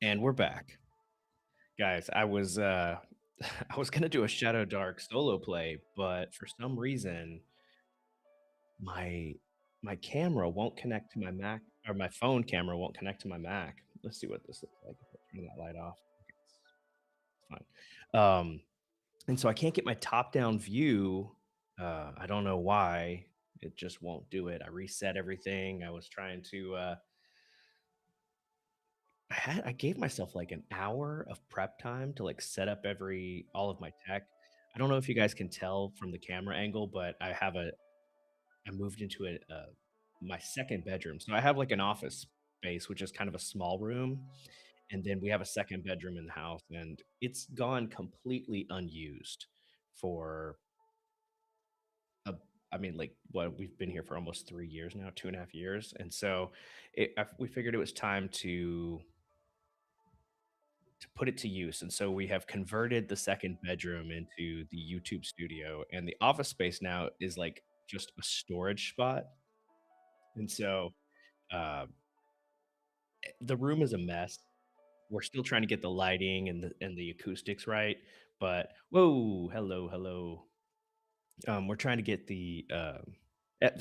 And we're back. Guys, I was I was gonna do a Shadow Dark solo play, but for some reason my my camera won't connect to my Mac, or my phone camera won't connect to my Mac. Let's see what this looks like if I turn that light off. Okay, it's fine. And so I can't get my top-down view. I don't know why. It just won't do it. I reset everything. I was trying to I gave myself like an hour of prep time to like set up all of my tech. I don't know if you guys can tell from the camera angle, but I moved into my second bedroom. So I have like an office space, which is kind of a small room, and then we have a second bedroom in the house, and it's gone completely unused for a I mean, like, what, we've been here for almost 3 years now, 2.5 years, and so we figured it was time to put it to use. And so we have converted the second bedroom into the YouTube studio, and the office space now is like just a storage spot. And so uh, the room is a mess. We're still trying to get the lighting and the acoustics right. But whoa, hello, hello. We're trying to get the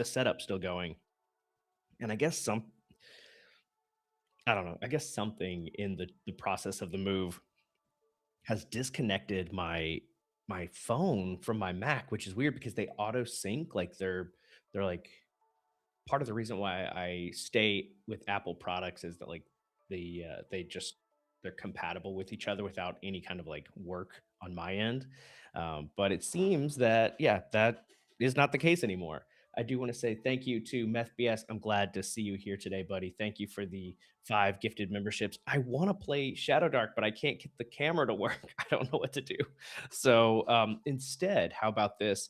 setup still going, and I don't know. I guess something in the process of the move has disconnected my phone from my Mac, which is weird because they auto sync. Like they're like part of the reason why I stay with Apple products is that like they're compatible with each other without any kind of like work on my end. But it seems that that is not the case anymore. I do want to say thank you to Meth BS. I'm glad to see you here today, buddy. Thank you for the 5 gifted memberships. I want to play Shadow Dark, but I can't get the camera to work. I don't know what to do. So instead, how about this?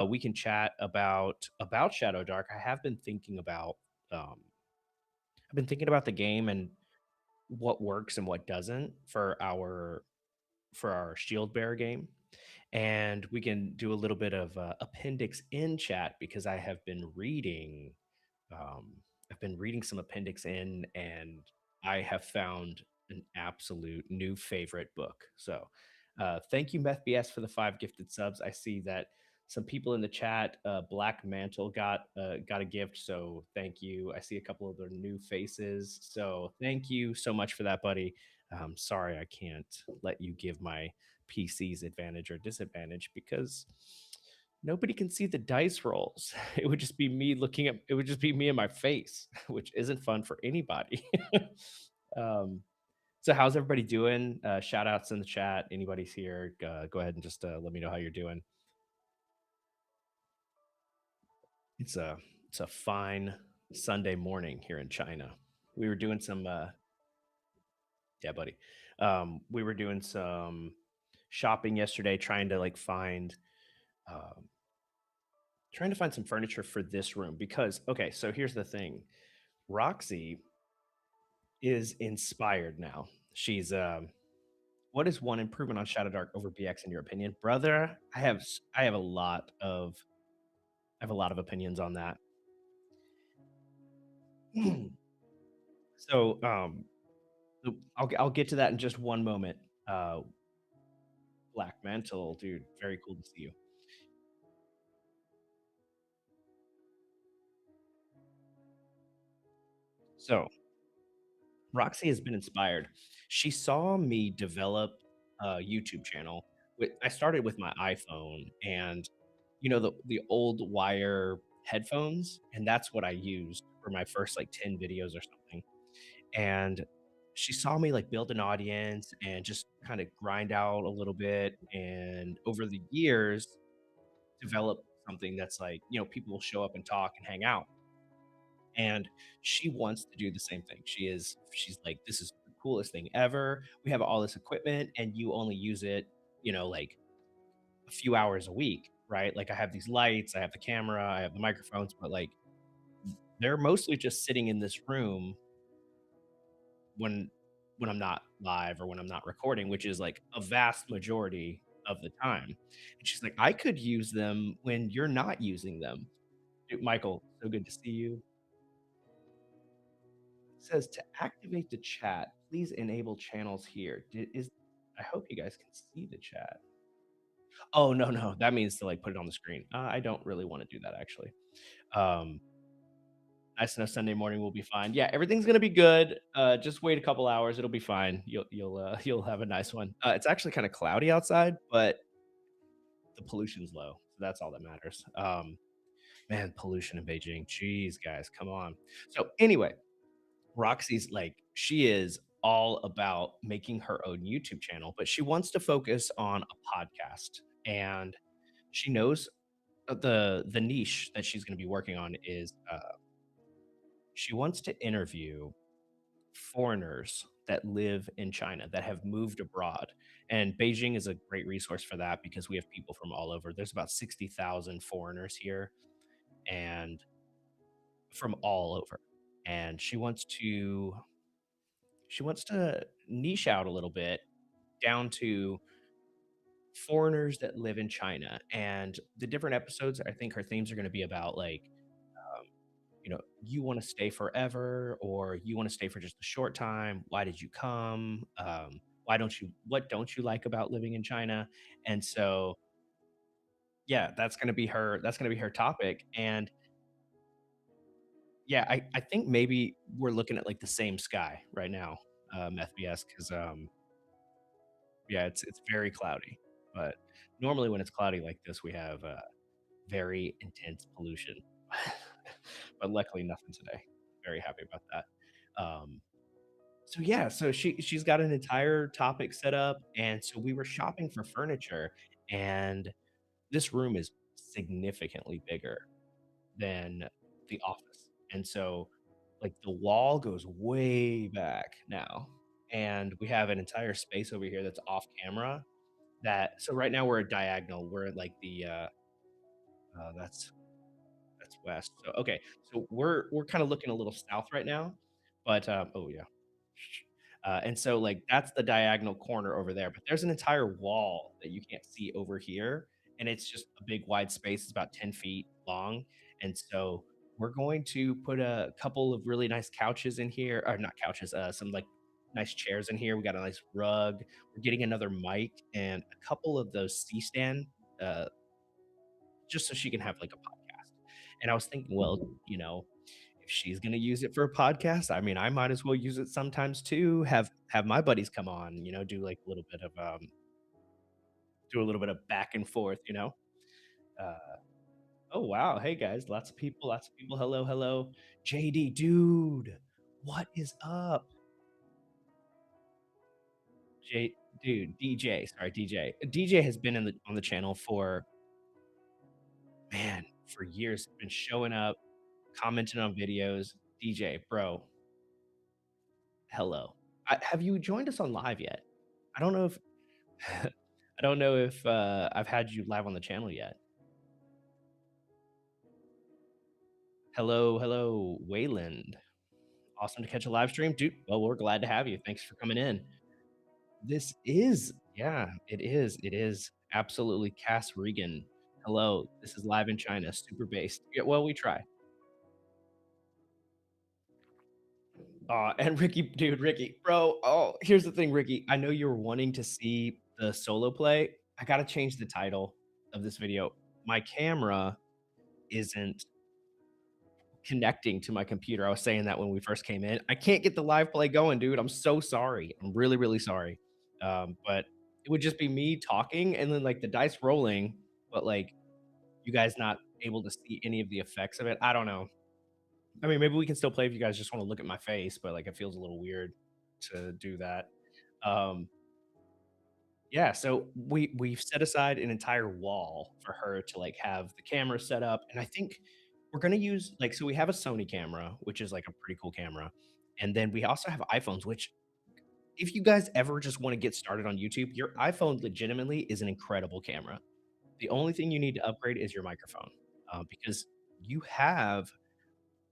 We can chat about Shadow Dark. Um, I've been thinking about the game and what works and what doesn't for our Shield Bearer game, and we can do a little bit of appendix in chat because um, I've been reading some appendix in, and I have found an absolute new favorite book. So, thank you, Meth BS, for the 5 gifted subs. I see that some people in the chat, Black Mantle got a gift, so thank you. I see a couple of their new faces, so thank you so much for that, buddy. Sorry, I can't let you give my PC's advantage or disadvantage because nobody can see the dice rolls. It would just be me looking at it would just be me and my face, which isn't fun for anybody. um, so how's everybody doing? Shout outs in the chat. Anybody's here, go ahead and just let me know how you're doing. It's a fine Sunday morning here in China. We were doing some yeah, buddy. We were doing some shopping yesterday, um, trying to find some furniture for this room because okay, so here's the thing. Roxy is inspired now. She's what is one improvement on Shadow Dark over BX in your opinion? Brother, I have a lot of opinions on that. so I'll get to that in just one moment. Uh Black Mantle, dude, very cool to see you. So Roxy has been inspired. She saw me develop a YouTube channel. I started with my iPhone and the old wire headphones, and that's what I used for my first like 10 videos or something. And she saw me like build an audience and just kind of grind out a little bit, and over the years develop something that's like, people will show up and talk and hang out, and she wants to do the same thing. She's like, this is the coolest thing ever. We have all this equipment and you only use it, like a few hours a week, right? Like I have these lights, I have the camera, I have the microphones, but like they're mostly just sitting in this room when I'm not live or when I'm not recording, which is like a vast majority of the time. And she's like, I could use them when you're not using them. Dude, Michael, so good to see you. Says to activate the chat, Please enable channels here. Is I hope you guys can see the chat. Oh, no, no, that means to, like, put it on the screen. I don't really wanna do that, actually. Um, Nice to know Sunday morning will be fine. Yeah, everything's gonna be good. Just wait a couple hours, it'll be fine. You'll have a nice one. It's actually kinda cloudy outside, but the pollution's low, so that's all that matters. Man, pollution in Beijing. Jeez, guys, come on. So, anyway, Roxy's like she is all about making her own YouTube channel, but she wants to focus on a podcast. And she knows the niche that she's going to be working on is she wants to interview foreigners that live in China that have moved abroad. And Beijing is a great resource for that because we have people from all over. There's about 60,000 foreigners here and from all over. And she wants to niche out a little bit down to foreigners that live in China. And the different episodes, I think her themes are going to be about like, um, you want to stay forever or you want to stay for just a short time. Why did you come? What don't you like about living in China? And so, yeah, that's going to be her topic. And yeah, I think maybe we're looking at like the same sky right now, FBS, because yeah, it's very cloudy, but normally when it's cloudy like this, we have, very intense pollution. But luckily nothing today. Very happy about that. So yeah, so she's got an entire topic set up, and so we were shopping for furniture, and this room is significantly bigger than the office, and so, like, the wall goes way back now, and we have an entire space over here that's off camera so right now we're a diagonal. We're at like that's west. So okay, so we're kind of looking a little south right now, but oh yeah, and so like that's the diagonal corner over there. But there's an entire wall that you can't see over here, and it's just a big wide space. It's about 10 feet long, and so we're going to put a couple of really nice couches in here, or not couches, some like nice chairs in here. We got a nice rug. We're getting another mic and a couple of those C-stand, uh, just so she can have like a podcast. And I was thinking, well, if she's gonna use it for a podcast, I mean, I might as well use it sometimes too. Have my buddies come on, do like a little bit of do a little bit of back and forth, Uh, oh wow, hey guys, lots of people. Hello, hello, JD, dude, what is up, J, dude, DJ, sorry, DJ has been on the channel for man for years, been showing up, commenting on videos. DJ, bro, hello. Have you joined us on live yet? I don't know if I don't know if I've had you live on the channel yet. Hello, hello, Wayland. Awesome to catch a live stream, dude. Well, we're glad to have you. Thanks for coming in. Yeah, it is. It is absolutely Cass Regan. Hello, this is live in China, super based. Yeah, well, we try. And Ricky, dude, Ricky, bro. Oh, here's the thing, Ricky. I know you were wanting to see the solo play. I got to change the title of this video. My camera isn't connecting to my computer. I was saying that when we first came in. I can't get the live play going, dude. I'm so sorry. I'm really, really sorry. But it would just be me talking and then like the dice rolling, but like you guys not able to see any of the effects of it. I don't know. I mean, maybe we can still play if you guys just want to look at my face, but like it feels a little weird to do that. Um, yeah, so we've set aside an entire wall for her to like have the camera set up, and I think we're gonna use like so we have a Sony camera, which is like a pretty cool camera, and then we also have iPhones. Which, if you guys ever just want to get started on YouTube, your iPhone legitimately is an incredible camera. The only thing you need to upgrade is your microphone, because you have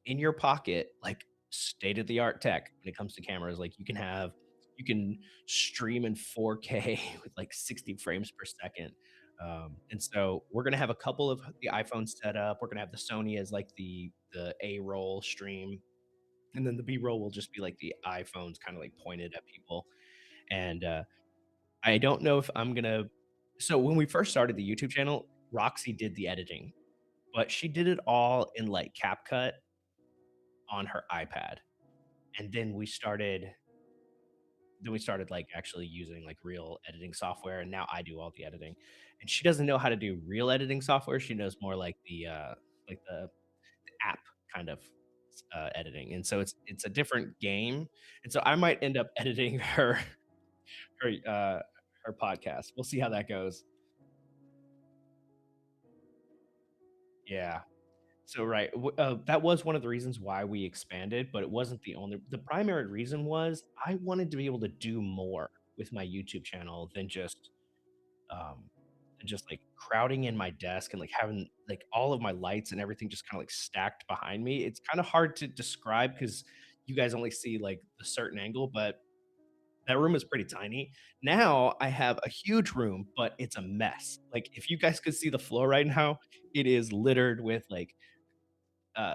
in your pocket like state of the art tech when it comes to cameras. Like you can stream in 4K with like 60 frames per second. And so we're gonna have a couple of the iPhones set up. We're gonna have the Sony as like the A roll stream, and then the B-roll will just be like the iPhones kind of like pointed at people. And I don't know if I'm gonna. So when we first started the YouTube channel, Roxy did the editing, but she did it all in like CapCut on her iPad. And then we started like actually using like real editing software, and now I do all the editing. And she doesn't know how to do real editing software. She knows more like the app kind of editing. And so it's a different game. And so I might end up editing her her podcast. We'll see how that goes. Yeah. So right, that was one of the reasons why we expanded, but it wasn't the only. The primary reason was I wanted to be able to do more with my YouTube channel um, than just like crowding in my desk and like having like all of my lights and everything just kind of like stacked behind me. It's kind of hard to describe because you guys only see like a certain angle, but that room is pretty tiny. Now I have a huge room, but it's a mess. Like if you guys could see the floor right now, it is littered with like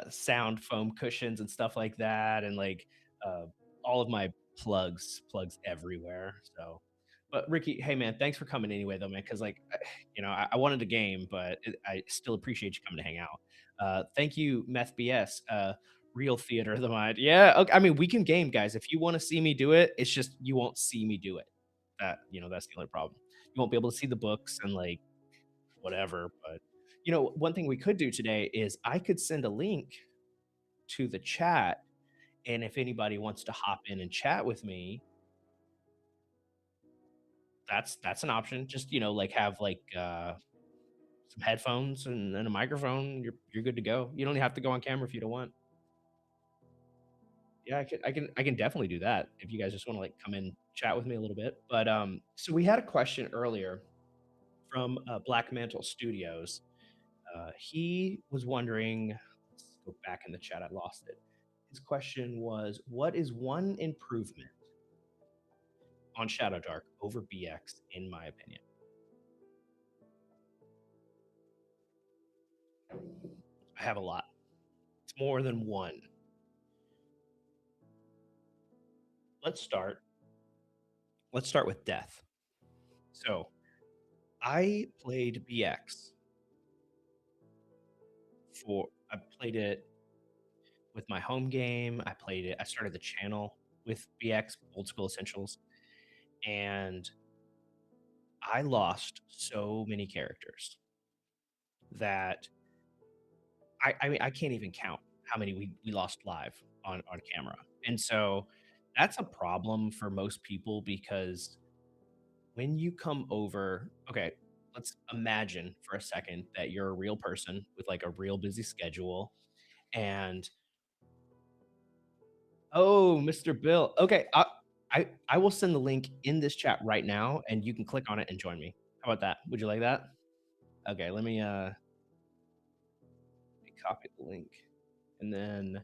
sound foam cushions and stuff like that, and like uh, all of my plugs everywhere. So, but Ricky, hey man, thanks for coming anyway, though, man. Because like, I wanted a game, but I still appreciate you coming to hang out. Thank you, Meth BS. Real theater of the mind. Yeah, okay. I mean, we can game, guys. If you want to see me do it, it's just you won't see me do it. That's the only problem. You won't be able to see the books and like whatever. But one thing we could do today is I could send a link to the chat, and if anybody wants to hop in and chat with me, that's an option. Just like have like some headphones and a microphone. You're good to go. You don't have to go on camera if you don't want. Yeah, I can definitely do that if you guys just want to like come in chat with me a little bit. But so we had a question earlier from Black Mantle Studios. He was wondering. Let's go back in the chat. I lost it. His question was, "What is one improvement on Shadowdark over BX, in my opinion?" I have a lot. It's more than one. Let's start. Let's start with death. So I played BX I played it with my home game. I played it. I started the channel with BX, Old School Essentials, and I lost so many characters that I mean I can't even count how many we lost live on camera. And so that's a problem for most people because when you come over, okay, let's imagine for a second that you're a real person with like a real busy schedule. And oh, Mr. Bill. Okay, I will send the link in this chat right now and you can click on it and join me. How about that? Would you like that? Okay, let me copy the link, and then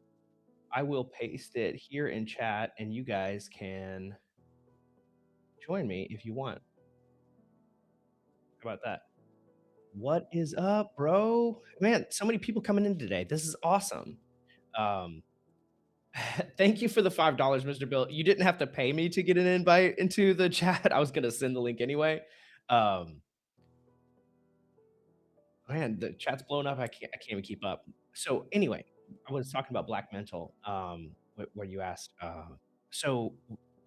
I will paste it here in chat and you guys can join me if you want. How about that? What is up, bro? Man, so many people coming in today. This is awesome. Um, thank you for the $5, Mr. Bill. You didn't have to pay me to get an invite into the chat. I was gonna send the link anyway. Um, man, the chat's blown up. I can't even keep up. So anyway, I was talking about Black Mental, where you asked. So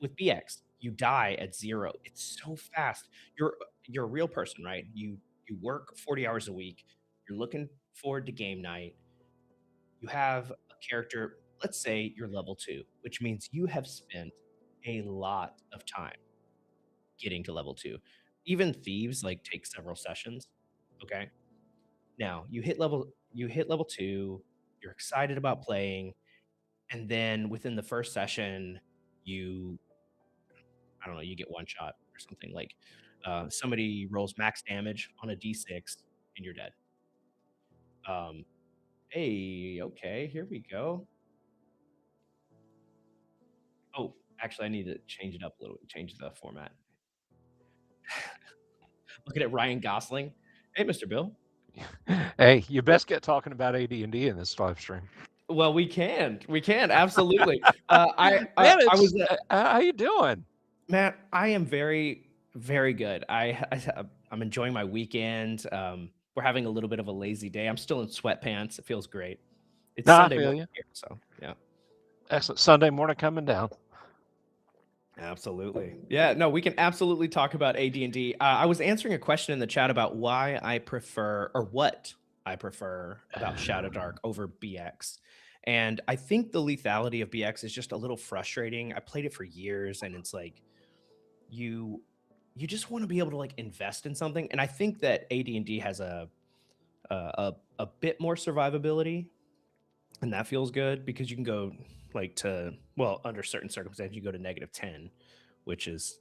with BX, you die at 0. It's so fast. You're a real person, right? You work 40 hours a week. You're looking forward to game night. You have a character. Let's say you're level 2, which means you have spent a lot of time getting to level 2. Even thieves like take several sessions. Okay. Now, you hit level 2, you're excited about playing, and then within the first session, you I don't know, you get one shot or something like somebody rolls max damage on a d6 and you're dead. Um, hey, okay, here we go. Oh, actually, I need to change it up a little, change the format. Looking at Ryan Gosling. Hey, Mr. Bill. Hey, you best get talking about AD&D in this live stream. Well, we can absolutely. Man, I was it's how you doing? Matt. I am very good. I'm enjoying my weekend. We're having a little bit of a lazy day. I'm still in sweatpants. It feels great. It's Nah, I Sunday feel morning you. here, so yeah. Excellent Sunday morning coming down. Absolutely. Yeah, no, we can absolutely talk about AD&D. I was answering a question in the chat about why I prefer or what I prefer about Shadowdark over BX. And I think the lethality of BX is just a little frustrating. I played it for years and it's like you you just want to be able to like invest in something and I think that AD&D has a bit more survivability and that feels good because you can go like to well under certain circumstances you go to -10 which is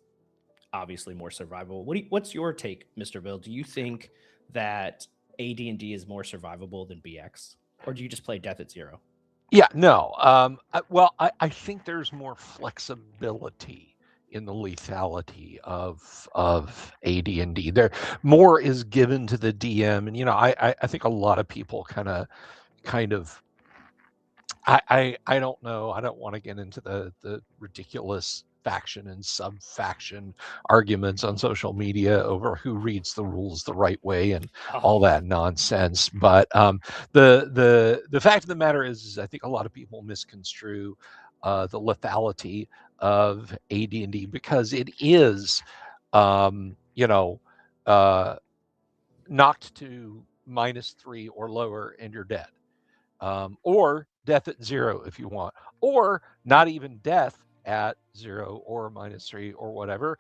obviously more survivable. What's your take, Mr. Bill? Do you think that AD&D is more survivable than BX, or do you just play Death at Zero? Yeah, no. Well, I think there's more flexibility in the lethality of AD&D. There more is given to the DM, and I think a lot of people kind of I don't know. I don't want to get into the ridiculous faction and sub faction arguments on social media over who reads the rules the right way and Oh, all that nonsense. But the fact of the matter is I think a lot of people misconstrue the lethality of AD&D because it is, you know, uh, knocked to -3 or lower and you're dead, or death at 0 if you want, or not even death at 0 or -3 or whatever.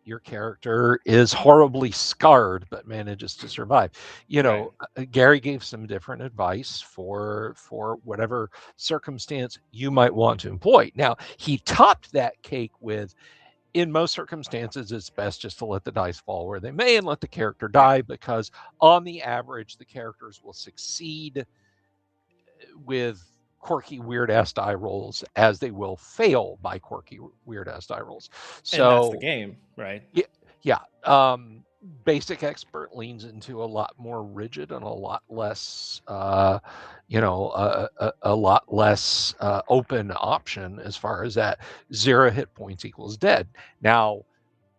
Your character is horribly scarred but manages to survive. right. Gary gave some different advice for whatever circumstance you might want to employ. Now he topped that cake with, in most circumstances, it's best just to let the dice fall where they may and let the character Yeah. die, because on the average, the characters will succeed with quirky, weird ass die rolls as they will fail by quirky, weird ass die rolls. And that's the So, game, right? yeah, yeah. Basic expert leans into a lot more rigid and a lot less, a lot less open option as far as that 0 hit points equals dead. Now,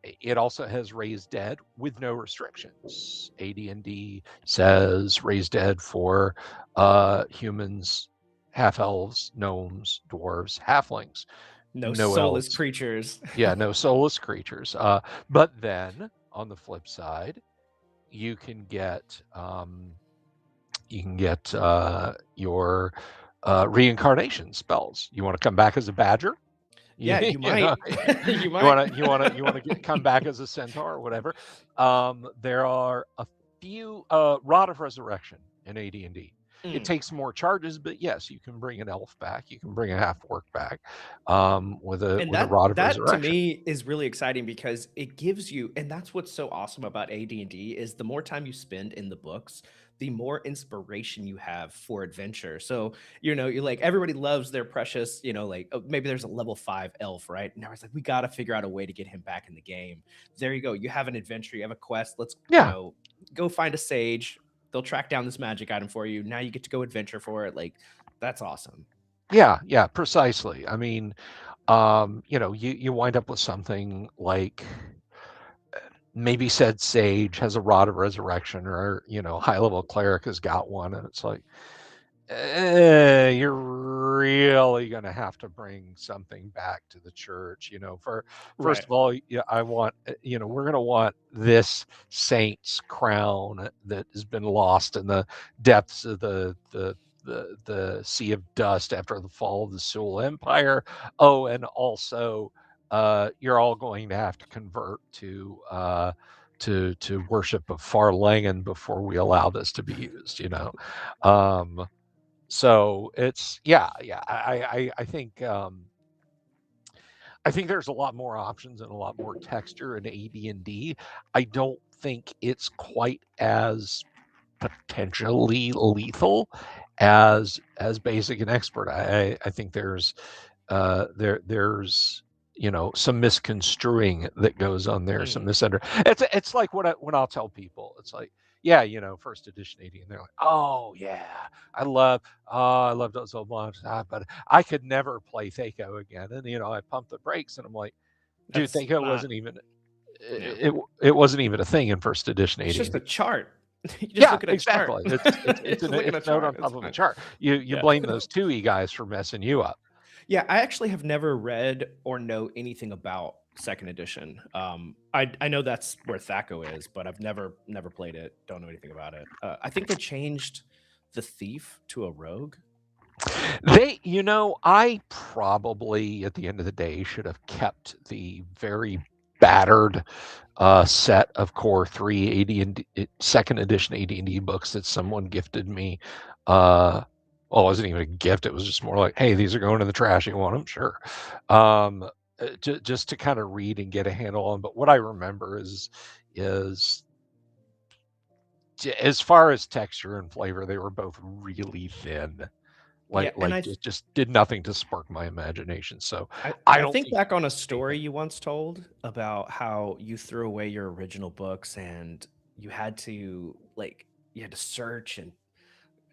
it also has raised dead with no restrictions. AD&D says raised dead for humans, half elves, gnomes, dwarves, halflings, No no soulless elves. creatures. Yeah, no soulless creatures. But then on the flip side, you can get your reincarnation spells. You want to come back as a badger? Yeah, You, you you know, might. You you might. want to come back as a centaur or whatever. There are a few rod of resurrection in AD&D. It Mm. takes more charges, but yes, you can bring an elf back. You can bring a half orc back, And with a rod of that to resurrection. me is really exciting because it gives you and that's what's so awesome about AD&D is the more time you spend in the books, the more inspiration you have for adventure. So, you're like everybody loves their precious, like maybe there's a level 5 elf, right? And I was like we got to figure out a way to get him back in the game. There you go. You have an adventure, you have a quest. Let's, Yeah, go find a sage. They'll track down this magic item for you. Now you get to go adventure for it. Like that's awesome. yeah, precisely. I mean, you wind up with something like, maybe said sage has a rod of resurrection, or high level cleric has got one, and it's like, you're really going to have to bring something back to the church. For first Right. of all, yeah, I want, we're going to want this saint's crown that has been lost in the depths of the sea of dust after the fall of the Seoul Empire. Oh, and also, you're all going to have to convert to worship of Farlangen before we allow this to be used. Um, so it's, yeah. I think there's a lot more options and a lot more texture in AD&D. I don't think it's quite as potentially lethal as basic and expert. I think there's some misconstruing that goes on there, some misunder. It's like when I'll tell people, it's like, yeah, first edition AD, and they're like, oh yeah, I love those old ones, but I could never play Thaco again. And I pump the brakes, and I'm like, dude, That's Thaco not. wasn't even Yeah. it wasn't even a thing in first edition It's just AD&D. a chart. You just Yeah, look at a chart. exactly. It's Just look at it's a a note chart. on It's top of a fine. chart. You Yeah. blame those 2E guys for messing you up. Yeah, I actually have never read or know anything about second edition. I know that's where Thaco is, but I've never played it. Don't know anything about it. I think they changed the thief to a rogue. I probably at the end of the day should have kept the very battered set of core 3 AD&D, second edition AD&D books that someone gifted me. Well, it wasn't even a gift. It was just more like, hey, these are going in the trash. You want them? Sure. Just to kind of read and get a handle on. But what I remember is as far as texture and flavor, they were both really thin. Yeah, and It just did nothing to spark my imagination. So I I don't think think back on a story you once told about how you threw away your original books and you had to search, and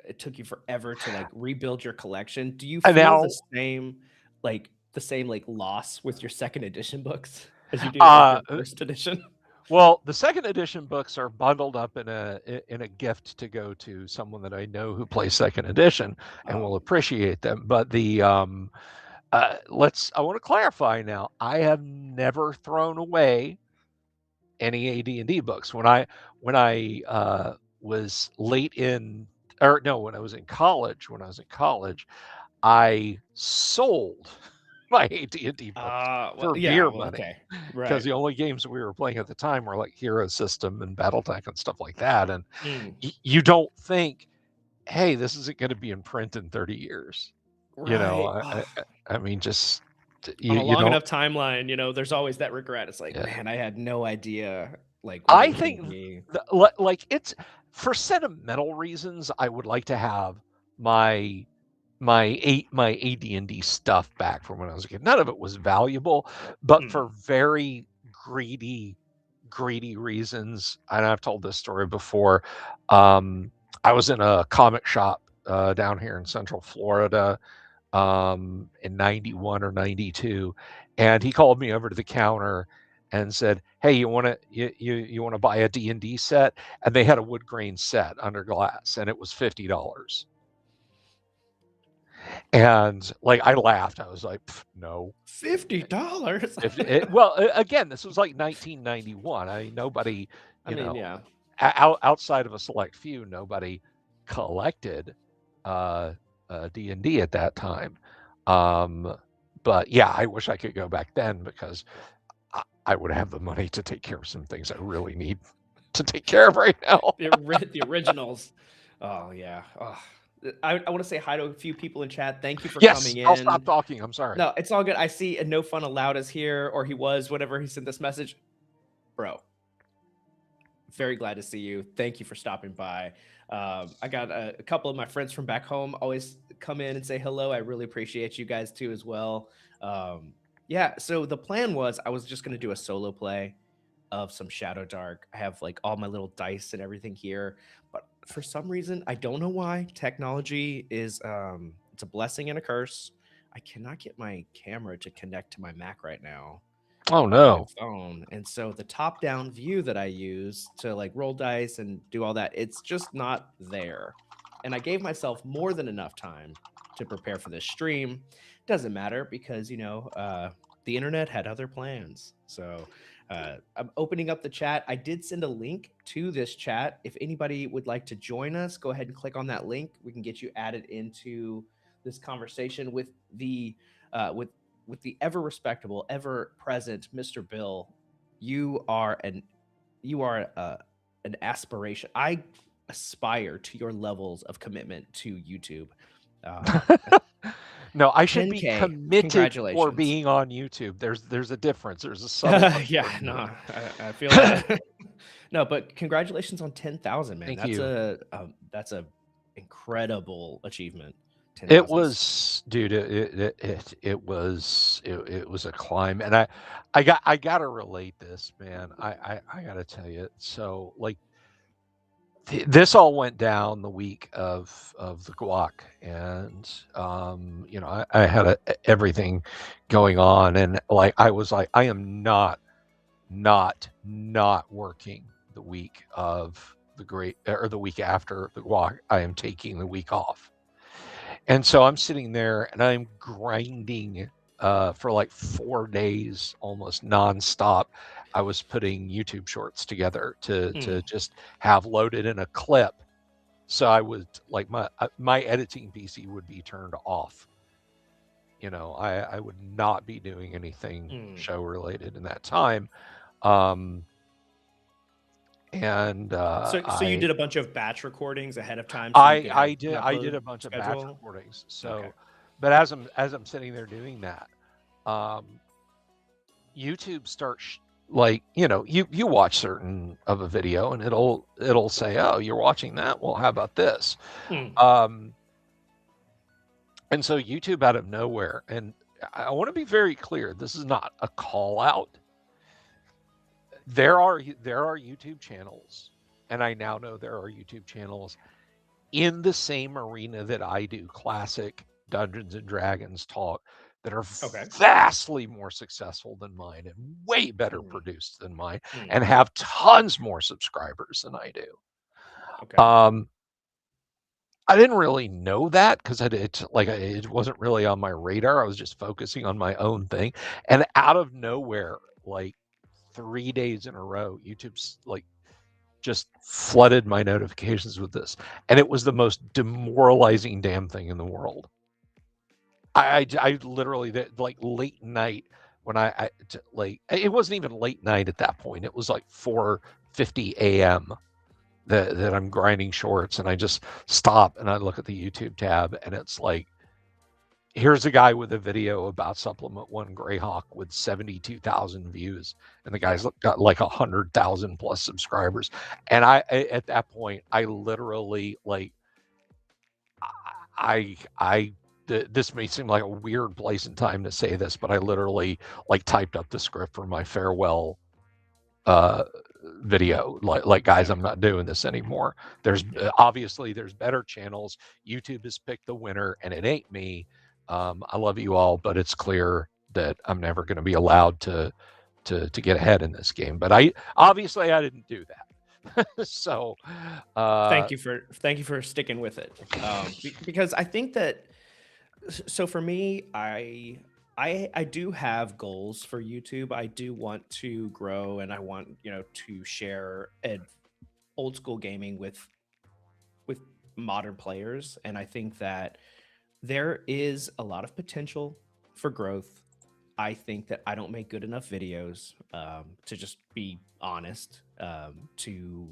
it took you forever to rebuild your collection. Do you and feel now the same loss with your second edition books as you do with uh your first edition? well, the second edition books are bundled up in a gift to go to someone that I know who plays second edition and will appreciate them. But I want to clarify now. I have never thrown away any AD&D books. When I was late in, or no, when I was in college, I sold my AD&D books Well, for yeah, beer well, money okay. because Right. the only games that we were playing at the time were like Hero System and BattleTech and stuff like that. And Mm, you don't think, hey, this isn't going to be in print in 30 years. right. I mean, just On a you long don't. enough timeline, there's always that regret. It's like, Yeah. man, I had no idea what it I was going think to be. like it's for sentimental reasons. I would like to have my my AD&D stuff back from when I was a kid. None of it was valuable, but Mm. for very greedy reasons, and I've told this story before. I was in a comic shop down here in Central Florida in 91 or 92, and he called me over to the counter and said, hey, you want to buy a D&D set? And they had a wood grain set under glass, and it was $50. And I laughed. I was like, no. $50. Well, again, this was like 1991. I mean, nobody, I mean, yeah. outside of a select few, nobody collected D&D at that time. But yeah, I wish I could go back then because I would have the money to take care of some things I really need to take care of right now. The originals. Oh yeah. Oh. I want to say hi to a few people in chat. Thank you for Yes, coming I'll stop in. talking. I'm sorry. No, it's all good. I see No Fun Allowed is here, or he was, whatever he sent this message. Bro, very glad to see you. Thank you for stopping by. I got a couple of my friends from back home always come in and say hello. I really appreciate you guys too as well. Yeah, so the plan was I was just going to do a solo play of some Shadowdark. I have all my little dice and everything here, but for some reason, I don't know why, technology is it's a blessing and a curse. I cannot get my camera to connect to my Mac right now Oh on my no. phone. And so the top-down view that I use to roll dice and do all that, it's just not there. And I gave myself more than enough time to prepare for this stream. Doesn't matter because, the internet had other plans. So I'm opening up the chat. I did send a link to this chat. If anybody would like to join us, go ahead and click on that link. We can get you added into this conversation with the with the ever respectable, ever present Mr. Bill. You are an aspiration. I aspire to your levels of commitment to YouTube. Um, No, I should be 10K. committed for Congratulations. being on YouTube. There's a difference. There's a subtle one Yeah, for me. no, I feel that. No, but congratulations on 10,000, man. Thank you. That's a incredible achievement. It 10,000. was, dude. It was a climb, and I gotta relate this, man. I gotta tell you. So like this all went down the week of the guac, and you know, I had everything going on, and like I was like, I am not working the week of the great or the week after the guac. I am taking the week off. And so I'm sitting there and I'm grinding for like 4 days, almost nonstop. I was putting YouTube shorts together to Mm, just have loaded in a clip. So I would like my editing PC would be turned off. You know, I would not be doing anything mm. show related in that time. Um, and So you did a bunch of batch recordings ahead of time so you could have an I did upload a bunch of batch schedule? recordings. Okay. So, but as I'm sitting there doing that, um, YouTube starts like you know you watch certain of a video and it'll say, oh, you're watching that, well, how about this? Mm, um and so YouTube out of nowhere, and I want to be very clear, this is not a call out. There are YouTube channels, and I now know there are YouTube channels in the same arena that I do, classic Dungeons and Dragons talk, that are okay. vastly more successful than mine and way better Mm, produced than mine mm, and have tons more subscribers than I do. okay. Um, I didn't really know that because it wasn't really on my radar. I was just focusing on my own thing, and out of nowhere, like 3 days in a row, YouTube's like just flooded my notifications with this, and it was the most demoralizing damn thing in the world. I literally like late night when like it wasn't even late night at that point. It was like 4:50 a.m. That I'm grinding shorts, and I just stop and I look at the YouTube tab, and it's like, here's a guy with a video about Supplement One Greyhawk with 72,000 views, and the guy's Yeah. got like 100,000 plus subscribers. And at that point, I literally like, I this may seem like a weird place and time to say this, but I literally like typed up the script for my farewell uh video, like guys, Yeah. I'm not doing this anymore. There's Yeah. obviously there's better channels. YouTube has picked the winner and it ain't me. I love you all, but it's clear that I'm never going to be allowed to get ahead in this game. But I didn't do that. So uh Thank you for sticking with it. Because I think that so for me, I do have goals for YouTube. I do want to grow and I want, to share old school gaming with modern players, and I think that there is a lot of potential for growth. I think that I don't make good enough videos, to just be honest, to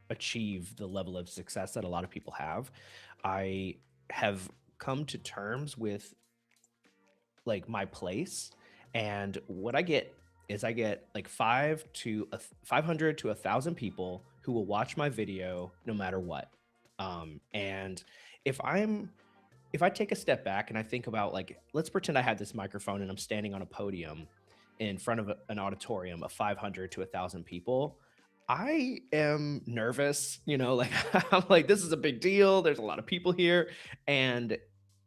achieve the level of success that a lot of people have. I have come to terms with like my place, and what I get is I get like 500 to 1,000 people who will watch my video no matter what. And if I'm if I take a step back and I think about, like, let's pretend I had this microphone and I'm standing on a podium in front of an auditorium of 500 to 1,000 people. I am nervous, like I'm like, this is a big deal. There's a lot of people here. And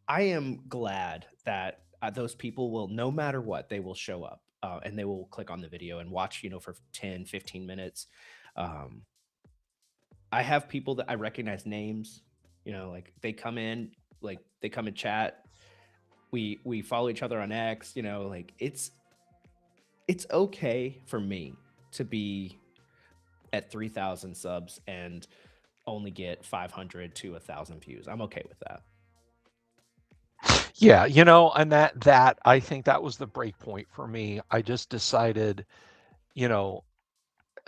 I am glad that those people will, no matter what, they will show up, and they will click on the video and watch, for 10, 15 minutes. Um, I have people that I recognize names, like they come and chat. We follow each other on X, like it's okay for me to be at 3,000 subs and only get 500 to 1,000 views. I'm okay with that. yeah, and that I think that was the break point for me. I just decided, you know,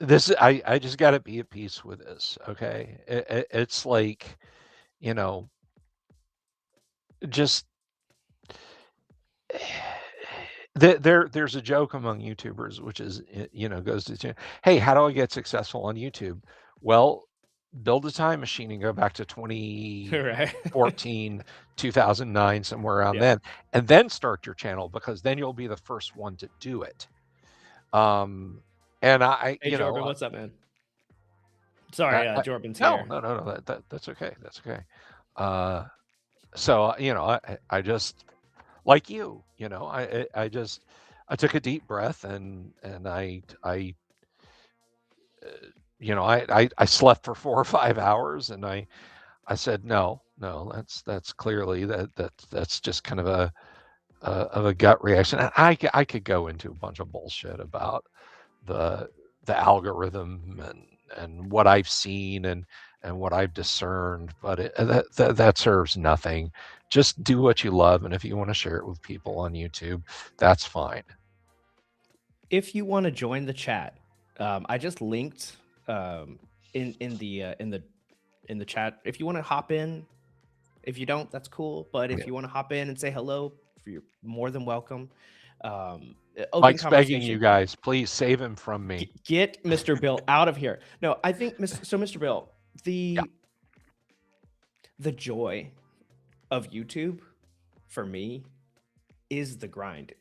I just got to be at peace with this. Okay. It's like, you know, just there's a joke among YouTubers, which is, goes to, hey, how do I get successful on YouTube? Well, build a time machine and go back to Right. 2014, 2009, somewhere around Yeah. and then start your channel, because then you'll be the first one to do it. And Hey, Jordan, what's up, man? Sorry, Jordan's here. no, that's okay. That's okay. Uh, so, I just, like I just, I took a deep breath, and I slept for 4 or 5 hours, and I said, no, that's clearly that's just kind of a gut reaction. And I could go into a bunch of bullshit about the algorithm and what I've seen and what I've discerned, but that serves nothing. Just do what you love, and if you want to share it with people on YouTube, that's fine. If you want to join the chat, I just linked in the chat. If you want to hop in, if you don't, that's cool. But if you want to hop in and say hello, you're more than welcome. Open Mike's begging you conversation. guys, please save him from me. Get Mr. Bill out of here. No, I think Mr. Bill, the joy of YouTube for me is the grind.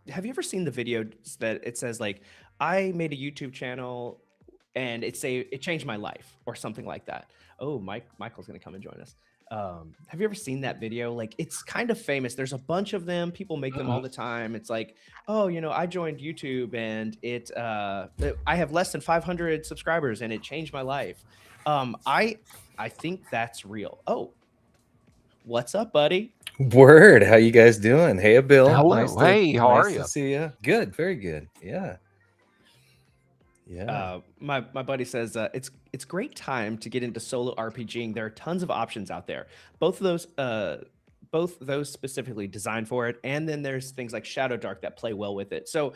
Have you ever seen the videos that it says like, I made a YouTube channel and it changed my life or something like that? Oh, Michael's gonna come and join us. Have you ever seen that video? Like, it's kind of famous. There's a bunch of them. People make them all the time. It's like, oh, I joined YouTube and I have less than 500 subscribers and it changed my life. I think that's real. Oh, what's up, buddy? Word, how you guys doing? Hey, Bill. Hello. Hey, how are you? Nice to see you. Good, very good. Yeah. My buddy says it's great time to get into solo RPGing. There are tons of options out there. Both those specifically designed for it, and then there's things like Shadowdark that play well with it. So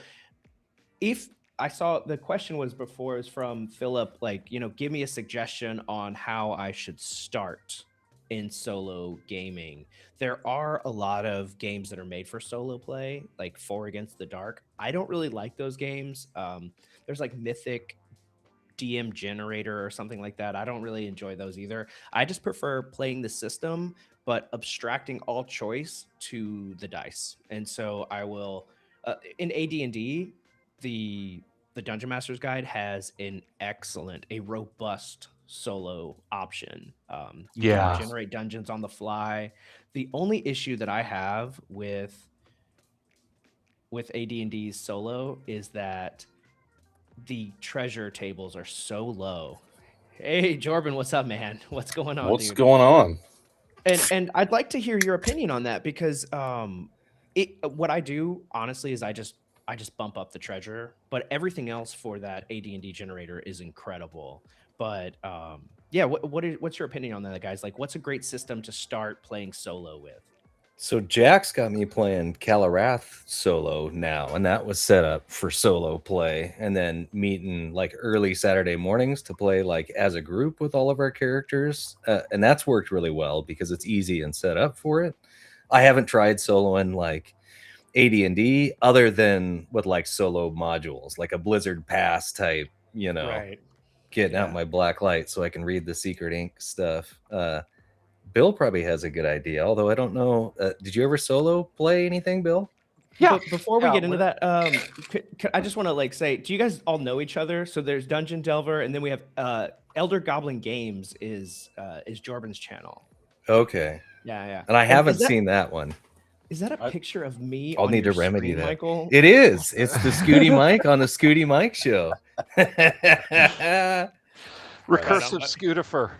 if I saw the question was before is from Philip, like, give me a suggestion on how I should start in solo gaming. There are a lot of games that are made for solo play, like 4 Against the Dark. I don't really like those games. There's like Mythic DM Generator or something like that. I don't really enjoy those either. I just prefer playing the system, but abstracting all choice to the dice. And so I will, in AD&D, the Dungeon Master's Guide has a robust solo option. You can generate dungeons on the fly. The only issue that I have with AD&D's solo is that the treasure tables are so low. Hey, Jordan, what's up, man? What's going on? What's going on? And I'd like to hear your opinion on that, because what I do honestly is I just bump up the treasure, but everything else for that AD&D generator is incredible. But what's your opinion on that, guys? Like, what's a great system to start playing solo with? So Jack's got me playing Calarath solo now, and that was set up for solo play, and then meeting like early Saturday mornings to play like as a group with all of our characters, and that's worked really well because it's easy and set up for it. I haven't tried soloing like AD&D other than with like solo modules, like a Blizzard Pass type, Right. Getting out my black light so I can read the secret ink stuff. Bill probably has a good idea, although I don't know. Did you ever solo play anything, Bill? Yeah. But before we get into that, I just want to say, do you guys all know each other? So there's Dungeon Delver, and then we have Elder Goblin Games is Jordan's channel. Okay. Yeah. And I haven't seen that one. Is that a picture of me? I'll need to remedy that, Michael? It is. It's the Scooty Mike on the Scooty Mike show. Recursive Scutifer.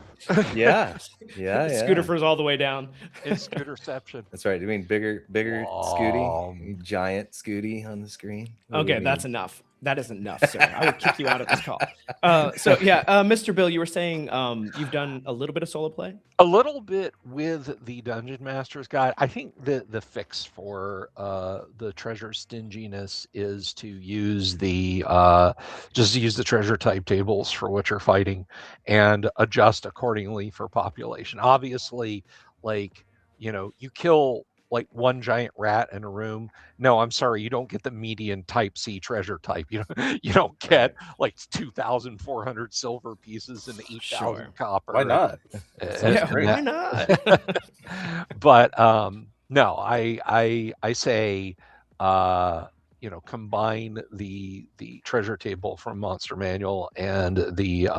Yeah. Scutifer's all the way down. It's Scooterception. That's right. You mean bigger Scooty? Giant Scooty on the screen? Okay, that's enough. That is enough, sir. I will kick you out of this call. Mr. Bill, you were saying you've done a little bit of solo play? A little bit with the Dungeon Master's Guide. I think the fix for the treasure stinginess is to use just use the treasure type tables for what you're fighting and adjust accordingly for population. Obviously, like, you kill like one giant rat in a room. No, I'm sorry, you don't get the median type C treasure type. You don't get like 2,400 silver pieces and 8,000 Sure. copper. Why not? That sounds Yeah, great. why not? But no, I say combine the treasure table from Monster Manual and the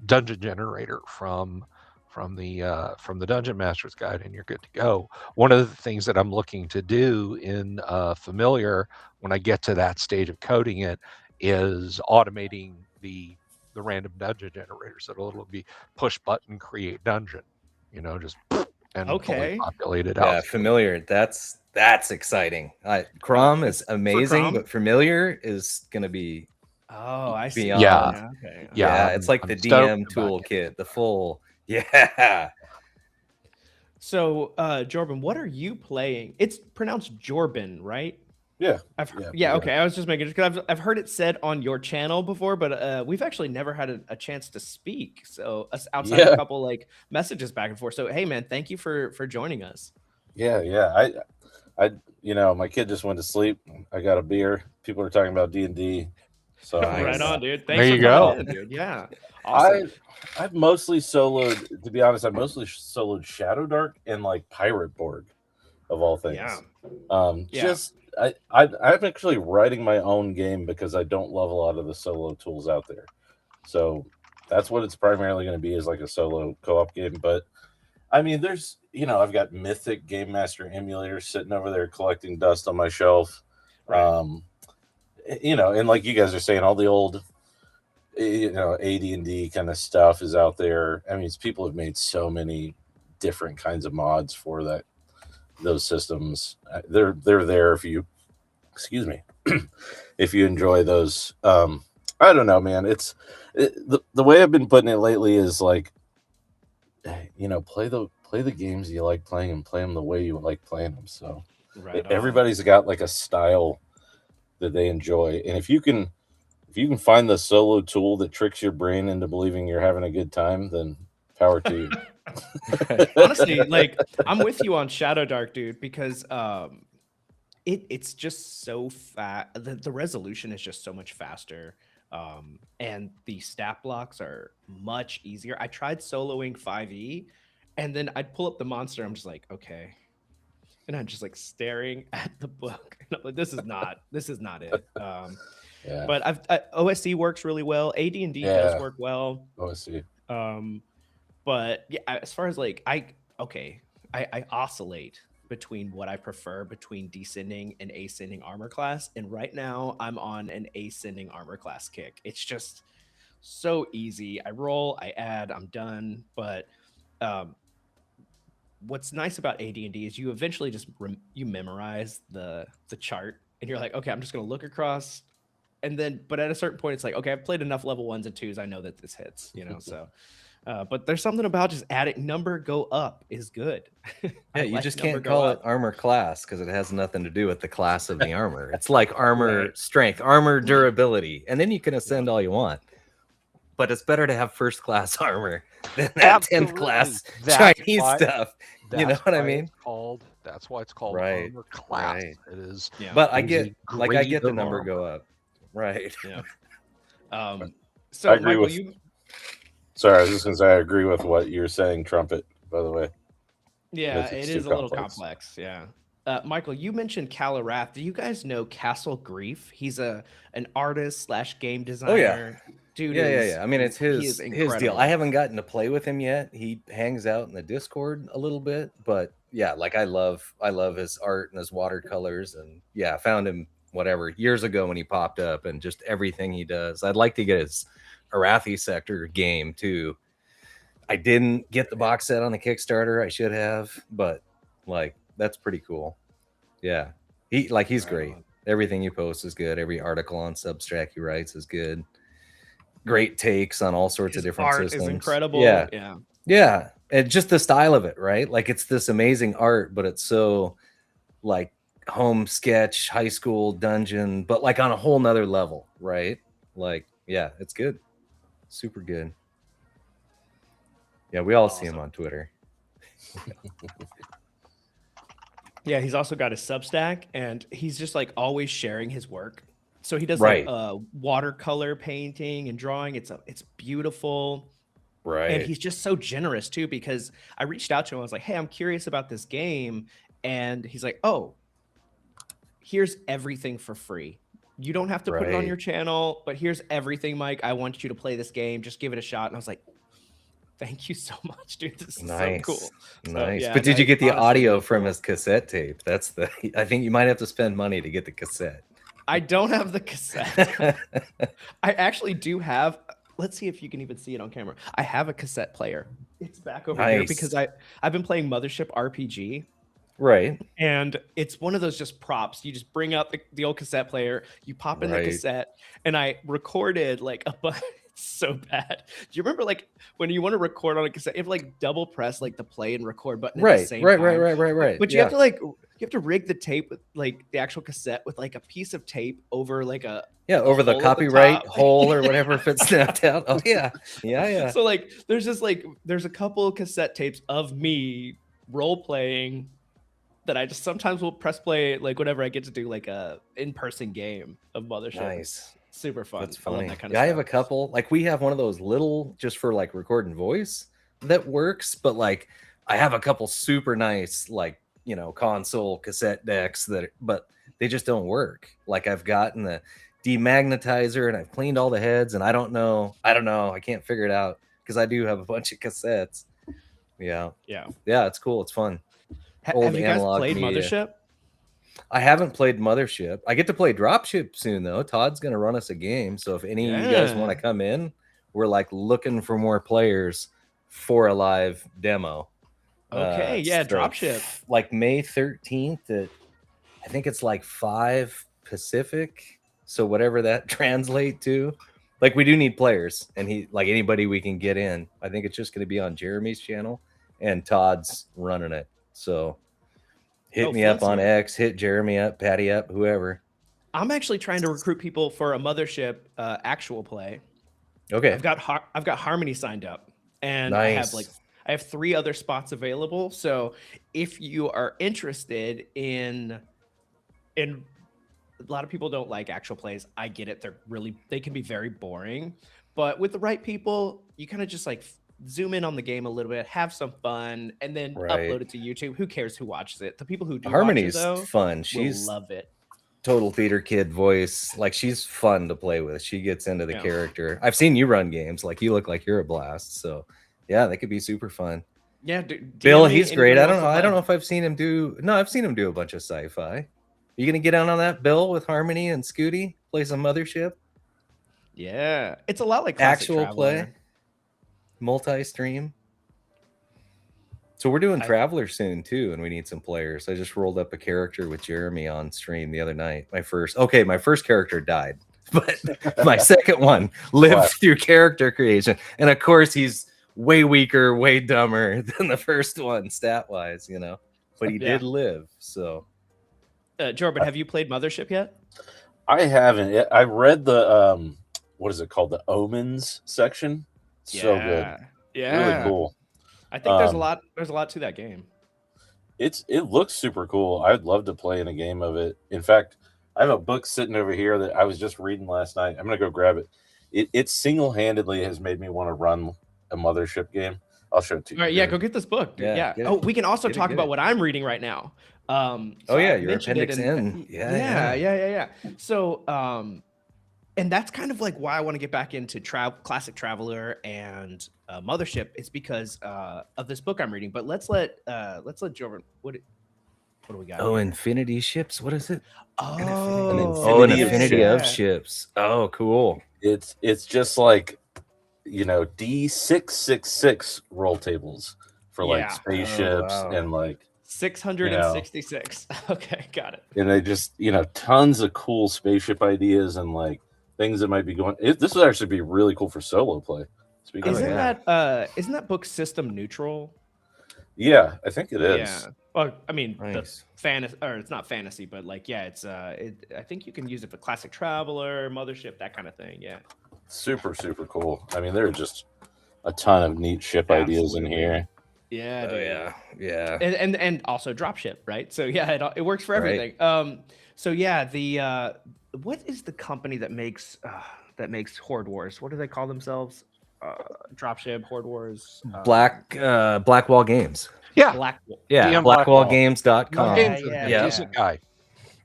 dungeon generator from the Dungeon Master's Guide, and you're good to go. One of the things that I'm looking to do in Familiar when I get to that stage of coding it is automating the random dungeon generator, so it'll be push button create dungeon, just and fully Okay. populated Yeah, out. Familiar. That's exciting. Crom is amazing, Crom? but Familiar is gonna be Oh, I see. beyond. Yeah. Okay. Yeah, it's like I'm the stoked DM about toolkit, the full. Yeah. So, Jorben, what are you playing? It's pronounced Jorben, right? Yeah. Yeah, okay. I was just making because I've heard it said on your channel before, but we've actually never had a chance to speak. So outside of a couple like messages back and forth. So hey, man, thank you for joining us. Yeah. I my kid just went to sleep. I got a beer. People are talking about D&D. So Right on, dude. There Thanks you for go. coming in, dude. Yeah, awesome. I've mostly soloed. To be honest, I mostly soloed Shadowdark and like Pirate Borg, of all things. Yeah. Just I'm actually writing my own game because I don't love a lot of the solo tools out there. So that's what it's primarily going to be, is like a solo co-op game. But I mean, there's I've got Mythic Game Master emulators sitting over there collecting dust on my shelf. Right. And like you guys are saying, all the old AD&D kind of stuff is out there. I mean, people have made so many different kinds of mods for those systems. They're there if you, excuse me, if you enjoy those. I don't know, man. The way I've been putting it lately is like, play the games you like playing and play them the way you like playing them. So everybody's got like a style that they enjoy, and if you can find the solo tool that tricks your brain into believing you're having a good time, then power to you. Honestly, like I'm with you on Shadowdark, dude, because it's just so fast. The resolution is just so much faster. And the stat blocks are much easier. I tried soloing 5e, and then I'd pull up the monster. I'm just like, okay. And I'm just like staring at the book. And I'm like, this is not it. Yeah. But OSC works really well. AD&D does work well. OSC. But yeah, as far as like I oscillate between what I prefer between descending and ascending armor class, and right now I'm on an ascending armor class kick. It's just so easy. I roll, I add, I'm done. But what's nice about AD&D is you eventually just you memorize the chart, and you're like, okay, I'm just gonna look across, and then but at a certain point it's like, okay, I've played enough level 1s and 2s, I know that this hits, so but there's something about just adding number go up is good. Yeah, you just can't call it armor class because it has nothing to do with the class of the armor. It's like armor strength, armor durability, and then you can ascend all you want. But it's better to have first class armor than that 10th class Chinese stuff. You know what I mean? That's why it's called armor class. Right. It is. Yeah. But I get the number go up. Right. Yeah. So I agree Michael, Sorry, I was just going to say I agree with what you're saying, Trumpet, by the way. Yeah, it is a little complex. Yeah. Michael, you mentioned Calarath. Do you guys know Castle Grief? He's an artist / game designer. Oh, yeah. Dude, yeah. I mean, it's his deal. I haven't gotten to play with him yet. He hangs out in the Discord a little bit, but yeah, like I love his art and his watercolors, and yeah, I found him years ago when he popped up, and just everything he does. I'd like to get his Arathi Sector game too. I didn't get the box set on the Kickstarter. I should have, but like that's pretty cool. Yeah, he's great. Everything he posts is good. Every article on Substack he writes is good. Great takes on all sorts of different systems. Is incredible. Yeah. And just the style of it, right? Like it's this amazing art, but it's so like home sketch, high school dungeon, but like on a whole nother level, right? Like, yeah, it's good. Super good. Yeah, we all see him on Twitter. Yeah, he's also got a Substack, and he's just like always sharing his work. So he does Right. like watercolor painting and drawing. It's beautiful. And Right. he's just so generous too, because I reached out to him. I was like, hey, I'm curious about this game. And he's like, oh, here's everything for free. You don't have to put it on Right. your channel, but here's everything, Mike. I want you to play this game. Just give it a shot. And I was like, thank you so much, dude. This is so Nice. cool. So, Nice. yeah, But did you get the honestly, audio really from cool. his cassette tape? That's the. I think you might have to spend money to get the cassette. I don't have the cassette. I actually do have. Let's see if you can even see it on camera. I have a cassette player. It's back over here because Nice. I've been playing Mothership RPG, Right. and it's one of those just props. You just bring out the old cassette player, you pop in the Right. cassette, and I recorded like a bunch. It's so bad. Do you remember like when you want to record on a cassette, you have to like double press like the play and record button at the Right. same Right. time? Right. But you Yeah. have to like you have to rig the tape with like the actual cassette with like a piece of tape over like a Yeah. Over the hole at the copyright top. hole or whatever if it's snapped out. Oh yeah. Yeah. So like there's just like there's a couple of cassette tapes of me role playing that I just sometimes will press play like whenever I get to do like a in-person game of Mothership. Nice. It's super fun. That's I love funny. that kind of Yeah, I stuff. have a couple. Like we have one of those little just for like recording voice that works, but like I have a couple super nice like, console cassette decks but they just don't work. Like I've gotten the demagnetizer and I've cleaned all the heads and I don't know. I can't figure it out because I do have a bunch of cassettes. Yeah. Yeah. Yeah, it's cool. It's fun. Old Have you guys analog played media. Mothership? I haven't played Mothership. I get to play Dropship soon, though. Todd's going to run us a game. So if any of you guys want to Yeah. come in, we're like looking for more players for a live demo. Okay, yeah, Dropship. Like May 13th at, I think it's like 5 Pacific. So whatever that translate to. Like we do need players and anybody we can get in. I think it's just going to be on Jeremy's channel and Todd's running it. So hit me up on X, hit Jeremy up, Patty up, whoever. I'm actually trying to recruit people for a Mothership actual play. Okay. I've got Harmony signed up, and Nice. I have 3 other spots available. So if you are interested in a lot of people don't like actual plays. I get it. They can be very boring, but with the right people, you kind of just like zoom in on the game a little bit, have some fun, and then upload it to YouTube. Who cares who watches it? The people who do Harmony's watch it, though, fun. She's will love it. Total theater kid voice. Like she's fun to play with. She gets into the character. I've seen you run games. Like you look like you're a blast. So yeah, they could be super fun. Yeah, Bill, he's great. I don't know if I've seen him do. No, I've seen him do a bunch of sci-fi. You gonna get down on that, Bill, with Harmony and Scooty? Play some Mothership? Yeah, it's a lot like Classic actual Traveler. play, multi-stream. So we're doing Traveler soon too, and we need some players. I just rolled up a character with Jeremy on stream the other night. My first character died, but my second one lived through character creation, and of course he's way weaker, way dumber than the first one stat-wise, But he did live, so. Jordan, have you played Mothership yet? I haven't. I read the what is it called? The Omens section. So good. Yeah. Really cool. I think there's a lot to that game. It looks super cool. I'd love to play in a game of it. In fact, I have a book sitting over here that I was just reading last night. I'm gonna go grab it. It single-handedly has made me want to run a Mothership game. I'll show it to you. All right, go get this book. Dude. Yeah. Oh, we can also talk about what I'm reading right now. Your appendix N. Yeah. So, and that's kind of like why I want to get back into Classic Traveler and Mothership. It's because of this book I'm reading. But let's let Jordan. What do we got? Oh, here? Infinity ships. What is it? Oh, an infinity of ships. Oh, cool. It's just like D666 roll tables for like spaceships and like 666. Okay, got it. And they just tons of cool spaceship ideas and like things that might be going. This would actually be really cool for solo play. Isn't that book system neutral? Yeah, I think it is. Yeah. Well, I mean, nice. It's not fantasy, but like, it's I think you can use it for Classic Traveler, Mothership, that kind of thing. Yeah. Super, super cool. I mean, there are just a ton of neat ship ideas in here. Yeah, Oh dude. yeah. And also dropship, right? So yeah, it works for Right. everything. So yeah, the what is the company that makes Horde Wars? What do they call themselves? Dropship, Horde Wars, Blackwall Games. Yeah, Black. Yeah, DM Blackwall. blackwallgames.com. Games is Yeah, a yeah, decent guy.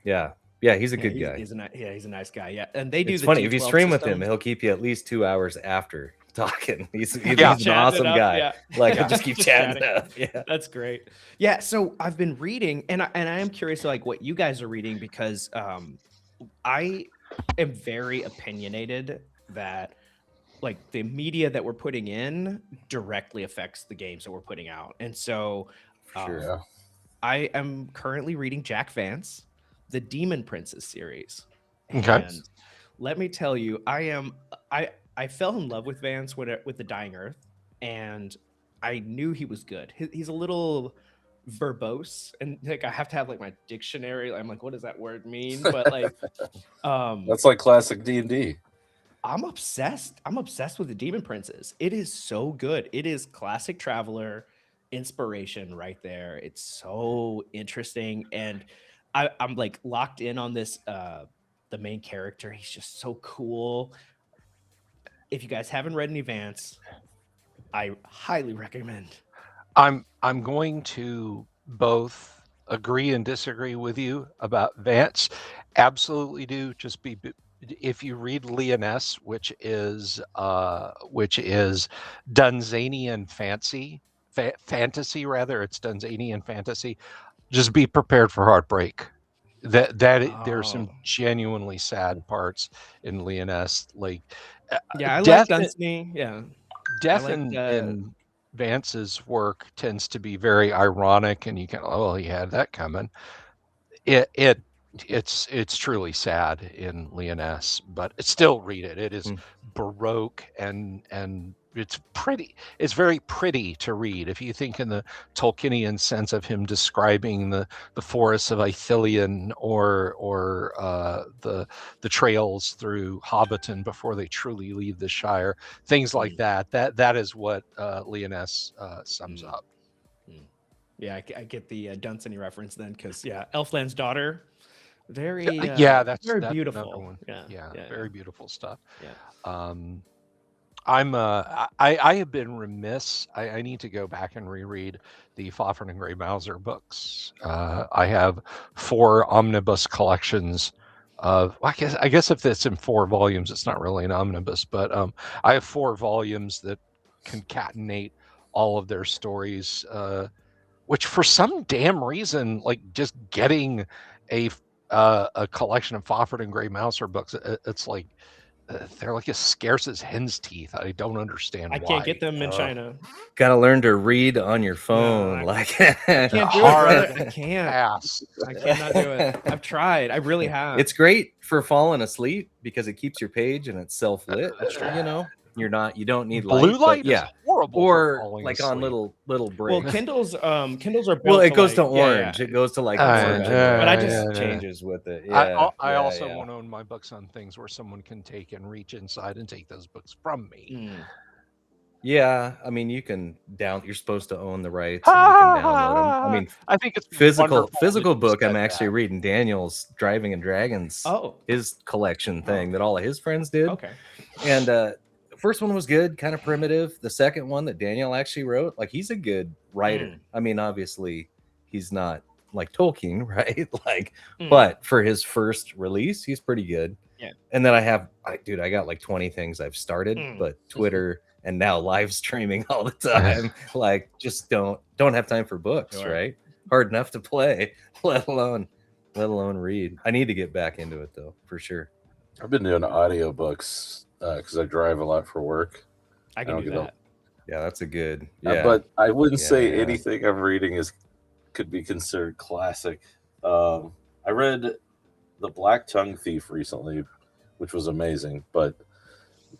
Yeah, he's a yeah. good guy. He's a nice guy. Yeah, and they do It's the funny if you D12 stream with system. him, he'll keep you at least 2 hours after talking. He's an Chatting awesome it up, guy. yeah. Like Yeah, he'll just keep just chatting chatting. up. Yeah, That's great. Yeah, so I've been reading, and I am curious, like what you guys are reading, because I am very opinionated that like the media that we're putting in directly affects the games that we're putting out, and so for sure. Yeah. I am currently reading Jack Vance, the Demon Princess series, Okay. and let me tell you, I fell in love with Vance with the Dying Earth, and I knew he was good. He's a little verbose, and like I have to have like my dictionary. I'm like, what does that word mean? But like, That's like classic D&D. I'm obsessed. I'm obsessed with the Demon Princes. It is so good. It is classic traveler inspiration right there. It's so interesting, and I'm like locked in on this. The main character, he's just so cool. If you guys haven't read any Vance, I highly recommend. I'm going to both agree and disagree with you about Vance. Absolutely do. Just be if you read Leoness, which is Dunsanian fantasy rather. It's Dunsanian fantasy. Just be prepared for heartbreak. There's some genuinely sad parts in Leoness. Like Yeah, I death like Dunsany. Yeah, death like, in Vance's work tends to be very ironic, and you can, oh, he had that coming. It's truly sad in Leoness, but still read it. It is baroque and it's pretty. It's very pretty to read. If you think in the Tolkienian sense of him describing the forests of Ithilien or the trails through Hobbiton before they truly leave the Shire, things like that. That is what Leoness sums up. Yeah, I get the Dunsany reference then, because yeah, Elfland's daughter. Very that's very another beautiful. one. Yeah, Very beautiful stuff. Yeah. I have been remiss. I need to go back and reread the Fafhrd and Grey Mouser books. I have 4 omnibus collections of. Well, I guess if it's in 4 volumes, it's not really an omnibus, but I have 4 volumes that concatenate all of their stories. Which for some damn reason, like just getting a collection of Fafhrd and Grey Mouser books, it's like they're like as scarce as hen's teeth. I don't understand why. I can't get them in China. Gotta learn to read on your phone. No, like I can't do it, brother. I can't. Pass. I cannot do it. I've tried. I really have. It's great for falling asleep because it keeps your page and it's self-lit. You know, you don't need light. Blue light, yeah, is horrible. or for like asleep. on little Well, breaks. Kindles are built Well, it goes to to orange. It goes to like orange, but I just changes with it. I also won't own my books on things where someone can take and reach inside and take those books from me. Yeah, I mean, you can you're supposed to own the rights. And you can download them. I mean, I think it's physical book. I'm actually reading Daniel's Driving and Dragons. His collection thing that all of his friends did. Okay. And the first one was good, kind of primitive. The second one that Daniel actually wrote, like he's a good writer. I mean, obviously he's not like Tolkien, right? Like, but for his first release, he's pretty good. Yeah. And then I got like 20 things I've started, but Twitter and now live streaming all the time, like just don't have time for books, right? Hard enough to play, let alone read. I need to get back into it though, for sure. I've been doing audiobooks because I drive a lot for work. I can do that. Yeah, that's a good. But I wouldn't say anything I'm reading could be considered classic. I read The Black Tongue Thief recently, which was amazing, but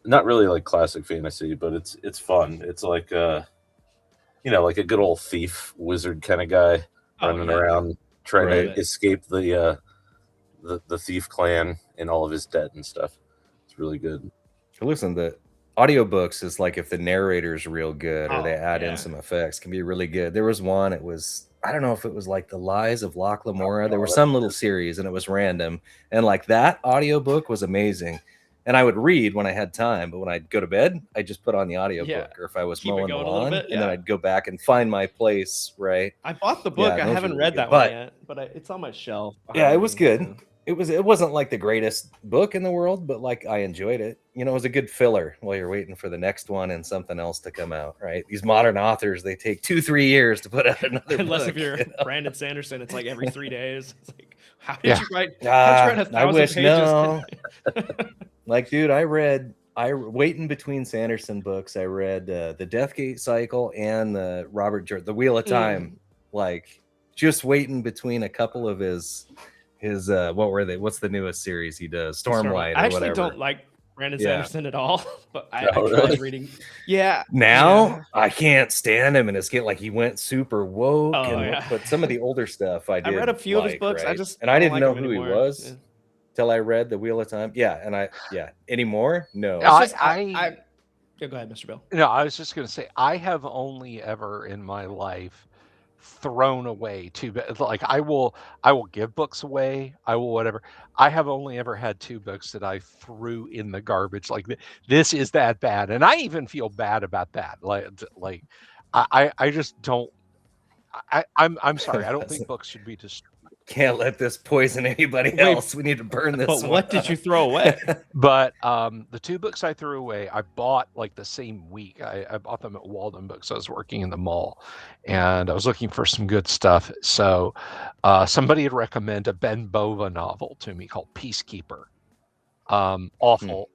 not really like classic fantasy, but it's fun. It's like like a good old thief wizard kind of guy running around trying to escape the thief clan and all of his debt and stuff. It's really good. Listen, audiobooks is like if the narrator's real good or they Oh, add in yeah. some effects, can be really good. There was one, it was, I don't know if it was like The Lies of Locke Lamora. There was some little series and it was random. And like that audiobook was amazing. And I would read when I had time, but when I'd go to bed, I just put on the audiobook. Or if I was Keep it mowing the going a little lawn, bit, and then yeah. I'd go back and find my place, right? I bought the Yeah, book. I those are haven't really read good. that one But yet, but it's on my shelf yeah, it behind was me, good. so. It wasn't like the greatest book in the world, but like I enjoyed it. You know, it was a good filler while you're waiting for the next one and something else to come out, right? These modern authors, they take 2-3 years to put out another Unless book. if you're you know? Brandon Sanderson, it's like every 3 days. It's like, how'd Yeah. you write 1,000 I wish pages? no. Like, dude, waiting between Sanderson books. I read the Deathgate cycle and the the Wheel of Time. Like, just waiting between a couple of his what were they? What's the newest series he does? Stormlight I or actually whatever. don't like Brandon Yeah. Sanderson at all, but I Oh, tried really? reading. Yeah. Now yeah. I can't stand him, and it's like he went super woke. Oh, yeah. But some of the older stuff I did. I read a few of his like, books. right? I I don't didn't like know him who he anymore. was Yeah. till I read the Wheel of Time. Yeah, and anymore? No. It's just yeah, go ahead, Mr. Bill. No, I was just going to say, I have only ever in my life thrown away like I will give books away. I will whatever. I have only ever had 2 books that I threw in the garbage. Like this is that bad, and I even feel bad about that. Like I just don't. I'm sorry. I don't think books should be destroyed. Can't let this poison anybody Wait, else. We need to burn this But one. what did you throw away? But the 2 books I threw away, I bought like the same week. I bought them at Walden Books. I was working in the mall, and I was looking for some good stuff. So somebody had recommended a Ben Bova novel to me called Peacekeeper. Awful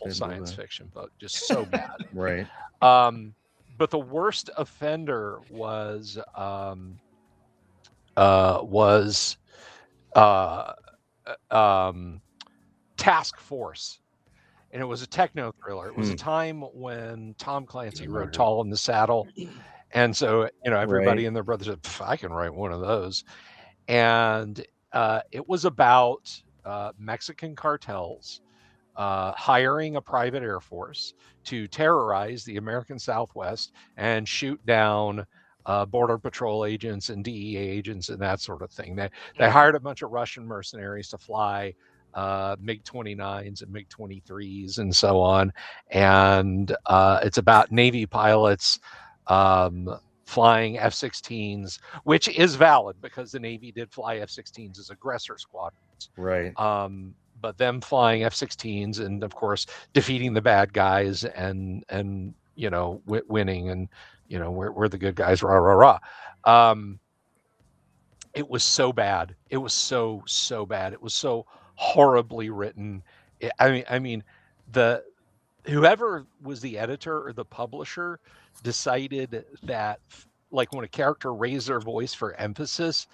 science fiction book, just so bad. Right. But the worst offender was Task Force, and it was a techno thriller. It was a time when Tom Clancy wrote Tall in the Saddle, and so everybody and their brother said, I can write one of those. And it was about Mexican cartels hiring a private air force to terrorize the American Southwest and shoot down Border Patrol agents and DEA agents and that sort of thing. They hired a bunch of Russian mercenaries to fly MiG-29s and MiG-23s and so on. And it's about Navy pilots flying F-16s, which is valid because the Navy did fly F-16s as aggressor squadrons. Right. But them flying F-16s and, of course, defeating the bad guys and winning and, we're the good guys, rah, rah, rah. It was so bad. It was so bad. It was so horribly written. I mean, whoever was the editor or the publisher decided that, like, when a character raised their voice for emphasis,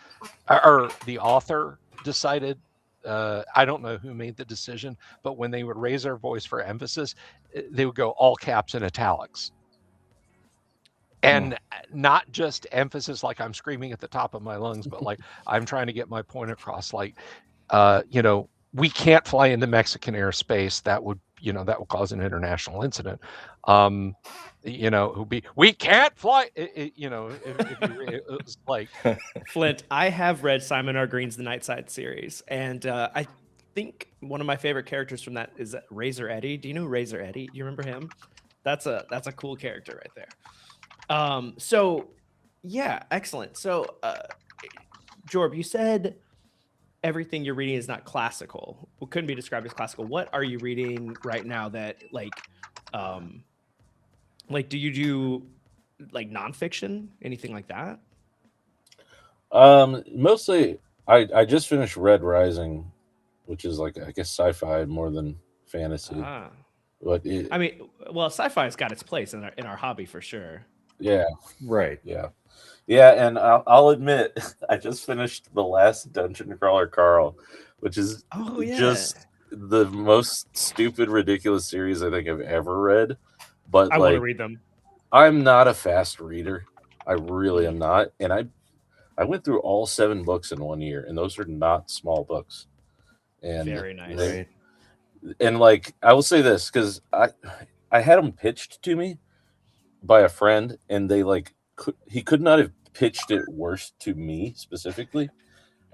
or the author decided, I don't know who made the decision, but when they would raise their voice for emphasis, they would go all caps and italics. And not just emphasis like I'm screaming at the top of my lungs, but like I'm trying to get my point across. Like, we can't fly into Mexican airspace. That would cause an international incident. We can't fly. If it was like Flint, I have read Simon R. Green's The Nightside series, and I think one of my favorite characters from that is Razor Eddie. Do you know Razor Eddie? Do you remember him? That's a cool character right there. So yeah, excellent. So Jorb, you said everything you're reading is not classical. What couldn't be described as classical. What are you reading right now that like do you do like nonfiction, anything like that? Mostly I just finished Red Rising, which is like, I guess, sci-fi more than fantasy. But sci-fi's got its place in our hobby for sure. Yeah. Right. Yeah. And I'll admit, I just finished the last Dungeon Crawler Carl, which is just the most stupid, ridiculous series I think I've ever read. But I want to read them. I'm not a fast reader. I really am not. And I went through all 7 books in 1 year, and those are not small books. And very nice. And like, I will say this, because I had them pitched to me by a friend, and they like he could not have pitched it worse to me specifically.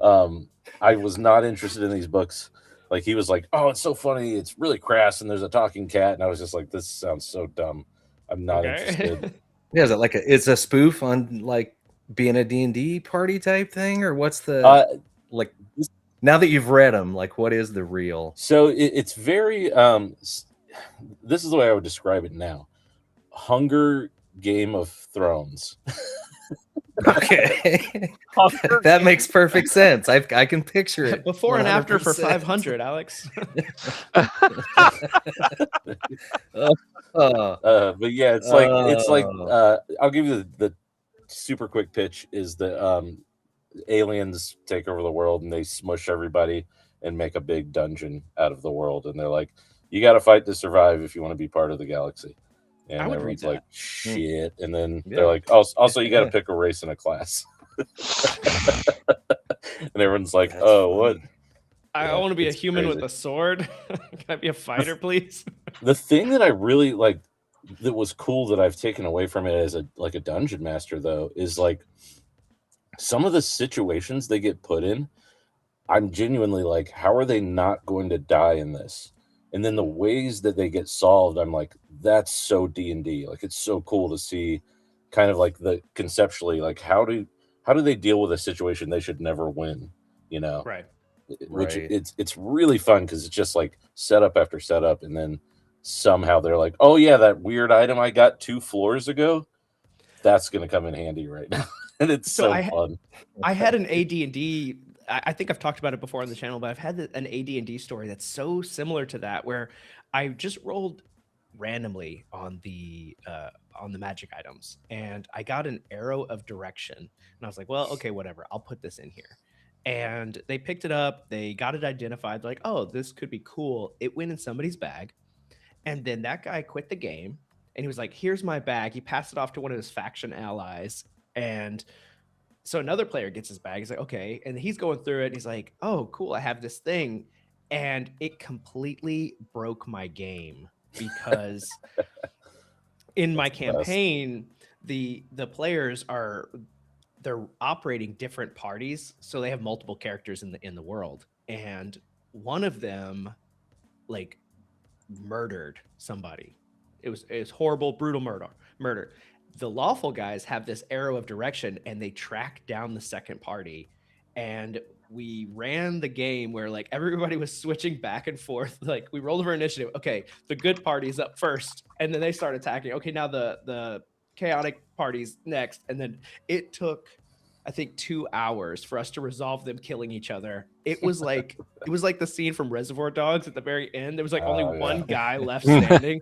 I was not interested in these books. Like he was like, "Oh, it's so funny. It's really crass, and there's a talking cat." And I was just like, "This sounds so dumb. I'm not interested." Yeah, is it like it's a spoof on like being a D&D party type thing, or what's the like? Now that you've read them, like what is the real? So it's very this is the way I would describe it now. Hunger Game of Thrones. Okay. That makes perfect sense. I can picture it. Before and after for 500, Alex. But yeah, it's like I'll give you the super quick pitch is that aliens take over the world and they smush everybody and make a big dungeon out of the world, and they're like, you got to fight to survive if you want to be part of the galaxy. And I would everyone's read that. like, shit. And then they're like, also you got to pick a race and a class. And everyone's like, That's oh, funny. what? I Yeah, want to be a it's human crazy. with a sword. Can I be a fighter, please? The thing that I really like that was cool that I've taken away from it as a dungeon master though is like some of the situations they get put in, I'm genuinely like, how are they not going to die in this? And then the ways that they get solved, I'm like, that's so D&D. Like it's so cool to see kind of like the conceptually, like how do they deal with a situation they should never win, you know? Right. Which Right. it's really fun because it's just like setup after setup, and then somehow they're like, oh yeah, that weird item I got 2 floors ago, that's gonna come in handy right now. And it's so fun. I had an AD&D. I think I've talked about it before on the channel, but I've had an AD&D story that's so similar to that, where I just rolled randomly on the magic items, and I got an arrow of direction, and I was like, well, okay, whatever, I'll put this in here. And they picked it up, they got it identified, like, oh, this could be cool. It went in somebody's bag, and then that guy quit the game, and he was like, here's my bag. He passed it off to one of his faction allies, and so another player gets his bag. He's like, okay. And he's going through it. And he's like, oh, cool. I have this thing. And it completely broke my game because in my campaign, the players they're operating different parties. So they have multiple characters in the world. And one of them like murdered somebody. It was horrible, brutal murder. The lawful guys have this arrow of direction, and they track down the second party. And we ran the game where like everybody was switching back and forth. Like we rolled over initiative. Okay, the good party's up first, and then they start attacking. Okay, now the chaotic party's next, and then it took, I think, 2 hours for us to resolve them killing each other. It was like the scene from Reservoir Dogs at the very end. There was like only one guy left standing.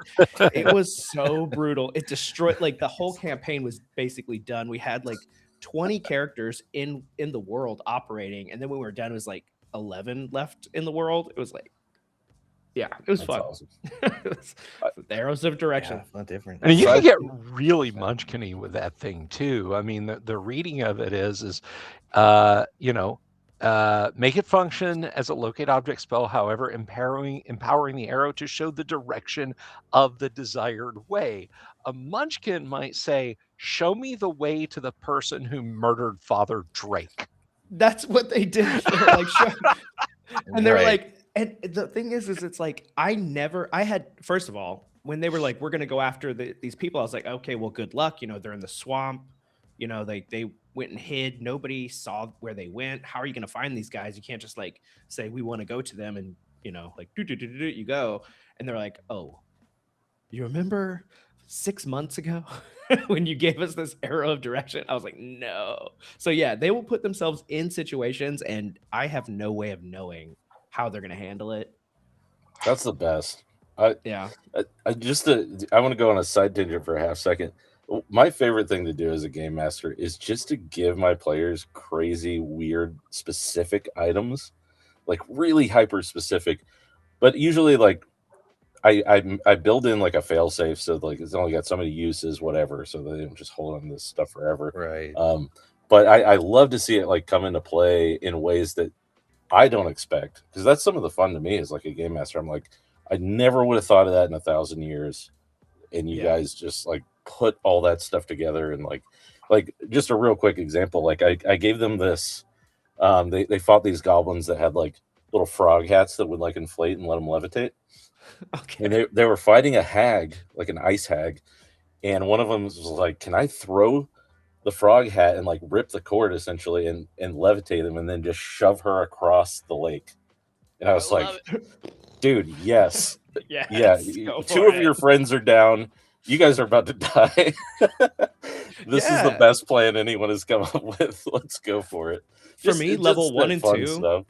It was so brutal. It destroyed, like the whole campaign was basically done. We had like 20 characters in the world operating, and then when we were done, it was like 11 left in the world. It was like, yeah, it was fun. Awesome. The arrows of direction. Yeah, not different. And you can get really munchkin-y with that thing too. I mean, the reading of it is make it function as a locate object spell, however, empowering the arrow to show the direction of the desired way. A munchkin might say, show me the way to the person who murdered Father Drake. That's what they did. They were like, and they were like, and the thing is it's like, I had, first of all, when they were like, we're going to go after these people, I was like, okay, well, good luck. They're in the swamp. They went and hid. Nobody saw where they went. How are you going to find these guys? You can't just like say, we want to go to them and, like, you go. And they're like, oh, you remember 6 months ago when you gave us this arrow of direction? I was like, no. So yeah, they will put themselves in situations, and I have no way of knowing how they're going to handle it. That's the best. I want to go on a side tangent for a half second. My favorite thing to do as a game master is just to give my players crazy, weird, specific items, like really hyper specific. But usually, like I build in like a fail safe, so like it's only got so many uses, whatever, so they don't just hold on to this stuff forever. Right. But I love to see it like come into play in ways that I don't expect, because that's some of the fun to me as like a game master. I'm like, I never would have thought of that in 1,000 years. and you Yeah. guys just like put all that stuff together. And like just a real quick example, like I gave them this. They fought these goblins that had like little frog hats that would like inflate and let them levitate. Okay. And they were fighting a hag, like an ice hag, and one of them was like, "Can I throw the frog hat and like rip the cord essentially and levitate them and then just shove her across the lake?" And I was like, "Dude, yes, Yes, yeah, go two for of it. your friends are down. You guys are about to die. This is the Yeah. best plan anyone has come up with. Let's go for it." For me, level 1 that and fun 2. stuff.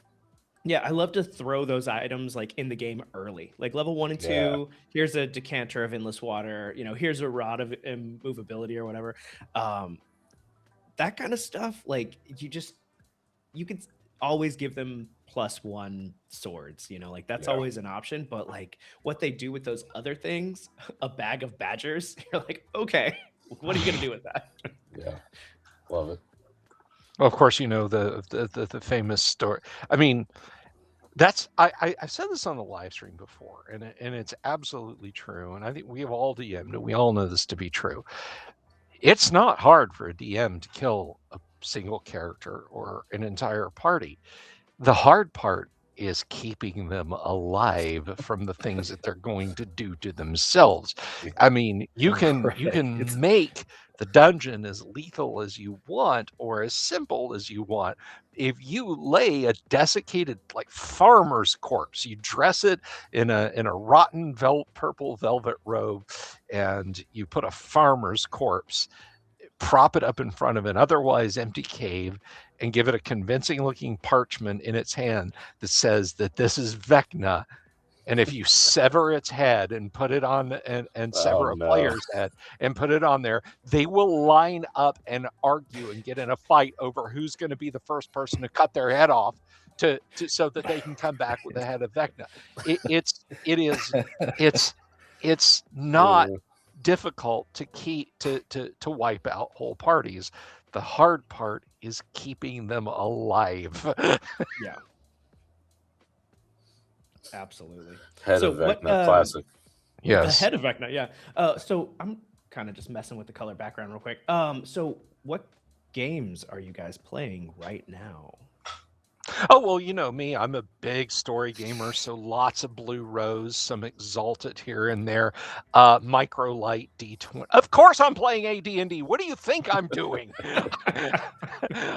Yeah, I love to throw those items like in the game early. Like level 1 and 2, Yeah. here's a decanter of endless water, here's a rod of immovability or whatever. That kind of stuff, like you could always give them +1 swords, like that's Yeah. always an option. But like what they do with those other things, a bag of badgers, you're like, okay, what are you gonna do with that? Yeah. Love it. Well, of course, the famous story. I mean, I've said this on the live stream before, and it's absolutely true. And I think we have all DM'd, and we all know this to be true. It's not hard for a DM to kill a single character or an entire party. The hard part is keeping them alive from the things that they're going to do to themselves. I mean, you can Right. make the dungeon as lethal as you want or as simple as you want. If you lay a desiccated like farmer's corpse, you dress it in a rotten purple velvet robe, and you put a farmer's corpse, prop it up in front of an otherwise empty cave, and give it a convincing looking parchment in its hand that says that this is Vecna. And if you sever its head and put it on and sever Oh a no. player's head and put it on there, they will line up and argue and get in a fight over who's going to be the first person to cut their head off to so that they can come back with the head of Vecna. It's not difficult to wipe out whole parties. The hard part is keeping them alive. Yeah. Absolutely. Head So of what Vecna, classic. the Yes. head of Vecna, yeah. So I'm kind of just messing with the color background real quick. So what games are you guys playing right now? Oh, well, you know me, I'm a big story gamer, so lots of Blue Rose, some Exalted here and there, Microlight D20. Of course I'm playing AD&D. What do you think I'm doing?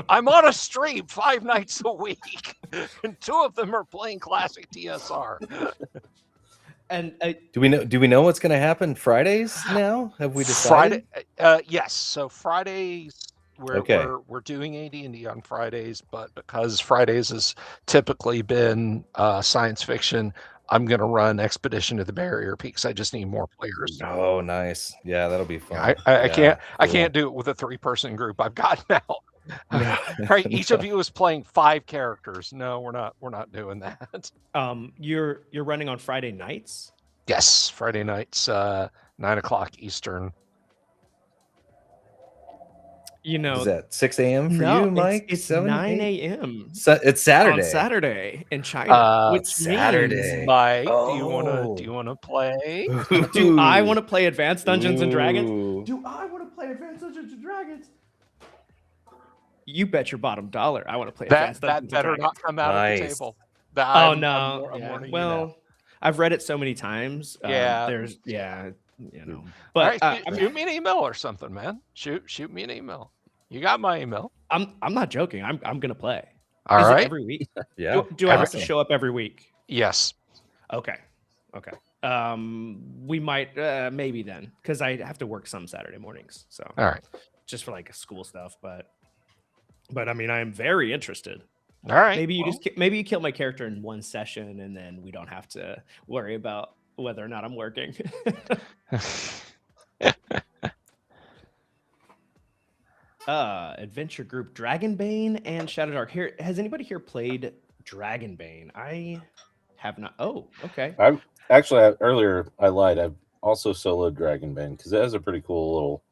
I'm on a stream 5 nights a week, and 2 of them are playing classic TSR. And Do we know what's going to happen Fridays now? Have we decided? Yes. So Fridays Okay. we're doing AD&D on Fridays, but because Fridays has typically been science fiction, I'm going to run Expedition to the Barrier Peaks. I just need more players. Oh, nice. Yeah, that'll be fun. I Yeah, can't do it with a 3-person group I've got now. No. Right, each of you is playing 5 characters. No, we're not doing that. you're running on Friday nights? Yes, Friday nights, 9:00 Eastern. Is that 6 a.m. for No, you, Mike? it's 7, 9 8? a.m. It's Saturday. on Saturday in China, which Saturday. means Mike, do Oh. you wanna play? do I want to play Advanced Dungeons and Dragons? Ooh. Do I want to play Advanced Dungeons and Dragons? You bet your bottom dollar I want to play Advanced That Dungeons and better Dragons. not come out of the Nice. table. Oh I'm no! warning you Well, now. I've read it so many times. Yeah. There's All But right, shoot me an email or something, man. Shoot me an email. You got my email. I'm not joking. I'm gonna play. All Is right. it every week? Yeah. Do I have awesome. to show up every week? Yes. Okay. We might maybe then, because I have to work some Saturday mornings. So All right. just for like school stuff, but I mean, I am very interested. All right. Maybe you kill my character in one session, and then we don't have to worry about whether or not I'm working. Adventure group Dragonbane and Shadowdark. Here, has anybody here played Dragonbane? I have not. Oh, okay. Earlier I lied. I've also soloed Dragonbane because it has a pretty cool little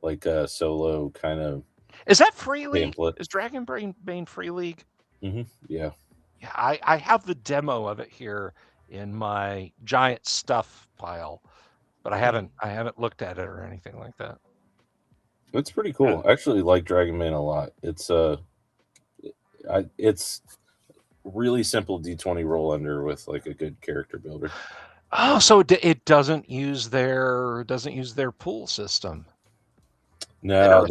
like solo kind of. Is that free league? Pamphlet. Is Dragonbane free league? Yeah. Yeah, I have the demo of it here in my giant stuff pile. but I haven't looked at it or anything like that. It's pretty cool. I actually like Dragonman a lot. It's really simple D20 roll under with like a good character builder. Oh, so it doesn't use their pool system. No,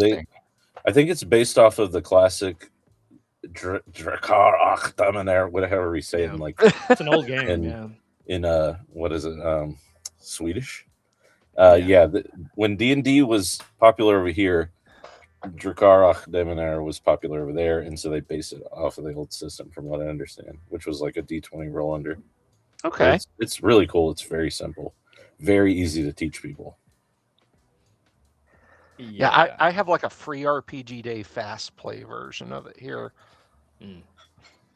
I think it's based off of the classic Drakar Achdaman, whatever we say in like it's an old game. In what is it? Swedish. When D&D was popular over here, Drakar Achdaman was popular over there, and so they based it off of the old system, from what I understand, which was like a D20 roll under. Okay, it's really cool. It's very simple, very easy to teach people. Yeah, I have like a free RPG Day fast play version of it here.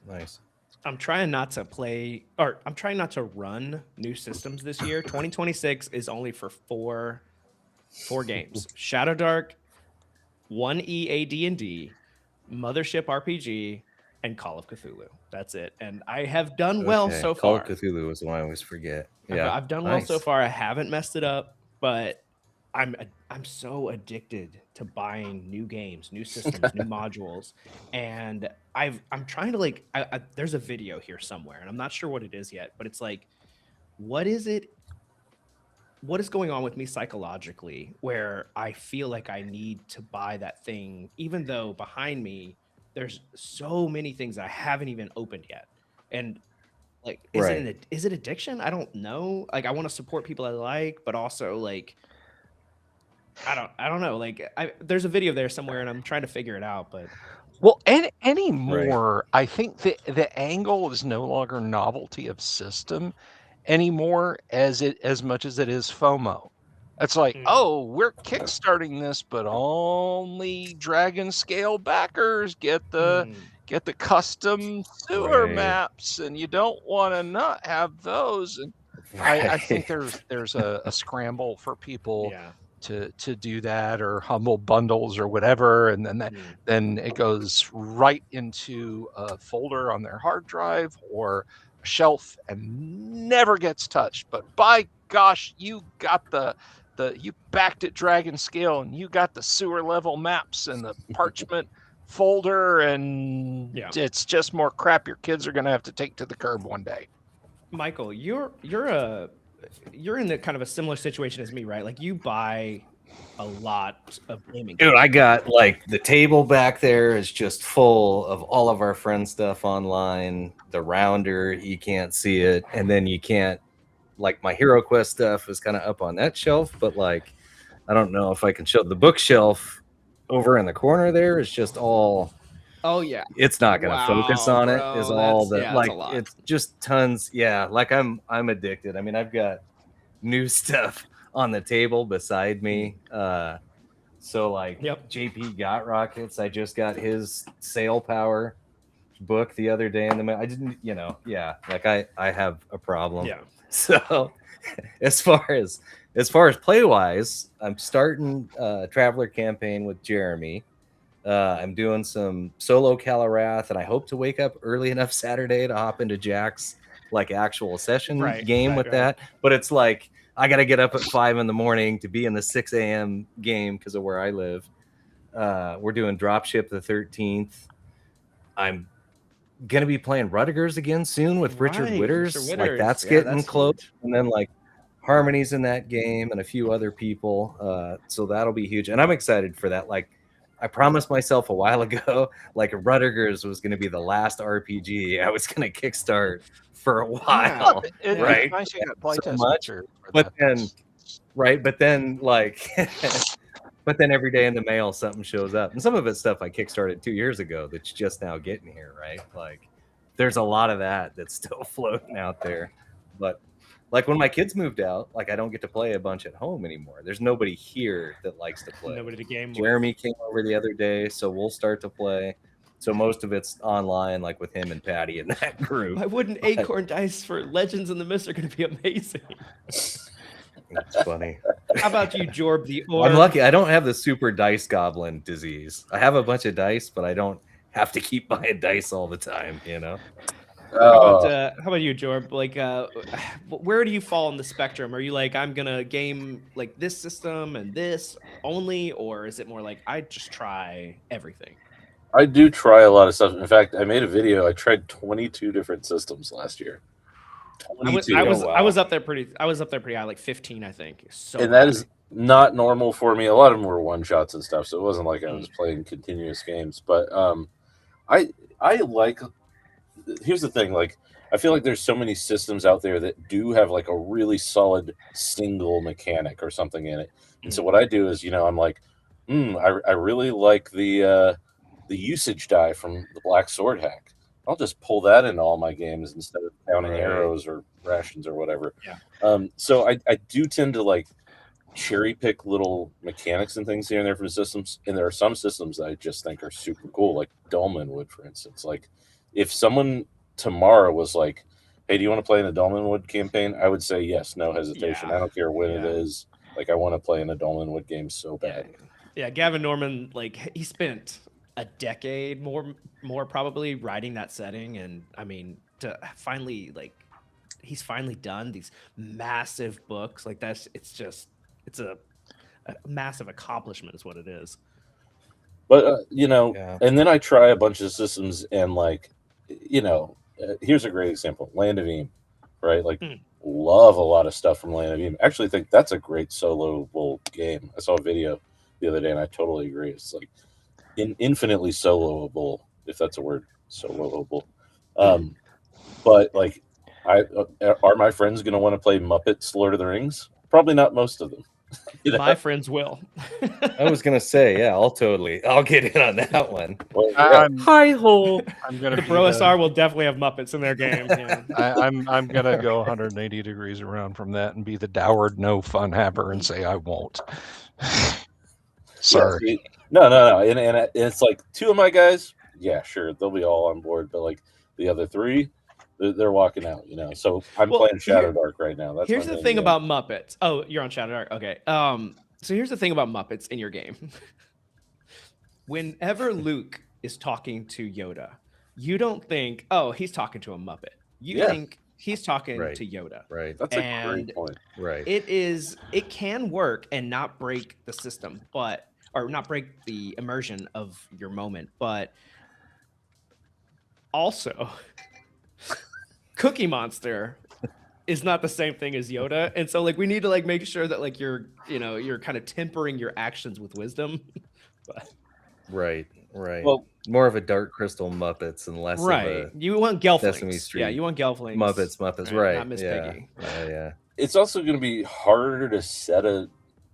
Nice. I'm trying not to run new systems this year. 2026 is only for four games: Shadowdark, 1E AD&D, Mothership RPG, and Call of Cthulhu. That's it. And I have done well so Call far. of Cthulhu is the one I always forget. I've done well so far. I haven't messed it up, but I'm so addicted to buying new games, new systems, new modules, and I'm trying to there's a video here somewhere, and I'm not sure what it is yet, but it's like, what is going on with me psychologically where I feel like I need to buy that thing, even though behind me there's so many things I haven't even opened yet, and like, is it addiction? I don't know. Like, I want to support people I like, but also like, I don't know. Like, there's a video there somewhere, and I'm trying to figure it out. But anymore, I think the angle is no longer novelty of system anymore as much as it is FOMO. It's like, oh, we're kickstarting this, but only Dragon Scale backers get the custom sewer maps, and you don't want to not have those. And I think there's a scramble for people to do that, or humble bundles or whatever, and then it goes right into a folder on their hard drive or a shelf and never gets touched. But by gosh, you got you backed at Dragon Scale, and you got the sewer level maps and the parchment folder, and it's just more crap your kids are going to have to take to the curb one day. Michael, you're in the kind of a similar situation as me, right? Like, you buy a lot of gaming. Dude, I got like the table back there is just full of all of our friend stuff online. The rounder, you can't see it, and then you can't, like, my Hero Quest stuff is kind of up on that shelf, but like, I don't know if I can show the bookshelf over in the corner there is just all. Oh yeah, it's not gonna focus on it. Is all that like it's just tons. Yeah, like I'm addicted. I mean, I've got new stuff on the table beside me. So like, JP got rockets. I just got his Sail Power book the other day in the mail. I didn't, like I have a problem. Yeah. So as far as play wise, I'm starting a Traveler campaign with Jeremy. I'm doing some solo Calarath, and I hope to wake up early enough Saturday to hop into Jack's like actual session game with that. But it's like I got to get up at 5 a.m. to be in the 6 a.m. game because of where I live. We're doing Dropship the 13th. I'm gonna be playing Rudiger's again soon with Richard Witters. Like that's getting close, and then like Harmony's in that game and a few other people. So that'll be huge, and I'm excited for that. Like, I promised myself a while ago, like Rudiger's was going to be the last RPG I was going to kickstart for a while, right? Nice you got so much, but then like, but then every day in the mail something shows up, and some of it's stuff I kickstarted 2 years ago that's just now getting here, right? Like, there's a lot of that's still floating out there, but. Like when my kids moved out, like I don't get to play a bunch at home anymore. There's nobody here that likes to play. Nobody to game. Jeremy came over the other day, so we'll start to play. So most of it's online, like with him and Patty in that group. Why wouldn't Acorn Dice for Legends in the Mist are going to be amazing? That's funny. How about you, Jorb the Orb? I'm lucky. I don't have the super dice goblin disease. I have a bunch of dice, but I don't have to keep buying dice all the time, you know? How about you, Jorb? Like, where do you fall on the spectrum? Are you like, I'm gonna game like this system and this only, or is it more like I just try everything? I do try a lot of stuff. In fact, I made a video. I tried 22 different systems last year. 22. I was up there pretty high, like 15, I think. So and that is not normal for me. A lot of them were one shots and stuff, so it wasn't like I was playing continuous games. But I like. Here's the thing, like I feel like there's so many systems out there that do have like a really solid single mechanic or something in it. And so what I do is, I'm like, I really like the usage die from the Black Sword hack. I'll just pull that into all my games instead of counting arrows or rations or whatever. Yeah. So I do tend to like cherry pick little mechanics and things here and there from systems. And there are some systems that I just think are super cool, like Dolmenwood, for instance. Like if someone tomorrow was like, hey, do you want to play in a Dolmenwood campaign? I would say yes, no hesitation. Yeah. I don't care when it is. Like I want to play in a Dolmenwood game so bad. Yeah, Gavin Norman, like he spent a decade more probably writing that setting, and I mean to finally he's finally done these massive books like that's it's a massive accomplishment is what it is. But and then I try a bunch of systems and like here's a great example, Land of Eam, right? Like love a lot of stuff from Land of Eam. Actually think that's a great soloable game. I saw a video the other day and I totally agree. It's like infinitely soloable, if that's a word, soloable. But like are my friends going to want to play Muppets Lord of the Rings? Probably not most of them. My friends will. I was gonna say, I'll get in on that one. Well, Hi ho. I'm gonna the Pro SR will definitely have Muppets in their game. Yeah. I'm gonna go 180 degrees around from that and be the dowered no fun haver and say I won't. Sorry. No. And it's like two of my guys, yeah, sure, they'll be all on board, but like the other three, they're walking out, So I'm playing Shadowdark right now. Here's the thing about Muppets. Oh, you're on Shadowdark. Okay. So here's the thing about Muppets in your game. Whenever Luke is talking to Yoda, you don't think, oh, he's talking to a Muppet. You think he's talking to Yoda. Right. That's a great point. Right. It can work and not break the system, or not break the immersion of your moment, but also Cookie Monster is not the same thing as Yoda, and so like we need to like make sure that like you're kind of tempering your actions with wisdom. Right. Well, more of a Dark Crystal Muppets and less of a you want Gelflings. Sesame Street. Yeah, you want Gelflings. Muppets, right? Not Miss Piggy. Yeah. It's also going to be harder to set a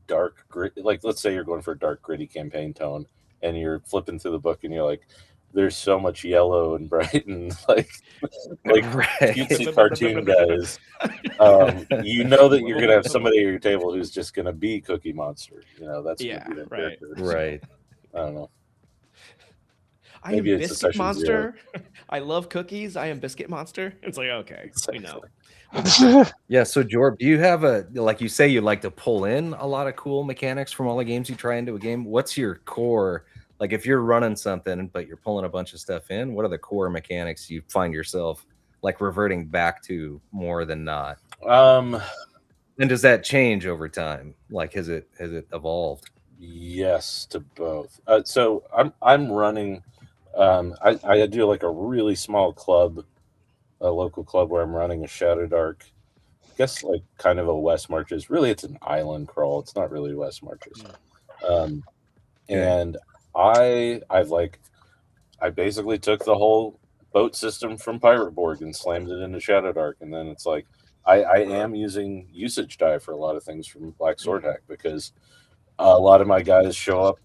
dark grit. Like, let's say you're going for a dark gritty campaign tone, and you're flipping through the book, and you're like, "There's so much yellow and bright and like cutesy cartoon guys." You know that you're going to have somebody at your table who's just going to be Cookie Monster. That's gonna be their character. Right. I don't know. I am Biscuit Monster. I love cookies. I am Biscuit Monster. It's like, okay, we know. Yeah. So, Jorb, do you have like you say you like to pull in a lot of cool mechanics from all the games you try into a game? What's your core? Like, if you're running something, but you're pulling a bunch of stuff in, what are the core mechanics you find yourself like reverting back to more than not? And does that change over time? Like, has it evolved? Yes, to both. So I'm running. I do like a really small club, a local club where I'm running a Shadowdark. I guess like kind of a West Marches. Really, it's an island crawl. It's not really West Marches. And I basically took the whole boat system from Pirate Borg and slammed it into Shadowdark, and then it's like I am using usage die for a lot of things from Black Sword Hack because a lot of my guys show up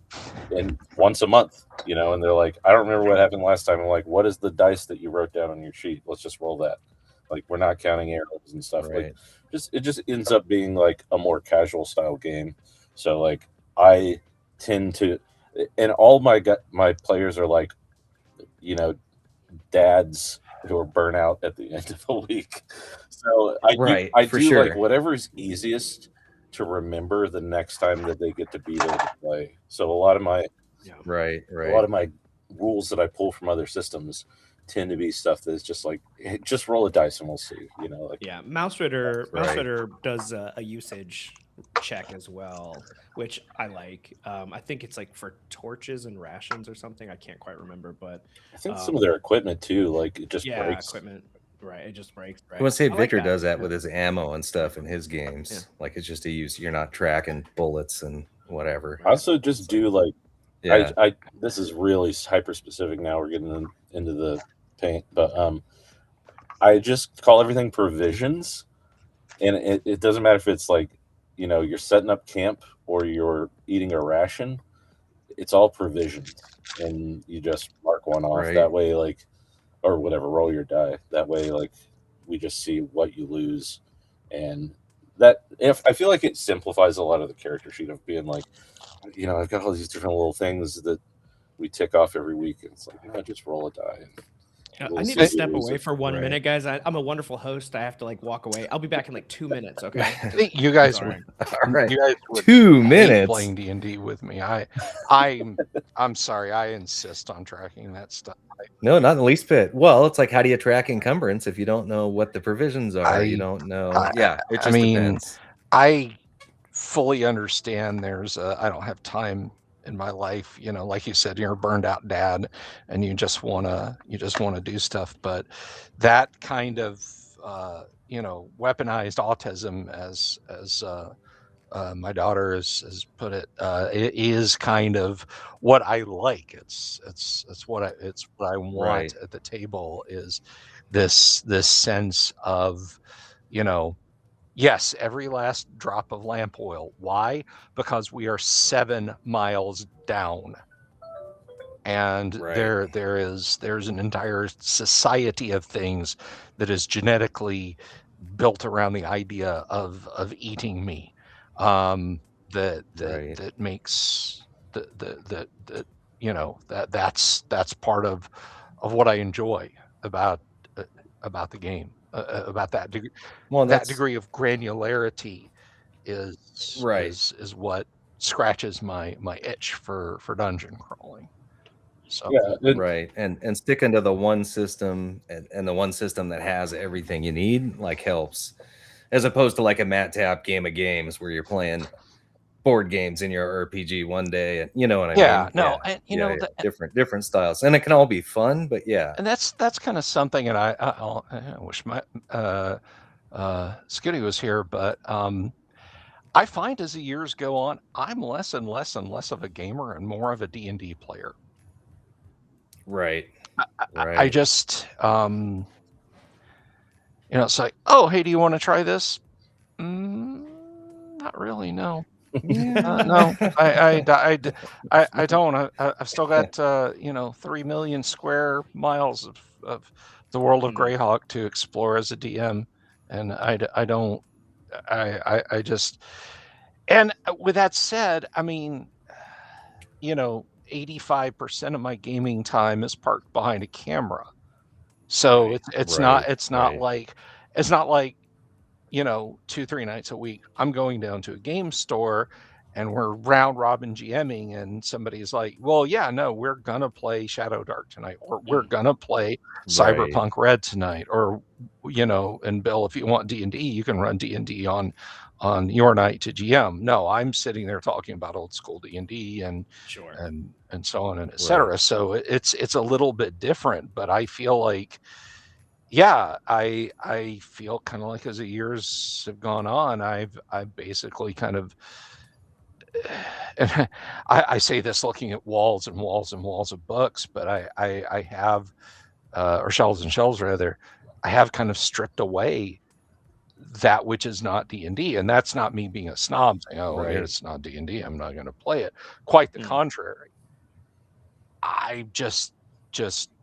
once a month, and they're like, I don't remember what happened last time. I'm like, what is the dice that you wrote down on your sheet? Let's just roll that. Like, we're not counting arrows and stuff. Right. Like, it just ends up being like a more casual style game. So like I tend to, and all my players are like, dads who are burnt out at the end of the week. So I do sure. like whatever's easiest to remember the next time that they get to be there to play. So a lot of my right a lot of my rules that I pull from other systems tend to be stuff that's just like, hey, just roll a dice and we'll see. You know, like Yeah, Mouse Ritter Right. does a usage check as well, which I like. I think it's like for torches and rations or something. I can't quite remember, but I think some of their equipment too, like it just yeah, breaks. equipment. Right, it just breaks. I Right. want to say I like Victor that. does that Yeah. with his ammo and stuff in his games. Yeah. Like it's just a use. You're not tracking bullets and whatever. I also just do like, Yeah. I this is really hyper specific now. We're getting into the paint, but I just call everything provisions, and it doesn't matter if it's like, you know, you're setting up camp or you're eating a ration. It's all provisions, and you just mark one off. Right. That way, like, or whatever, roll your die. That way, like, we just see what you lose, and that, if I feel like it simplifies a lot of the character sheet of being like, you know, I've got all these different little things that we tick off every week, and it's like, you know, just roll a die. We'll I need see to if you step lose away it. for 1 Right. minute, guys. I'm a wonderful host. I have to like walk away. I'll be back in like 2 minutes. Okay. I think you guys Sorry. All right. you guys would 2 hate minutes. playing D&D with me. I'm sorry. I insist on tracking that stuff. No, not in the least bit. Well, it's like, how do you track encumbrance if you don't know what the provisions are? You I- don't know. I- Yeah, it I just mean, depends. I fully understand I don't have time in my life, you know, like you said, you're a burned out dad and you just want to do stuff, but that kind of you know, weaponized autism, as my daughter has put it, it is kind of what I like. It's what I want Right. at the table, is this sense of, you know, yes, every last drop of lamp oil. Why? Because we are 7 miles down, and Right. there's an entire society of things that is genetically built around the idea of eating me. That Right. that makes that you know, that's part of what I enjoy about the game, about that degree. Well, That that's degree of granularity is right. is what scratches my itch for dungeon crawling. So Yeah, Right. And sticking to the one system and the one system that has everything you need, like, helps, as opposed to like a Matt Tap game of games where you're playing board games in your RPG one day, and you know what I yeah, mean? no, Yeah. and you Yeah, know yeah. that, Different styles, and it can all be fun, but yeah. and that's kind of something. And I wish my Scooty was here, but I find as the years go on, I'm less and less and less of a gamer and more of a D&D player. Right. I Right. just you know, it's like, oh, hey, do you want to try this? Not really, no. No, I don't. I've still got you know, 3 million square miles of the world of Greyhawk to explore as a DM, and I don't. I just. And with that said, I mean, you know, 85% of my gaming time is parked behind a camera, so Right. it's Right. not Right. like, you know, 2-3 nights a week I'm going down to a game store and we're round robin GMing, and somebody's like, well, yeah, no, we're gonna play Shadowdark tonight, or we're gonna play Right. Cyberpunk Red tonight, or, you know, and Bill, if you want D&D, you can run D&D on your night to GM. No, I'm sitting there talking about old school D&D and Sure. and so on and et cetera. So it's a little bit different, but I feel like, yeah, I feel kind of like, as the years have gone on, I've basically kind of and I say this looking at walls and walls and walls of books, but I have or shelves and shelves rather, I have kind of stripped away that which is not D&D, and that's not me being a snob saying, oh, Right. it's not D&D, I'm not going to play it. Quite the contrary. I just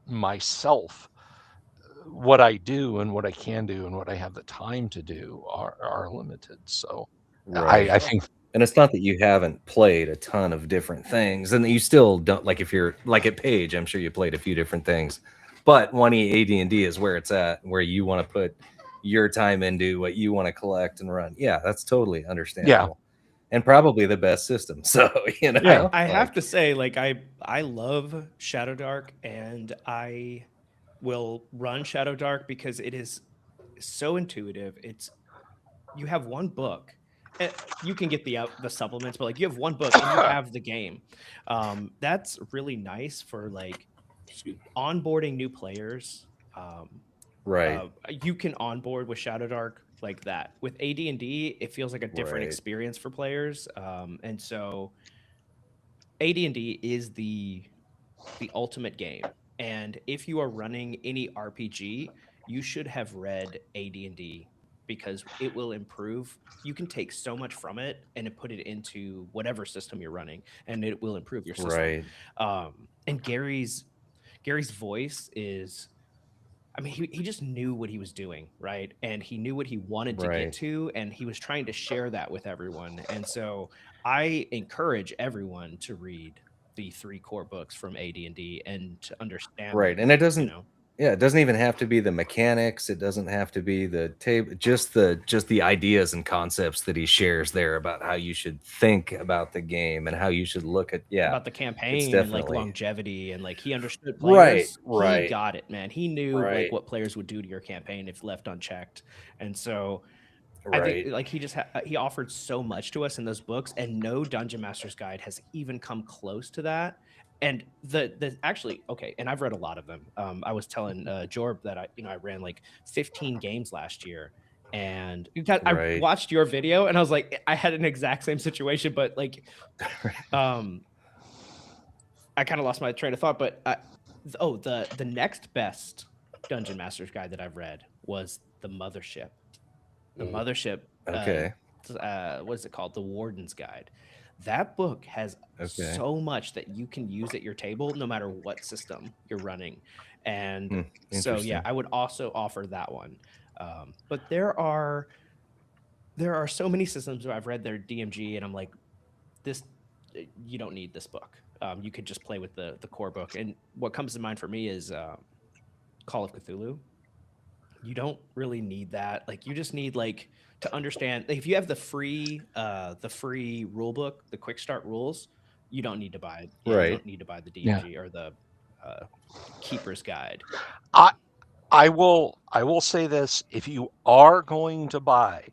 myself, what I do and what I can do and what I have the time to do are limited. So Right. I think, And it's not that you haven't played a ton of different things, and you still don't, like, if you're like at Page, I'm sure you played a few different things, but 1E AD&D is where it's at, where you want to put your time into what you want to collect and run. Yeah, that's totally understandable. And probably the best system. So, you know, Yeah. I have like, to say, like, I love Shadowdark, and I will run Shadowdark because it is so intuitive. You have one book. You can get the supplements, but like you have one book and you have the game. That's really nice for like Excuse me. onboarding new players. Right. You can onboard with Shadowdark like that. With AD&D, it feels like a different Right. experience for players. And so AD&D is the ultimate game. And if you are running any RPG, you should have read AD&D because it will improve. You can take so much from it and put it into whatever system you're running, and it will improve your system. Right. And Gary's voice is, I mean, he just knew what he was doing, right? And he knew what he wanted to get Right. to, and he was trying to share that with everyone. And so I encourage everyone to read the 3 core books from AD&D and to understand Right. them, And it you doesn't know. yeah, it doesn't even have to be the mechanics. It doesn't have to be the table, just the ideas and concepts that he shares there about how you should think about the game and how you should look at About the it's campaign and like definitely longevity, and like he understood right, players. He right, got it, man. He knew like right, what players would do to your campaign if left unchecked. And so I think right, like he offered so much to us in those books, and no Dungeon Master's Guide has even come close to that. And the actually okay, and I've read a lot of them. I was telling Jorb that I ran like 15 games last year, and I right. watched your video, and I was like, I had an exact same situation, but like, um, I kind of lost my train of thought. But the next best Dungeon Master's Guide that I've read was the Mothership. The Mm. Mothership, Okay. what is it called? The Warden's Guide. That book has Okay. so much that you can use at your table, no matter what system you're running. And so, yeah, Interesting. I would also offer that one. But there are so many systems where I've read their DMG, and I'm like, this, you don't need this book. You could just play with the core book. And what comes to mind for me is Call of Cthulhu. You don't really need that. Like you just need like to understand, like, if you have the free rule book, the quick start rules, you don't need to buy you Right. don't need to buy the Yeah. DMG or the uh, keeper's guide. I will say this: if you are going to buy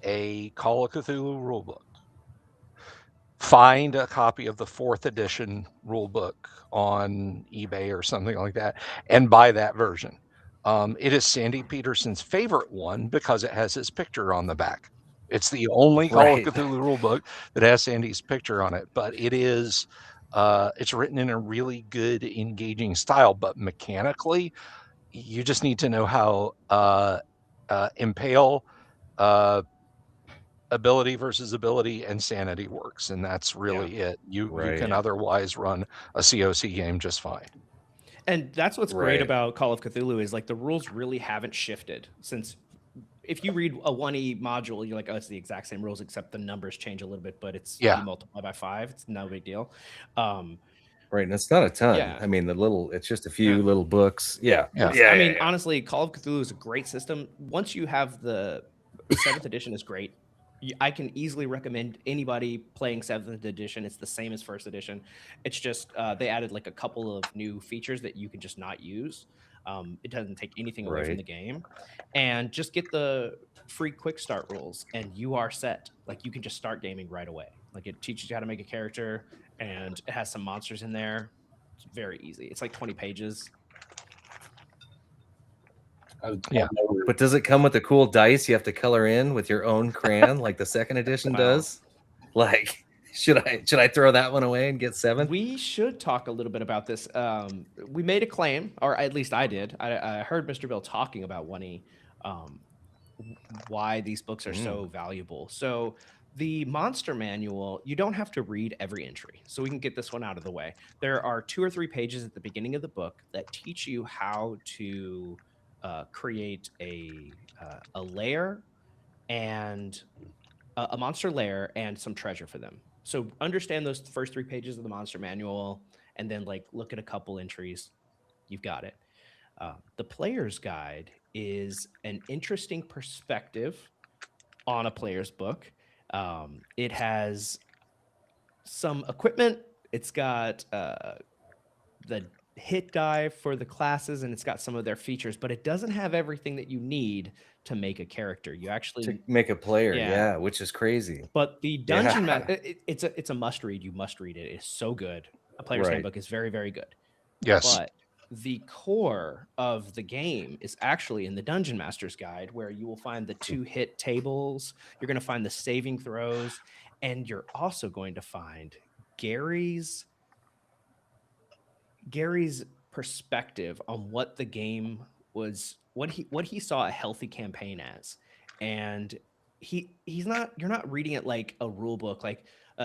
a Call of Cthulhu rulebook, find a copy of the 4th edition rulebook on eBay or something like that, and buy that version. It is Sandy Peterson's favorite one because it has his picture on the back. It's the only Call of Right. Cthulhu rulebook that has Sandy's picture on it, but it's written in a really good, engaging style. But mechanically, you just need to know how impale, ability versus ability, and sanity works, and that's really it. You can Right. otherwise run a COC game just fine. And that's what's great Right. about Call of Cthulhu is like the rules really haven't shifted since. If you read a 1E module, you're like, oh, it's the exact same rules except the numbers change a little bit, but it's Yeah. you multiply by 5. It's no big deal. Right. And it's not a ton. Yeah. I mean, it's just a Yeah. few little books. Yeah. Yeah. I mean, honestly, Call of Cthulhu is a great system. Once you have the 7th edition is great. I can easily recommend anybody playing 7th edition. It's the same as 1st edition. It's just they added like a couple of new features that you can just not use. It doesn't take anything away from Right. the game. And just get the free quick start rules and you are set. Like you can just start gaming right away. Like it teaches you how to make a character and it has some monsters in there. It's very easy. It's like 20 pages. Yeah. But does it come with the cool dice you have to color in with your own crayon like the 2nd edition Wow. does? Like, should I throw that one away and get 7? We should talk a little bit about this. We made a claim, or at least I did. I heard Mr. Bill talking about 1E, why these books are so valuable. So the monster manual, you don't have to read every entry. So we can get this one out of the way. There are 2 or 3 pages at the beginning of the book that teach you how to create a lair and a monster lair and some treasure for them. So understand those first 3 pages of the monster manual, and then like look at a couple entries. You've got it. The player's guide is an interesting perspective on a player's book. It has some equipment. It's got hit die for the classes, and it's got some of their features, but it doesn't have everything that you need to make a character. You To actually, make a player, yeah. yeah, which is crazy. But the dungeon Yeah. it's a must read. You must read it. It's so good. A player's Right. handbook is very, very good. Yes. But the core of the game is actually in the Dungeon Master's Guide, where you will find the 2-hit tables. You're going to find the saving throws, and you're also going to find Gary's perspective on what the game was, what he saw a healthy campaign as. And you're not reading it like a rule book, like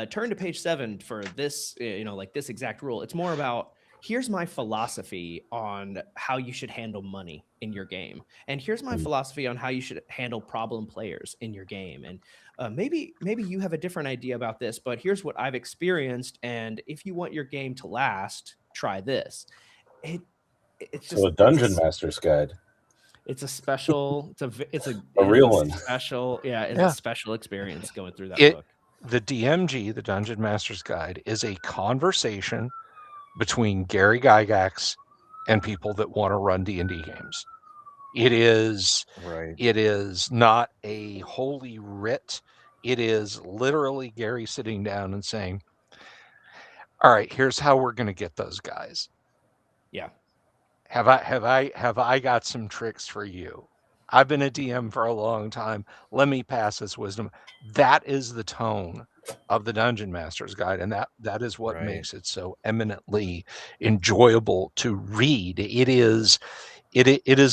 turn to page 7 for this, like this exact rule. It's more about, here's my philosophy on how you should handle money in your game, and here's my philosophy on how you should handle problem players in your game. And maybe you have a different idea about this, but here's what I've experienced, and if you want your game to last, try this. It's just So a dungeon master's guide. It's a special. It's a real one. Special, yeah. It's Yeah. a special experience going through that book. The DMG, the Dungeon Master's Guide, is a conversation between Gary Gygax and people that want to run D&D games. It is Right. It is not a holy writ. It is literally Gary sitting down and saying, all right, here's how we're going to get those guys. Yeah. Have I got some tricks for you? I've been a DM for a long time. Let me pass this wisdom. That is the tone of the Dungeon Master's Guide, and that is what Right. makes it so eminently enjoyable to read. It is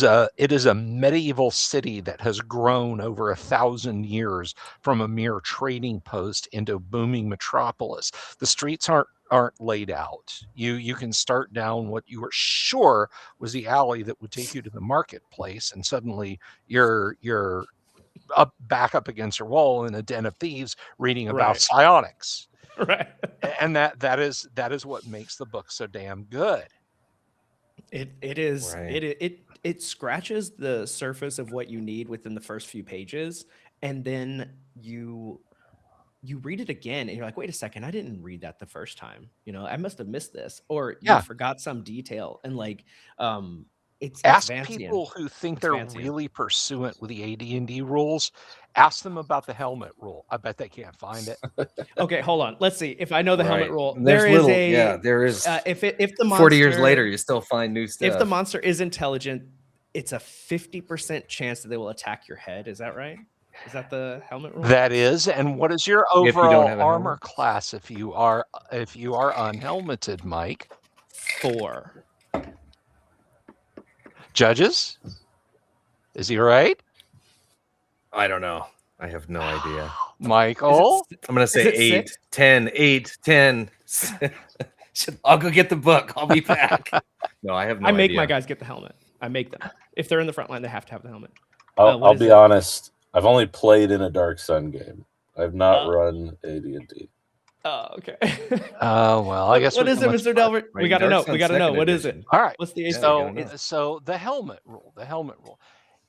a medieval city that has grown over 1,000 years from a mere trading post into a booming metropolis. The streets aren't laid out. You can start down what you were sure was the alley that would take you to the marketplace, and suddenly you're back up against your wall in a den of thieves reading about psionics. Right. And that is what makes the book so damn good. It is. Right. It scratches the surface of what you need within the first few pages, and then you read it again and you're like, wait a second, I didn't read that the first time. I must have missed this, or Yeah. you forgot some detail. And like, it's Ask Vancian. people who think It's they're Vancian. really pursuant with the AD&D rules. Ask them about the helmet rule. I bet they can't find it. Okay, hold on. Let's see if I know the helmet Right. rule. And there's there is if the monster, 40 years later, you still find new stuff. if the monster is intelligent, it's a 50% chance that they will attack your head. Is that right? Is that the helmet rule? That is. And what is your If you don't overall have a armor helmet. class if you are unhelmeted, Mike? 4. Judges? Is he right? I don't know. I have no idea. Michael? I'm going to say it 8, 6? 10, 8, 10. I'll go get the book. I'll be back. No, I have no I make idea. my guys get the helmet. I make them. If they're in the front line, they have to have the helmet. I'll be honest. I've only played in a Dark Sun game. I've not run AD&D. Oh, okay. Oh, well, I guess what is it, Mr. Delbert? Right, We got to know. Dark We Sun got to know. second What is it? edition. All right. What's the AC? So the helmet rule.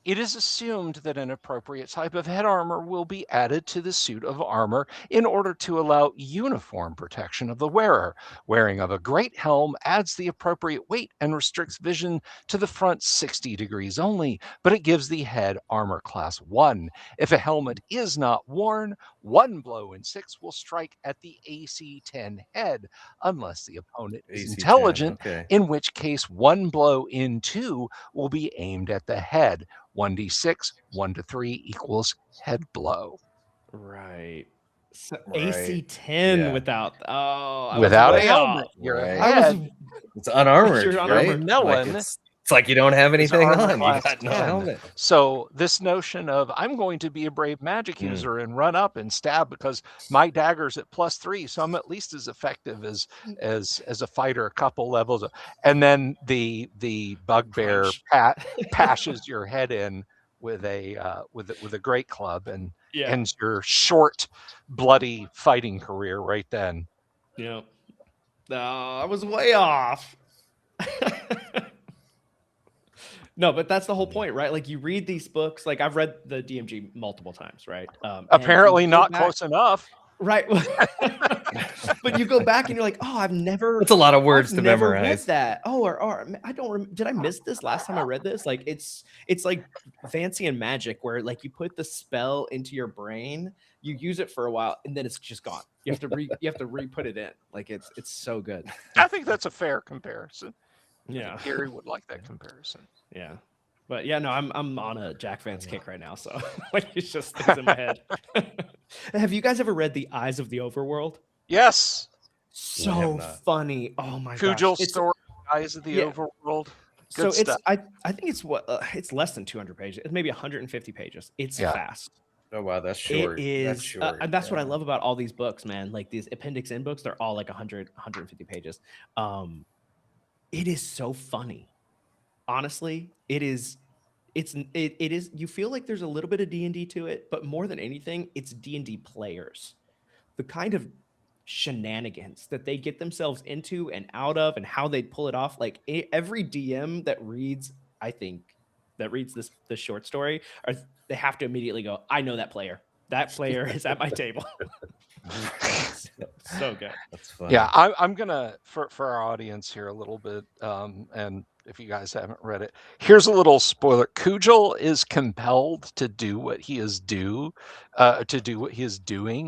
It is assumed that an appropriate type of head armor will be added to the suit of armor in order to allow uniform protection of the wearer. Wearing of a great helm adds the appropriate weight and restricts vision to the front 60 degrees only, but it gives the head armor class 1. If a helmet is not worn, 1 blow in 6 will strike at the AC 10 head, unless the opponent is AC 10, intelligent, okay. in which case 1 blow in 2 will be aimed at the head. 1d6, 1 to 3 equals head blow. Right. So Right. AC 10 Yeah. without a Without a way helmet, off. your Right. head. It's unarmored, You're right? unarmored. Melon It's like you don't have anything armor on. You class got no 10. helmet. So this notion of I'm going to be a brave magic user and run up and stab because my dagger's at +3, so I'm at least as effective as a fighter a couple levels. And then the bugbear pashes your head in with a great club and ends your short, bloody fighting career right then. Yeah. No, I was way off. No, but that's the whole point, right? Like you read these books, like I've read the DMG multiple times, right? Apparently and you go not back- close enough. Right. But you go back and you're like, oh, That's a lot of words to never read memorize. that. Oh, or I don't did I miss this last time I read this? Like it's like fancy and magic where like you put the spell into your brain, you use it for a while, and then it's just gone. You have to re-put it in. Like it's so good. I think that's a fair comparison. Yeah. Gary would like that comparison. Yeah. But yeah, no, I'm on a Jack Vance kick right now, so like it's just things in my head. Have you guys ever read The Eyes of the Overworld? Yes. So funny. Oh my gosh. Cugel's story, Eyes of the Overworld. Good so stuff. I think it's it's less than 200 pages. It's maybe 150 pages. It's fast. Oh wow, that's short. It is. That's short. And that's what I love about all these books, man. Like these Appendix N books, they're all like 150 pages. It is so funny. Honestly, it is. It is. You feel like there's a little bit of D&D to it, but more than anything, it's D&D players. The kind of shenanigans that they get themselves into and out of, and how they pull it off. Like every DM that reads, I think, that reads this short story, they have to immediately go, I know that player. That player is at my table. So good. That's funny. Yeah, I'm gonna for our audience here a little bit, and if you guys haven't read it, here's a little spoiler. Kujal is compelled to do what he is doing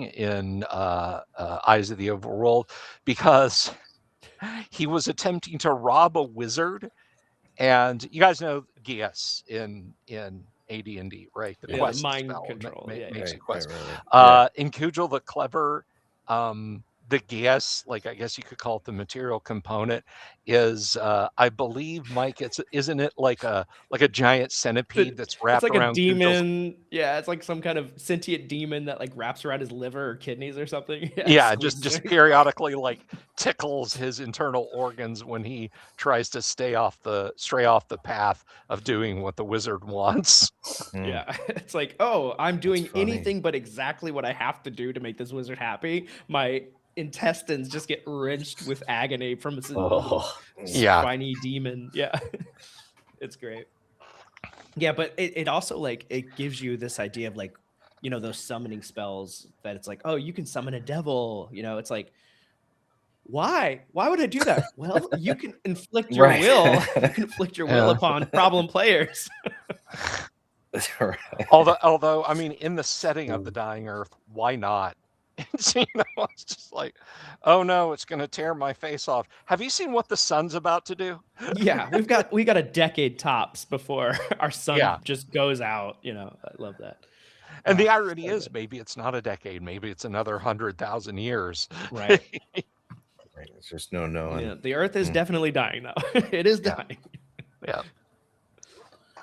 in Eyes of the Overworld because he was attempting to rob a wizard, and you guys know Gias in AD&D, right? The quest mind spell control. makes you quest. Right. In Kujal the Clever, the Gias, like I guess you could call it the material component, is I believe, Mike, isn't it like a giant centipede that's wrapped it's like around a demon. Kujal's... Yeah, it's like some kind of sentient demon that like wraps around his liver or kidneys or something. Yeah, just periodically like tickles his internal organs when he tries to stray off the path of doing what the wizard wants. Yeah, it's like, oh, I'm doing anything but exactly what I have to do to make this wizard happy. My intestines just get wrenched with agony from this spiny demon. Yeah, it's great. Yeah, but it also like it gives you this idea of like, you know, those summoning spells that it's like, oh, you can summon a devil. You know, it's like, why would I do that? Well, you can inflict your will. You can inflict your will upon problem players. Right. Although, I mean, in the setting of the Dying Earth, why not? It's, you know, it's just like, oh no, it's going to tear my face off. Have you seen what the sun's about to do? Yeah, we got a decade tops before our sun just goes out. You know, I love that. And the irony is, maybe it's not a decade. Maybe it's another 100,000 years. Right. It's just no knowing. Yeah, the Earth is definitely dying now. It is dying. Yeah.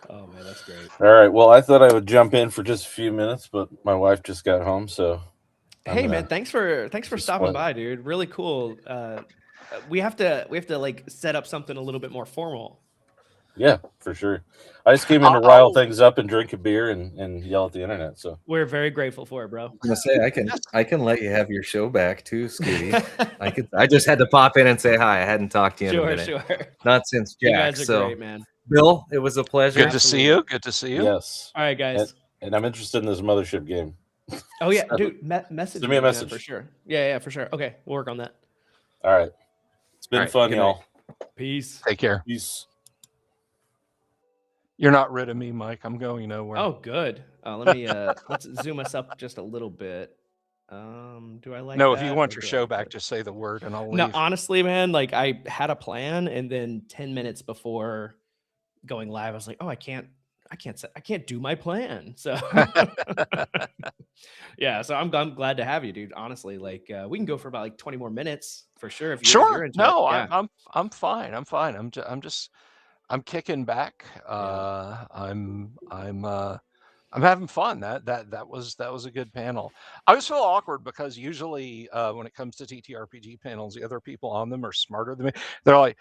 Oh man, that's great. All right. Well, I thought I would jump in for just a few minutes, but my wife just got home, so. Hey man, thanks for stopping by, dude. Really cool. We have to like set up something a little bit more formal. Yeah, for sure. I just came in to rile things up and drink a beer and yell at the internet. So we're very grateful for it, bro. I'm gonna say I can let you have your show back too, Scooty. I just had to pop in and say hi. I hadn't talked to you in a minute. Sure. Not since Jack. You guys are great, man. Bill, it was a pleasure. Good to see you. Good to see you. Yes. All right, guys. And I'm interested in this mothership game. Oh yeah, dude. Message Send me a message for sure. Yeah, for sure. Okay, we'll work on that. All right. It's been fun, y'all. Peace. Take care. Peace. You're not rid of me, Mike. I'm going nowhere. Oh, good. Let me let's zoom us up just a little bit. Do I like? No, that, if you want your show back, just say the word and I'll leave. No, honestly, man, like I had a plan, and then 10 minutes before going live, I was like, oh, I can't do my plan. So yeah, so I'm glad to have you, dude. Honestly, like we can go for about like 20 more minutes for sure. If you're into no, it. Yeah. I'm fine. I'm kicking back. I'm having fun. That was a good panel. I was so awkward because usually when it comes to TTRPG panels, the other people on them are smarter than me. They're like,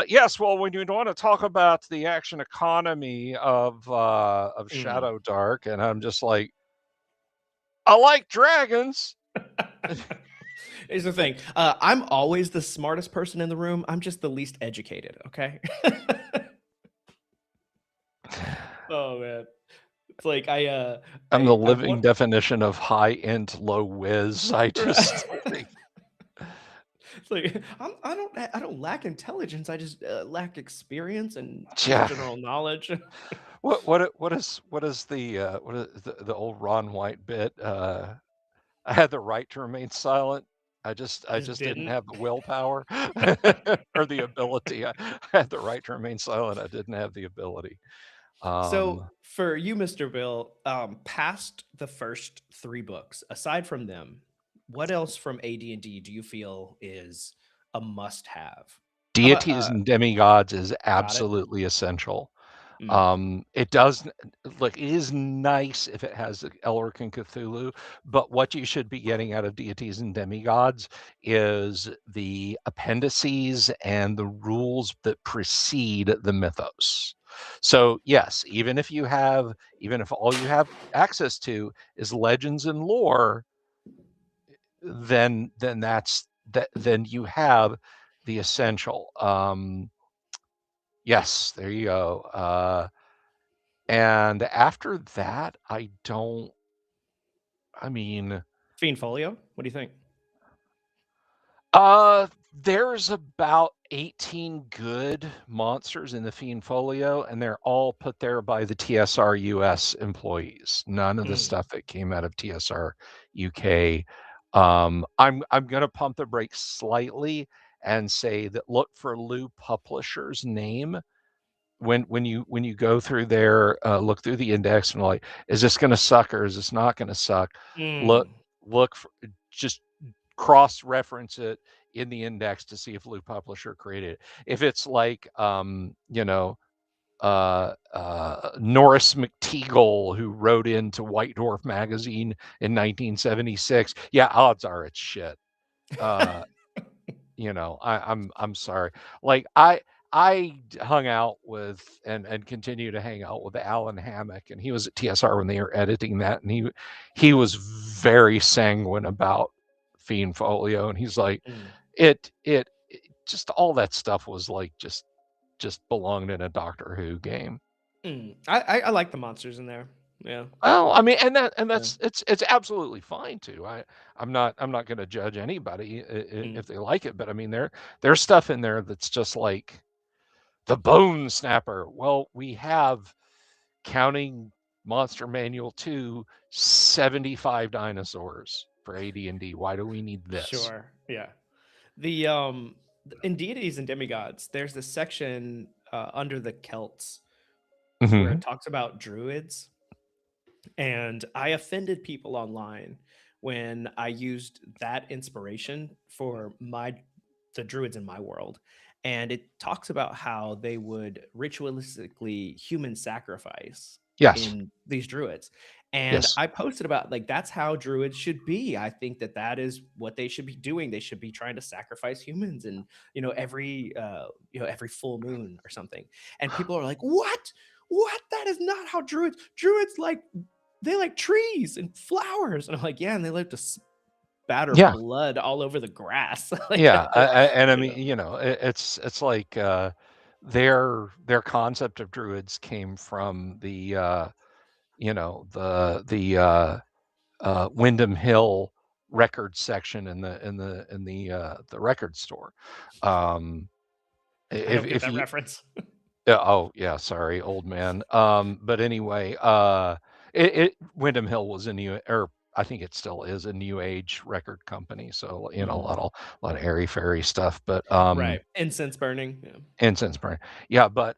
yes, well, when you want to talk about the action economy of Shadowdark, and I'm just like, I like dragons. Here's the thing. I'm always the smartest person in the room. I'm just the least educated. Okay. Oh man. It's like I'm the I living want definition of high int, low whiz. I just right. think, It's like I don't lack intelligence. I just lack experience and just yeah. general knowledge. What is the old Ron White bit? I had the right to remain silent. I I just just didn't didn't. have the willpower or the ability. I had the right to remain silent. I didn't have the ability. So Um, for you, Mr. Bill, past the first three books, aside from them, what else from AD&D do you feel is a must-have? How about Deities and demigods is got it? absolutely essential. Mm, It does look, it is nice if it has the Elric and Cthulhu, but what you should be getting out of deities and demigods is the appendices and the rules that precede the mythos. So yes, even if all you have access to is legends and lore, then that's that then you have the essential. Yes, there you go. And after that, I mean, Fiend Folio, what do you think? there's about 18 good monsters in the Fiend Folio, and they're all put there by the TSR US employees. None of the Mm, stuff that came out of TSR UK. I'm gonna pump the brakes slightly and say that look for Lou Publisher's name when you go through there, look through the index and like, is this going to suck or is this not going to suck? Look, mm, look for, just cross reference it in the index to see if Lou Publisher created it. If it's like, Norris McTeagle, who wrote into White Dwarf magazine in 1976, yeah, odds are it's shit. Uh, I'm sorry. Like I hung out with and continue to hang out with Alan Hammock, and he was at TSR when they were editing that, and he was very sanguine about Fiend Folio, and he's like, mm, it just all that stuff was like just belonged in a Doctor Who game. mm. I like the monsters in there. Yeah, Well, I mean, and yeah. that's it's absolutely fine too. I'm not going to judge anybody Mm, if they like it, but I mean, there's stuff in there that's just like the Bone Snapper. Well, we have, counting Monster Manual 2, 75 dinosaurs for AD&D. Why do we need this? sure. Yeah. The in deities and demigods, there's this section under the Celts where Hmm. it talks about druids, and I offended people online when I used that inspiration for the druids in my world. And it talks about how they would ritualistically human sacrifice Yes, in these druids. And yes, I posted about like that's how druids should be. I think that that is what they should be doing. They should be trying to sacrifice humans and every full moon or something. And people are like, "What? What? That is not how druids like they like trees and flowers." And I'm like, yeah, and they like to spatter yeah, blood all over the grass. Like, yeah. And I you mean, know, it's like their concept of druids came from the Wyndham Hill record section in the record store. Um, I don't get if that you reference. oh yeah, sorry, old man. But anyway, Wyndham Hill was a new, or I think it still is a new age record company. So a Mhm. lot of airy fairy stuff, but Right. Incense burning. Yeah. incense burn. Yeah, but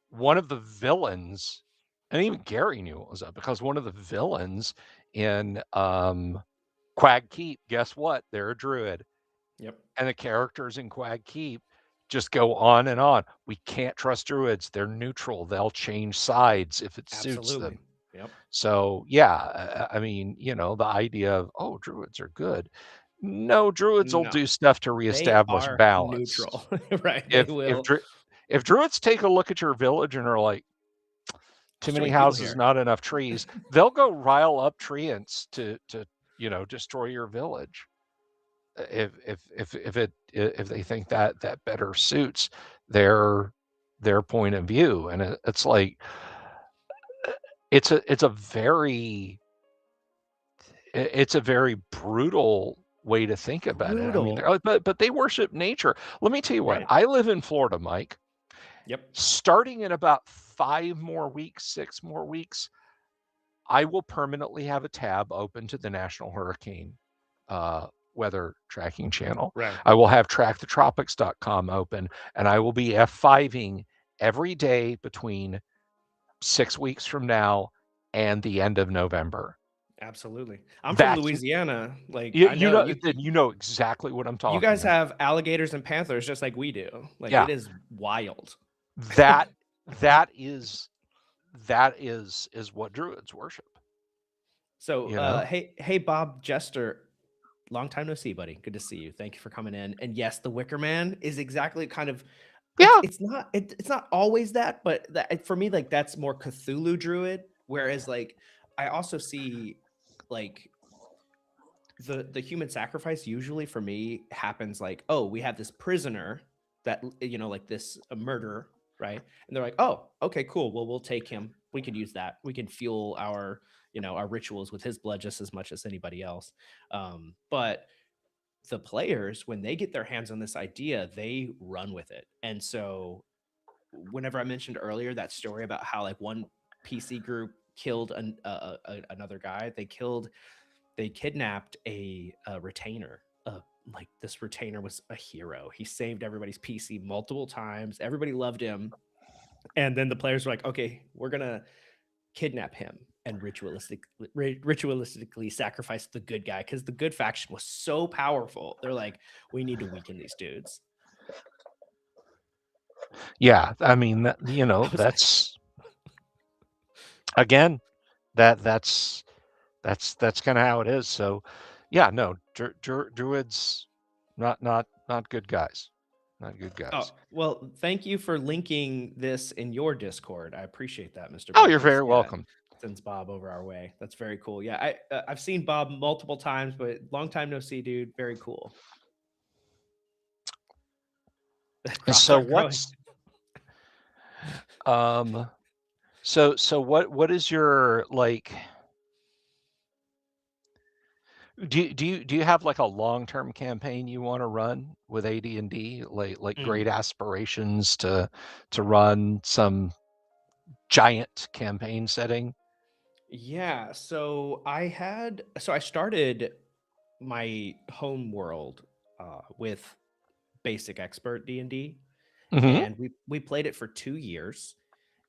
one of the villains, and even Gary knew it was up because one of the villains in Quag Keep, guess what? They're a druid. Yep. And the characters in Quag Keep just go on and on. We can't trust druids. They're neutral. They'll change sides if it suits Absolutely. them. Yep. So yeah, I mean, the idea of, oh, druids are good. No, druids will No, do stuff to they reestablish are balance. neutral. Right. They If if will dru- if druids take a look at your village and are like, too destroy many people houses, here. not enough trees, they'll go rile up treants to destroy your village. If they think that better suits their point of view, and it's like, it's a very brutal way to think about it. I mean, Brutal. but they worship nature. Let me tell you what. Right. I live in Florida, Mike. Yep. Starting in about 5 more weeks, 6 more weeks, I will permanently have a tab open to the National Hurricane Weather Tracking Channel. Right. I will have trackthetropics.com open, and I will be F5ing every day between 6 weeks from now and the end of November. Absolutely. I'm from That's Louisiana. Like, you, I know you know exactly what I'm you talking guys about. have alligators and panthers just like we do. Like, Yeah. it is wild. That is what druids worship. So, You know? hey, Bob Jester, long time no see, buddy. Good to see you. Thank you for coming in. And yes, the Wicker Man is exactly kind of. Yeah. It's not always that, but that for me, like, that's more Cthulhu druid. Whereas, like, I also see, like, the human sacrifice usually for me happens like, oh, we have this prisoner that, you know, like this a murderer, right? And they're like, oh, okay, cool, well, we'll take him, we could use that, we can fuel our, you know, our rituals with his blood just as much as anybody else. But the players, when they get their hands on this idea, they run with it. And so whenever I mentioned earlier that story about how like one PC group killed another guy, they kidnapped a retainer. Like, this retainer was a hero. He saved everybody's PC multiple times. Everybody loved him. And then the players were like, okay, we're gonna kidnap him and ritualistically sacrifice the good guy because the good faction was so powerful. They're like, we need to weaken these dudes. Yeah, I mean, you know, that's again, that's kind of how it is. So, yeah, no, druids, not good guys, not good guys. Oh, well, thank you for linking this in your Discord. I appreciate that, Mr. Oh, you're Burgess. very Yeah, welcome. sends Bob over our way. That's very cool. Yeah, I've seen Bob multiple times, but long time no see, dude. Very cool. Crops So aren't growing. So what is your, like, do you have like a long-term campaign you want to run with AD&D, like great aspirations to run some giant campaign setting? Yeah, so I started my home world with basic expert D&D, and we played it for 2 years,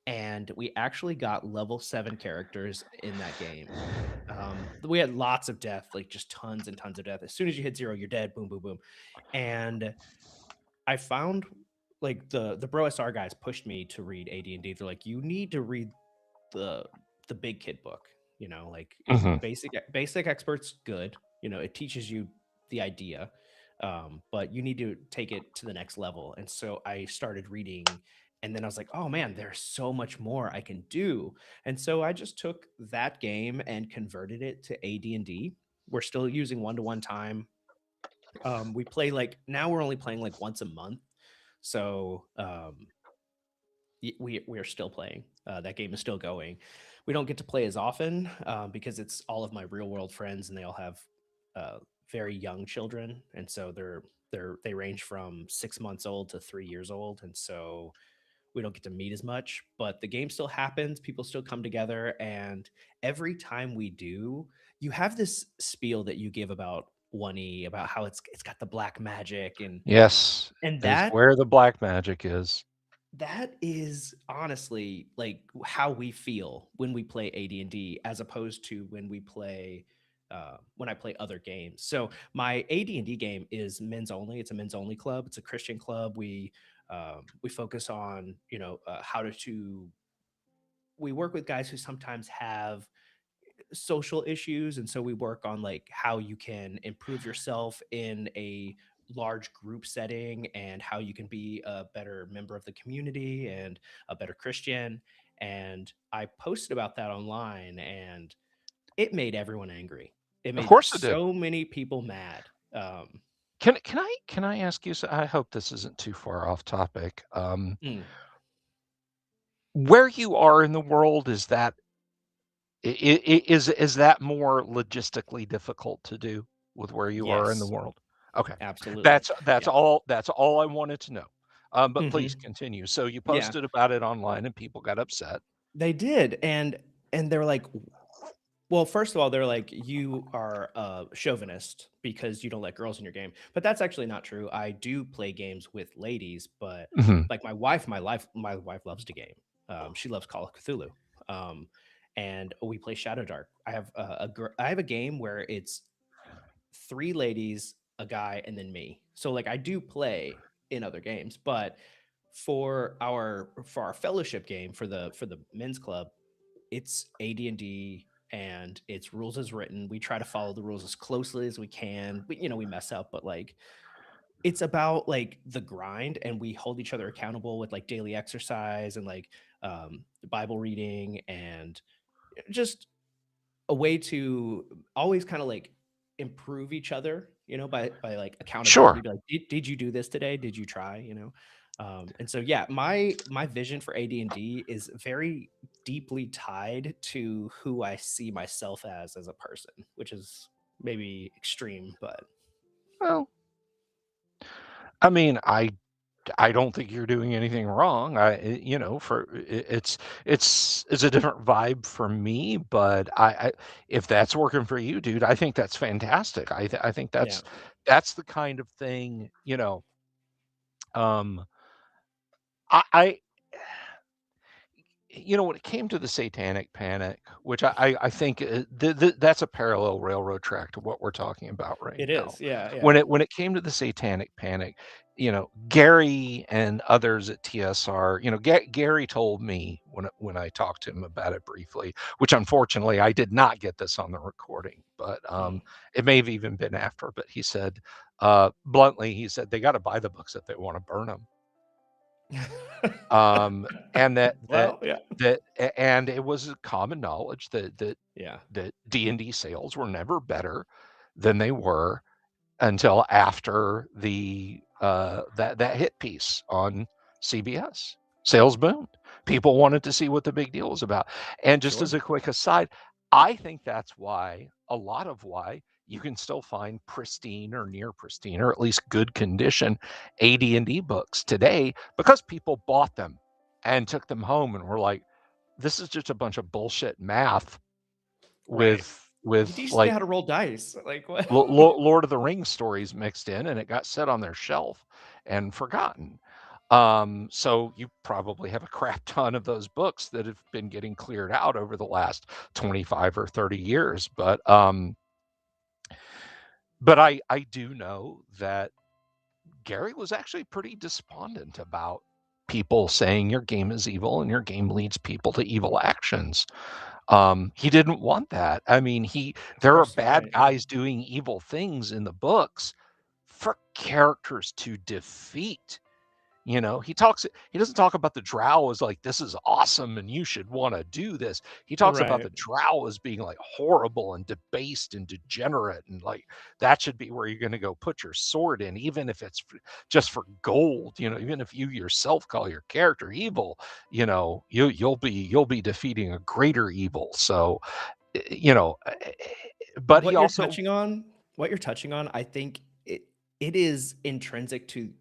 and we actually got level 7 characters in that game. We had lots of death, like just tons and tons of death. As soon as you hit 0, you're dead. Boom, boom, boom. And I found, like, the Bro SR guys pushed me to read AD&D. They're like, you need to read the big kid book. You know, like, basic expert's good. You know, it teaches you the idea, but you need to take it to the next level. And so I started reading, and then I was like, oh man, there's so much more I can do. And so I just took that game and converted it to AD&D. We're still using 1-to-1 time. We play, like, now we're only playing like once a month. So we are still playing. That game is still going. We don't get to play as often because it's all of my real world friends, and they all have very young children, and so they range from 6 months old to 3 years old, and so we don't get to meet as much. But the game still happens. People still come together, and every time we do, you have this spiel that you give about 1E, about how it's got the black magic, and Yes, is that where the black magic is. that is honestly like how we feel when we play AD&D, as opposed to when I play other games. So my AD&D game is men's only. It's a men's only club. It's a Christian club. We focus on, you know, we work with guys who sometimes have social issues, and so we work on, like, how you can improve yourself in a large group setting, and how you can be a better member of the community and a better Christian. And I posted about that online, and it made everyone angry. It Of made course it did. so many people mad. Can I ask you? I hope this isn't too far off topic. Where you are in the world, is that Is that more logistically difficult to do with where you are in the Yes, world? Okay, absolutely. that's Yeah. all. That's all I wanted to know. But please Mhm. continue. So you Yeah. posted about it online, and people got upset. They did, and they're like, well, first of all, they're like, "You are a chauvinist because you don't let girls in your game." But that's actually not true. I do play games with ladies, but Mhm. like my wife loves to game. She loves Call of Cthulhu, um, and we play Shadowdark. I have I have a game where it's 3 ladies, a guy, and then me. So like I do play in other games, but for our fellowship game for the men's club, it's AD&D and it's rules as written. We try to follow the rules as closely as we can. We mess up, but like it's about like the grind and we hold each other accountable with like daily exercise and like Bible reading and just a way to always kind of like improve each other, by like accountability. Sure. Be like, did you do this today? Did you try? And so yeah, my vision for AD&D is very deeply tied to who I see myself as a person, which is maybe extreme, but Well, I mean, I don't think you're doing anything wrong. It's a different vibe for me, but if that's working for you, dude, I think that's fantastic. I think yeah, that's the kind of thing, um, I when it came to the Satanic Panic, which I think that's a parallel railroad track to what we're talking about right it now. is. Yeah, yeah. When it came to the Satanic Panic, Gary and others at TSR, Gary told me when I talked to him about it briefly, which unfortunately I did not get this on the recording, but Mm. it may have even been after. But he said, bluntly, he said they got to buy the books if they want to burn them. And Well, yeah, and it was common knowledge yeah, that D&D sales were never better than they were until after the that hit piece on CBS. Sales boomed. People wanted to see what the big deal was about. And just sure. as a quick aside, I think that's why a lot of why you can still find pristine or near pristine or at least good condition AD&D books today because people bought them and took them home and were like, this is just a bunch of bullshit math Right. You with teach me like how to roll dice. Like what? Lord of the Rings stories mixed in, and it got set on their shelf and forgotten. So you probably have a crap ton of those books that have been getting cleared out over the last 25 or 30 years. But I do know that Gary was actually pretty despondent about people saying your game is evil and your game leads people to evil actions. He didn't want that. I mean, Of there are course, bad right? Yeah. guys doing evil things in the books for characters to defeat. He doesn't talk about the drow as like, this is awesome and you should want to do this. He talks about Right. the drow as being like horrible and debased and degenerate, and like that should be where you're going to go put your sword in, even if it's just for gold. Even if you yourself call your character evil, you'll be defeating a greater evil. So, you know, but he What you're also touching on, I think it is intrinsic to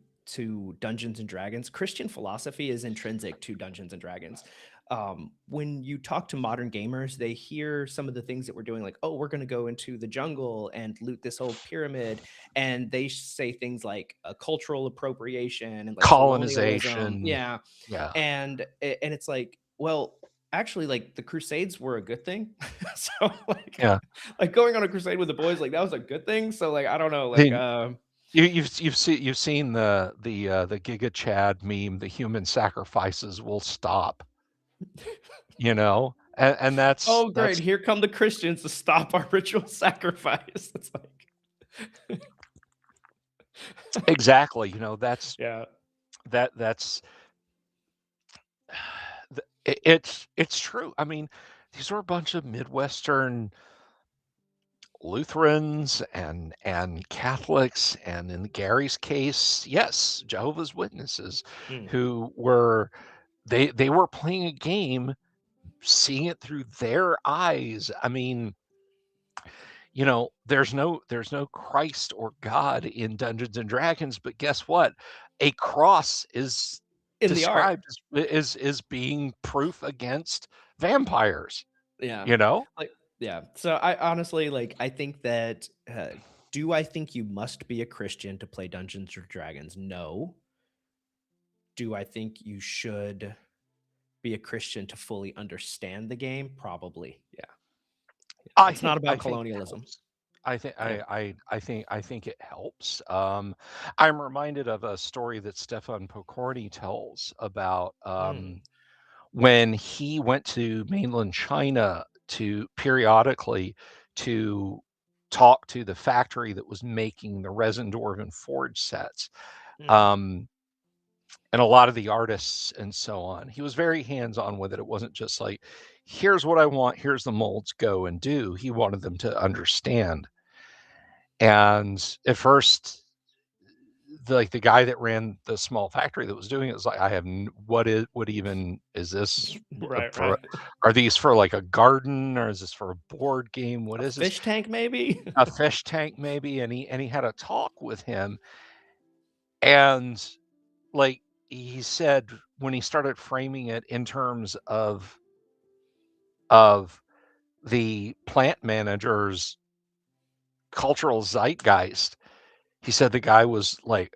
Dungeons and Dragons. Christian philosophy is intrinsic to Dungeons and Dragons. When you talk to modern gamers, they hear some of the things that we're doing, like, "Oh, we're going to go into the jungle and loot this old pyramid," and they say things like cultural appropriation and like colonialism. colonization. Yeah, Yeah. and it's like, well, actually, like the Crusades were a good thing. So like Yeah. like going on a crusade with the boys, like that was a good thing. So like I don't know, like Then you've seen the Giga Chad meme, the human sacrifices will stop, and oh great, that's here come the Christians to stop our ritual sacrifice. It's like exactly, yeah. that's it's true. I mean, these are a bunch of Midwestern Lutherans and Catholics, and in Gary's case, yes, Jehovah's Witnesses, Mm, who were they were playing a game seeing it through their eyes. I mean, there's no Christ or God in Dungeons and Dragons, but guess what? A cross is In the art. described as being proof against vampires, Yeah. you know? Like, yeah. So I honestly, like, I think that, do I think you must be a Christian to play Dungeons or Dragons? No. Do I think you should be a Christian to fully understand the game? Probably. Yeah. It's not I about think it colonialism. helps. I think Yeah. I think it helps. I'm reminded of a story that Stefan Pokorny tells about Mm. when he went to mainland China to periodically to talk to the factory that was making the resin dwarven forge sets. Mm. Um, and a lot of the artists and so on. He was very hands-on with it. It wasn't just like, here's what I want, here's the molds, go and do. He wanted them to understand. And at first, the guy that ran the small factory that was doing it was like, what even is this Right, for? right. Are these for like a garden, or is this for a board game? What A is this? fish tank, maybe? A fish tank, maybe? And he had a talk with him, and like he said, when he started framing it in terms of the plant manager's cultural zeitgeist, he said the guy was like,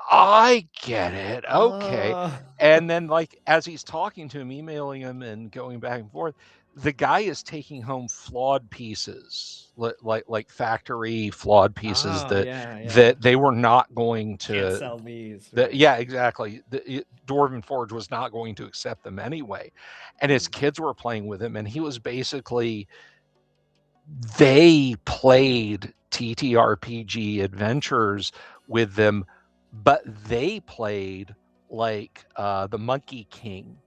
I get it. Okay. Uh, And then, like, as he's talking to him, emailing him and going back and forth, the guy is taking home flawed pieces, like factory flawed pieces oh, that yeah, yeah. they were not going Can't to. sell these. That, Right. yeah, exactly. Dwarven Forge was not going to accept them anyway, and his Mm. kids were playing with him, and he was basically, they played TTRPG adventures with them, but they played like the Monkey King,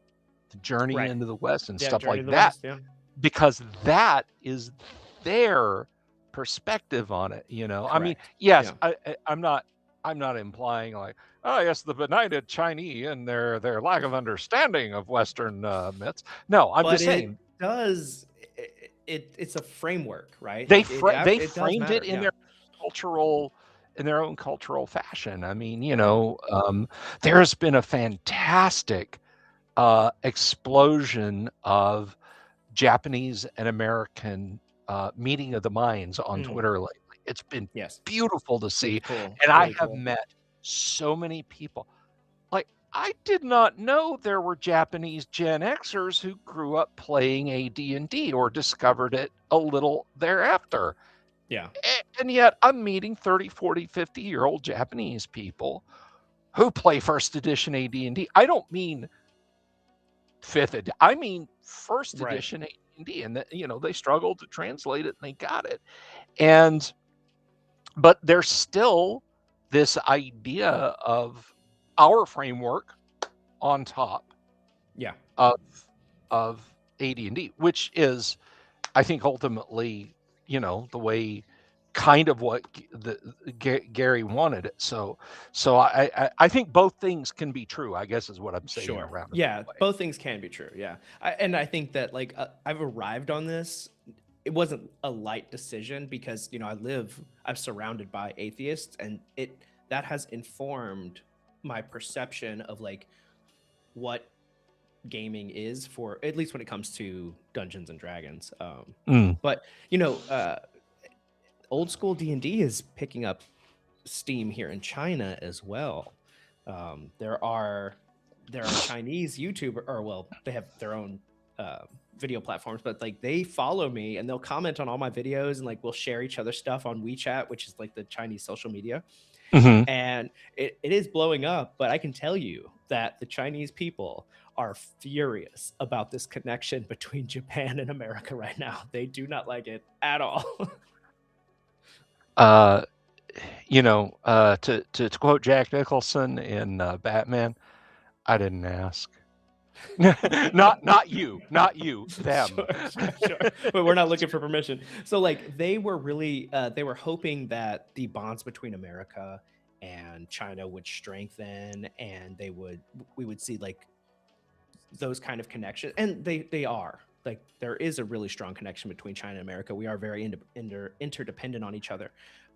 the Journey Right. into the West, and Yeah, stuff Journey like to the that, West, yeah. because that is their perspective on it. I mean, Correct. yes, Yeah. I'm not implying like, oh yes, the benighted Chinese and their lack of understanding of Western myths. No, I'm But just it saying does it's a framework, right? they Like, it does framed it matter, in yeah. their cultural own cultural fashion. I mean, Yeah. there has been a fantastic explosion of Japanese and American meeting of the minds on Mm. Twitter lately. It's been Yes. beautiful to see, Really cool. and I Really have cool. met so many people. Like, I did not know there were Japanese Gen Xers who grew up playing AD&D or discovered it a little thereafter. Yeah. And yet I'm meeting 30, 40, 50-year-old Japanese people who play first edition AD&D. I don't mean fifth edition. I mean first Right. edition AD&D, and they struggled to translate it and they got it. And but there's still this idea of our framework on top Yeah. of AD&D, which is, I think, ultimately, the way, kind of what Gary wanted it. So I think both things can be true, I guess, is what I'm saying in a Sure. roundabout Yeah, way. both things can be true. Yeah. And I think that, like, I've arrived on this. It wasn't a light decision because, I'm surrounded by atheists, and that has informed my perception of, like, what gaming is, for at least when it comes to Dungeons and Dragons. Mm. But old school D&D is picking up steam here in China as well. There are Chinese YouTuber, or well, they have their own video platforms, but like they follow me and they'll comment on all my videos, and like we'll share each other stuff on WeChat, which is like the Chinese social media. Mhm. And it is blowing up, but I can tell you that the Chinese people are furious about this connection between Japan and America right now. They do not like it at all. To quote Jack Nicholson in Batman, I didn't ask. not you, them. Sure. But we're not looking for permission. So like they were really they were hoping that the bonds between America and China would strengthen, and we would see like those kind of connections, and they are like, there is a really strong connection between China and America. We are very interdependent on each other,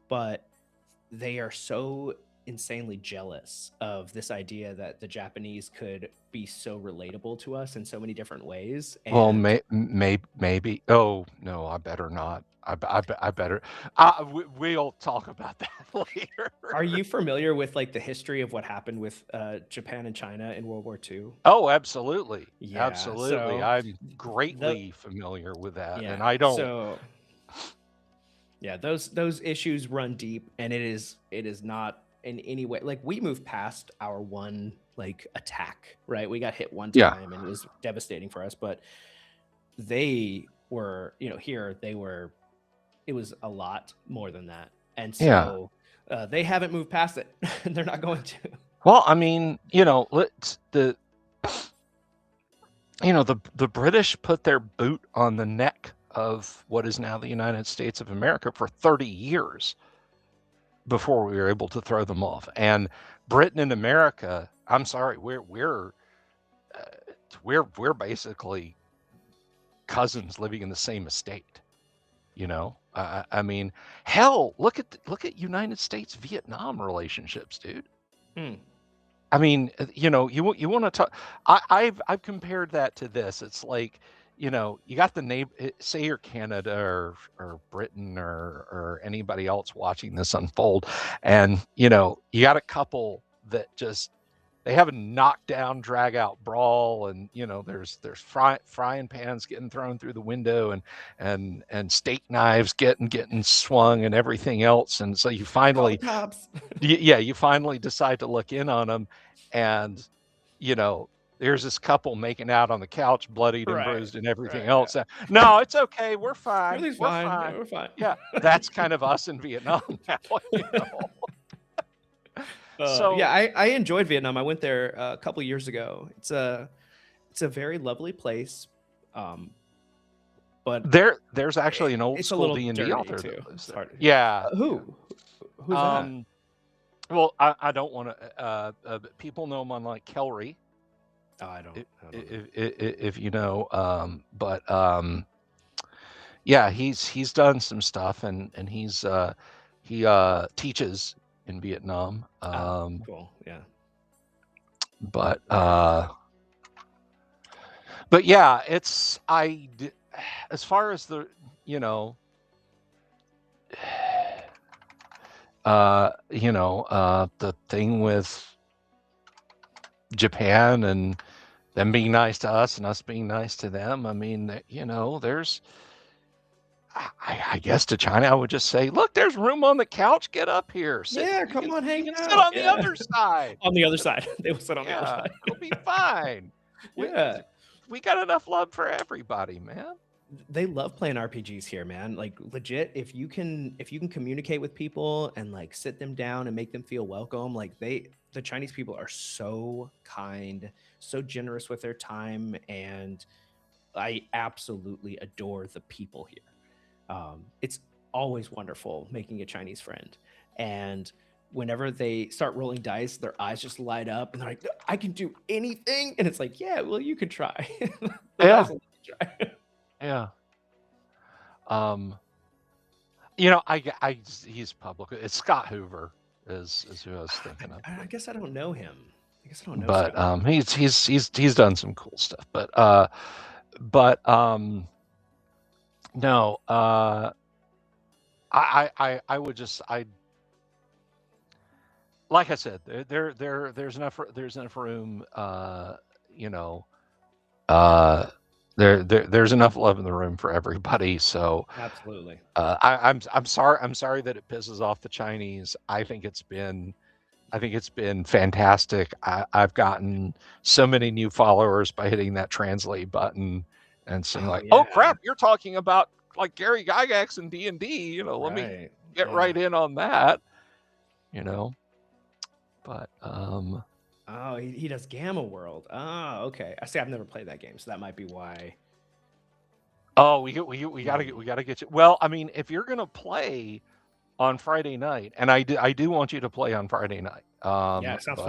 but they are so insanely jealous of this idea that the Japanese could be so relatable to us in so many different ways. Well, And maybe. Oh no, I better not. I better. We'll talk about that later. are you familiar with like the history of what happened with Japan and China in World War II? Oh, absolutely, Yeah. absolutely. So I'm the greatly familiar with that, and yeah. I don't. So yeah, those issues run deep, and it is not in any way like we moved past our one like attack, right? We got hit one Yeah, time and it was devastating for us, but they were, here they were, it was a lot more than that. And yeah. so they haven't moved past it and they're not going to. Well, I mean, the British put their boot on the neck of what is now the United States of America for 30 years before we were able to throw them off. And Britain and America, I'm sorry, we're basically cousins living in the same estate. I mean, hell, look at United States Vietnam relationships, dude. I mean, you want to talk. I've compared that to this. It's like, you got the neighbor, say you're Canada or Britain or anybody else watching this unfold, and you got a couple that just they have a knockdown, drag out brawl, and there's frying pans getting thrown through the window, and steak knives getting swung and everything else, and so you finally, you finally decide to look in on them, and there's this couple making out on the couch, bloodied and bruised and everything else. Yeah. No, it's okay, we're fine. Everything's we're fine. fine. Yeah, we're fine. Yeah, that's kind of us in Vietnam now. So yeah, I enjoyed Vietnam. I went there a couple of years ago. It's a very lovely place. But there's actually an old school D&D author too. that lives there. Hard. Yeah. Who's that? Well, I don't want to. People know him on like Kelry. Oh, I don't. If you know, but yeah, he's done some stuff, and he teaches in Vietnam. Cool. Yeah. But yeah, it's as far as the the thing with Japan and them being nice to us and us being nice to them. I mean, there's, I guess to China, I would just say, look, there's room on the couch. Get up here. Come on, hang out. Sit on the other side. On the other side. They will sit on the other side. It'll be fine. Yeah. We got enough love for everybody, man. They love playing RPGs here, man. Like legit, if you can communicate with people and like sit them down and make them feel welcome, like the Chinese people are so kind, so generous with their time, and I absolutely adore the people here. It's always wonderful making a Chinese friend, and whenever they start rolling dice, their eyes just light up and they're like, I can do anything. And it's like, yeah, well, you could try. Yeah. Yeah. He's public. It's Scott Hoover is who I was thinking of. I guess I don't know him. I guess I don't know. But Scott. he's done some cool stuff. But no, I would just like I said, there's enough room. There's enough love in the room for everybody. So absolutely. I'm sorry that it pisses off the Chinese. I think it's been fantastic. I've gotten so many new followers by hitting that translate button and saying oh crap, you're talking about like Gary Gygax and D&D. Let me get right in on that. But oh, he does Gamma World. Oh, okay. I see. I've never played that game, so that might be why. Oh, we gotta get you. Well, I mean, if you're gonna play on Friday night, and I do want you to play on Friday night. Yeah, it sounds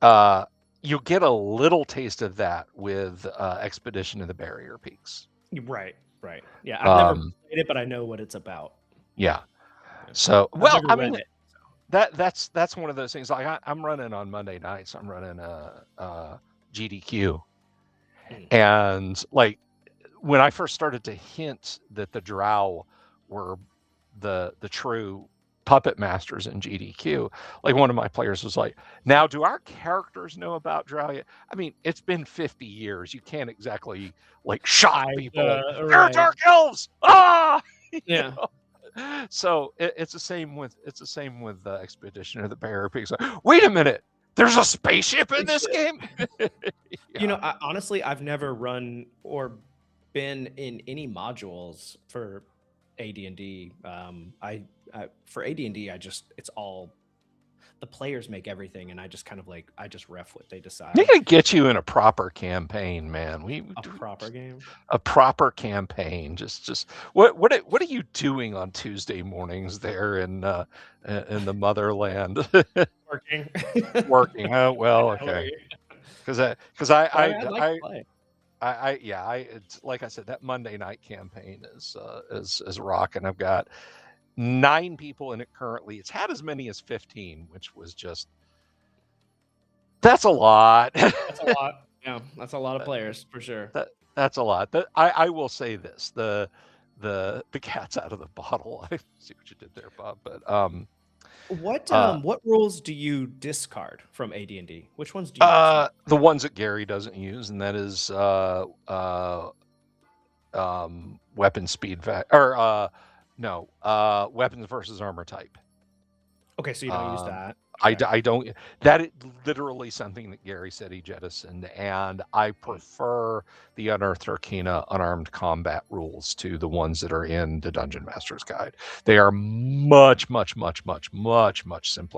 fun. you get a little taste of that with Expedition of the Barrier Peaks. Right. Yeah, I've never Um, played it, but I know what it's about. yeah. So, I've well, never I read mean, it. that's one of those things. Like I'm running on Monday nights. I'm running a GDQ, and like when I first started to hint that the Drow were the true puppet masters in GDQ, like one of my players was like, "Now, do our characters know about Drow yet?" I mean, it's been 50 years. You can't exactly like shock people. They're right. dark elves. Ah. Yeah. So it's the same with Expedition of the Barrier Peaks. Like, wait a minute, there's a spaceship in this game. You know, honestly, I've never run or been in any modules for AD&D. For AD&D, it's all the players make everything, and I just kind of I just ref what they decide. They gotta get you in a proper campaign, man. A proper game, a proper campaign. Just what are you doing on Tuesday mornings there in the motherland? Working. Oh well, okay. Because it's like I said, that Monday night campaign is rocking. I've got 9 people in it currently. It's had as many as 15, which was just that's a lot. That's a lot. Yeah, that's a lot of players for sure. That's a lot. I will say this: the cat's out of the bottle. I see what you did there, Bob. But what rules do you discard from AD&D? Which ones do you discard? The ones that Gary doesn't use, and that is weapon speed weapons versus armor type. Okay, so you don't use that. Okay. I don't. That is literally something that Gary said he jettisoned, and I prefer the Unearthed Arcana unarmed combat rules to the ones that are in the Dungeon Master's Guide. They are much simpler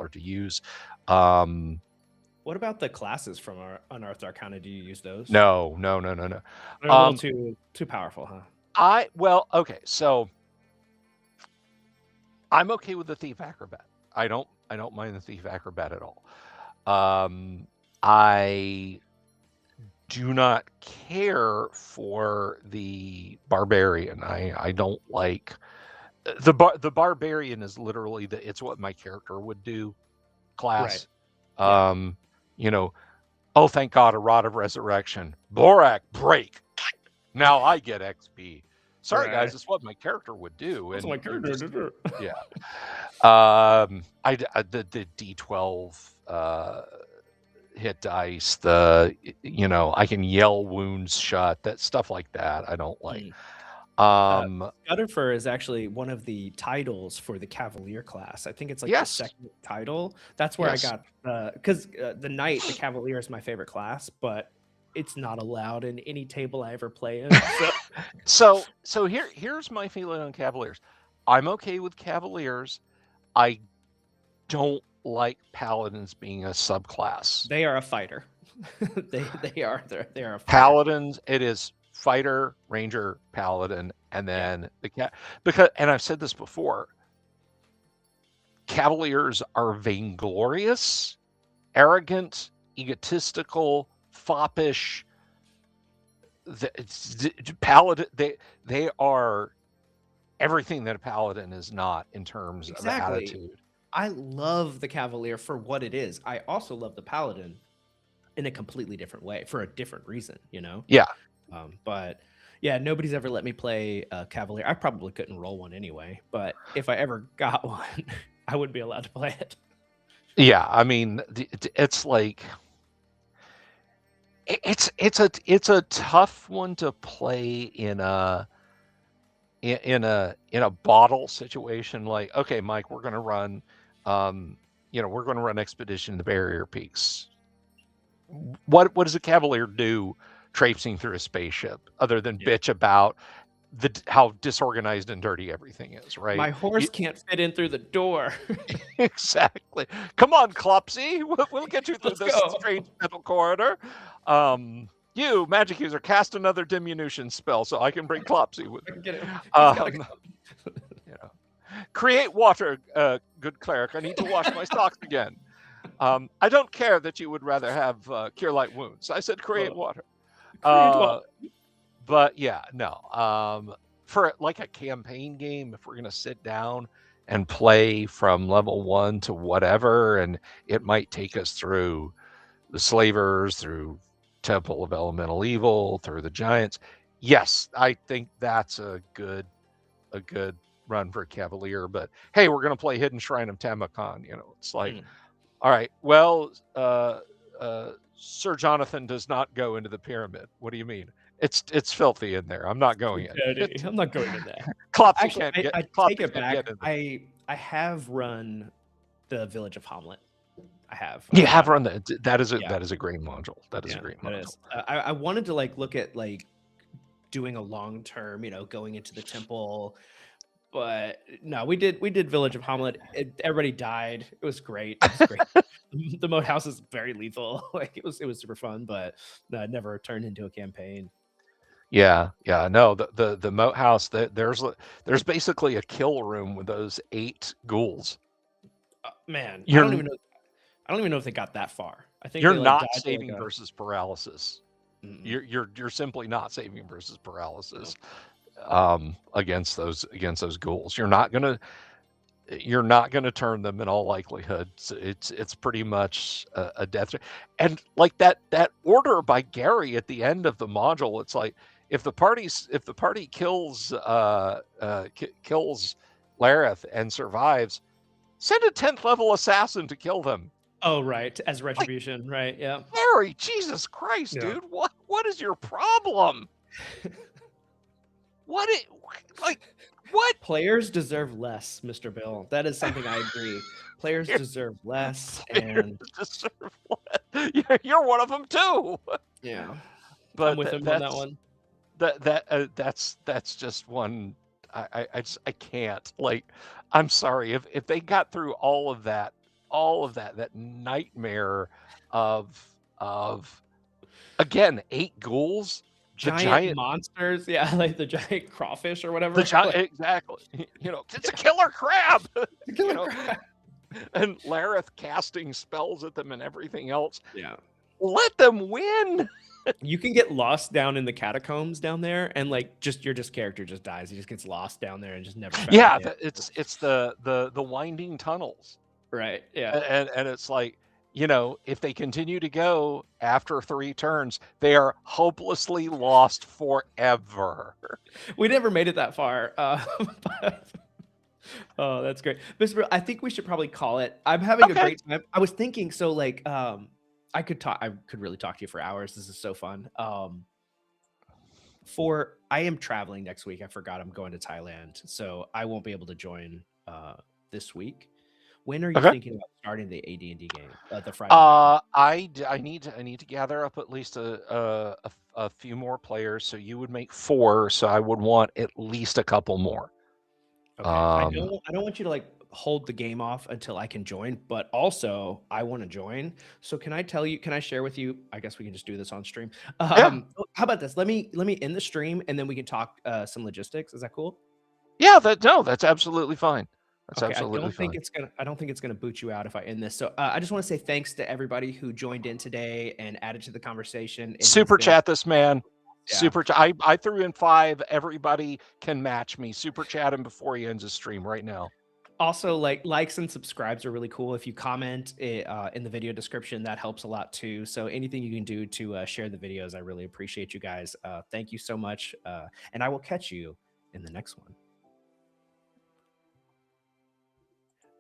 to use. What about the classes from our Unearthed Arcana? Do you use those? No. They're a little too powerful, huh? Okay, so I'm okay with the Thief Acrobat. I don't mind the Thief Acrobat at all. I do not care for the Barbarian. I don't like the Barbarian is literally it's what my character would do class. Right. Oh thank God, a Rod of Resurrection. Borak, break. Now I get XP. Sorry, guys, it's what my character would do. That's what my character would do. Yeah. The D12 hit dice, I can yell wounds shut, that stuff like that. I don't like. Scutifer is actually one of the titles for the Cavalier class. I think it's the second title. That's where I got because the Knight, the Cavalier is my favorite class, but it's not allowed in any table I ever play in. So here's my feeling on Cavaliers. I'm okay with Cavaliers. I don't like Paladins being a subclass. They are a fighter. they are a fighter. Paladins. It is fighter, ranger, paladin, and then because I've said this before. Cavaliers are vainglorious, arrogant, egotistical, foppish. Paladin, they are everything that a paladin is not in terms of attitude. I love the Cavalier for what it is. I also love the paladin in a completely different way for a different reason, Yeah. But yeah, nobody's ever let me play a Cavalier. I probably couldn't roll one anyway, but if I ever got one, I wouldn't be allowed to play it. Yeah, I mean, it's like it's a tough one to play in a bottle situation. Like, okay, Mike, we're gonna run Expedition in the Barrier Peaks. What does a Cavalier do traipsing through a spaceship other than bitch about how disorganized and dirty everything is, right? My horse can't fit in through the door. Exactly. Come on, Clopsy. We'll get you through this strange metal corridor. You, magic user, cast another diminution spell so I can bring Clopsy with me. Create water, good cleric. I need to wash my socks again. I don't care that you would rather have cure light wounds. I said create water. Create water. But yeah, no. For like a campaign game, if we're gonna sit down and play from level 1 to whatever, and it might take us through the slavers, through Temple of Elemental Evil, through the giants. Yes, I think that's a good run for Cavalier. But hey, we're gonna play Hidden Shrine of Tamakan. It's like, all right, well, Sir Jonathan does not go into the pyramid. What do you mean? It's filthy in there. I'm not going in. I'm not going in there. Klopsy Actually, can't get. I Klopsy take it can't back. get in there. I have run the Village of Hamlet. I have. You have run that. That is Yeah. a great module. That is a great That module. is. I wanted to look at doing a long term, going into the temple, but no, we did Village of Hamlet. Everybody died. It was great. It was great. The moat house is very lethal. It was super fun, but no, it never turned into a campaign. Yeah. No, the moat house. There's basically a kill room with those 8 ghouls. Man, I don't even know if they got that far. I think you're they, not died saving versus paralysis. You're simply not saving versus paralysis against those ghouls. You're not gonna turn them in all likelihood. It's pretty much a death. And like that order by Gary at the end of the module, it's like if the party kills kills Lareth and survives, send a 10th level assassin to kill them. Oh, right, as retribution, right? Yeah. Gary, Jesus Christ, dude, what is your problem? What? Players deserve less, Mr. Bill. That is something I agree. Players deserve less, and deserve less. You're one of them too. Yeah, but I'm with him on that one. That's just one. I can't. I'm sorry if they got through all of that nightmare of again 8 ghouls. Giant monsters, yeah, like the giant crawfish or whatever. Exactly. It's a killer crab. Crab. And Lareth casting spells at them and everything else. Yeah. Let them win. You can get lost down in the catacombs down there, and your character just dies. He just gets lost down there and just never. Yeah, it's the winding tunnels. Right. Yeah. And it's like, if they continue to go after 3 turns, they are hopelessly lost forever. We never made it that far. But, oh, that's great. Mr. I think we should probably call it. I'm having a great time. I was thinking, I could really talk to you for hours. This is so fun. I am traveling next week. I forgot I'm going to Thailand, so I won't be able to join this week. When are you thinking about starting the AD&D game? The Friday night? I need to gather up at least a few more players. So you would make 4. So I would want at least a couple more. Okay. I don't want you to hold the game off until I can join, but also I want to join. So can I share with you? I guess we can just do this on stream. How about this? Let me end the stream and then we can talk some logistics. Is that cool? Yeah, that's absolutely fine. That's absolutely fine. I don't think it's gonna boot you out if I end this. So I just want to say thanks to everybody who joined in today and added to the conversation. Super chat this man. Yeah. Super chat. I threw in 5. Everybody can match me. Super chat him before he ends his stream right now. Also, likes and subscribes are really cool. If you comment in the video description, that helps a lot too. So anything you can do to share the videos, I really appreciate you guys. Thank you so much, and I will catch you in the next one.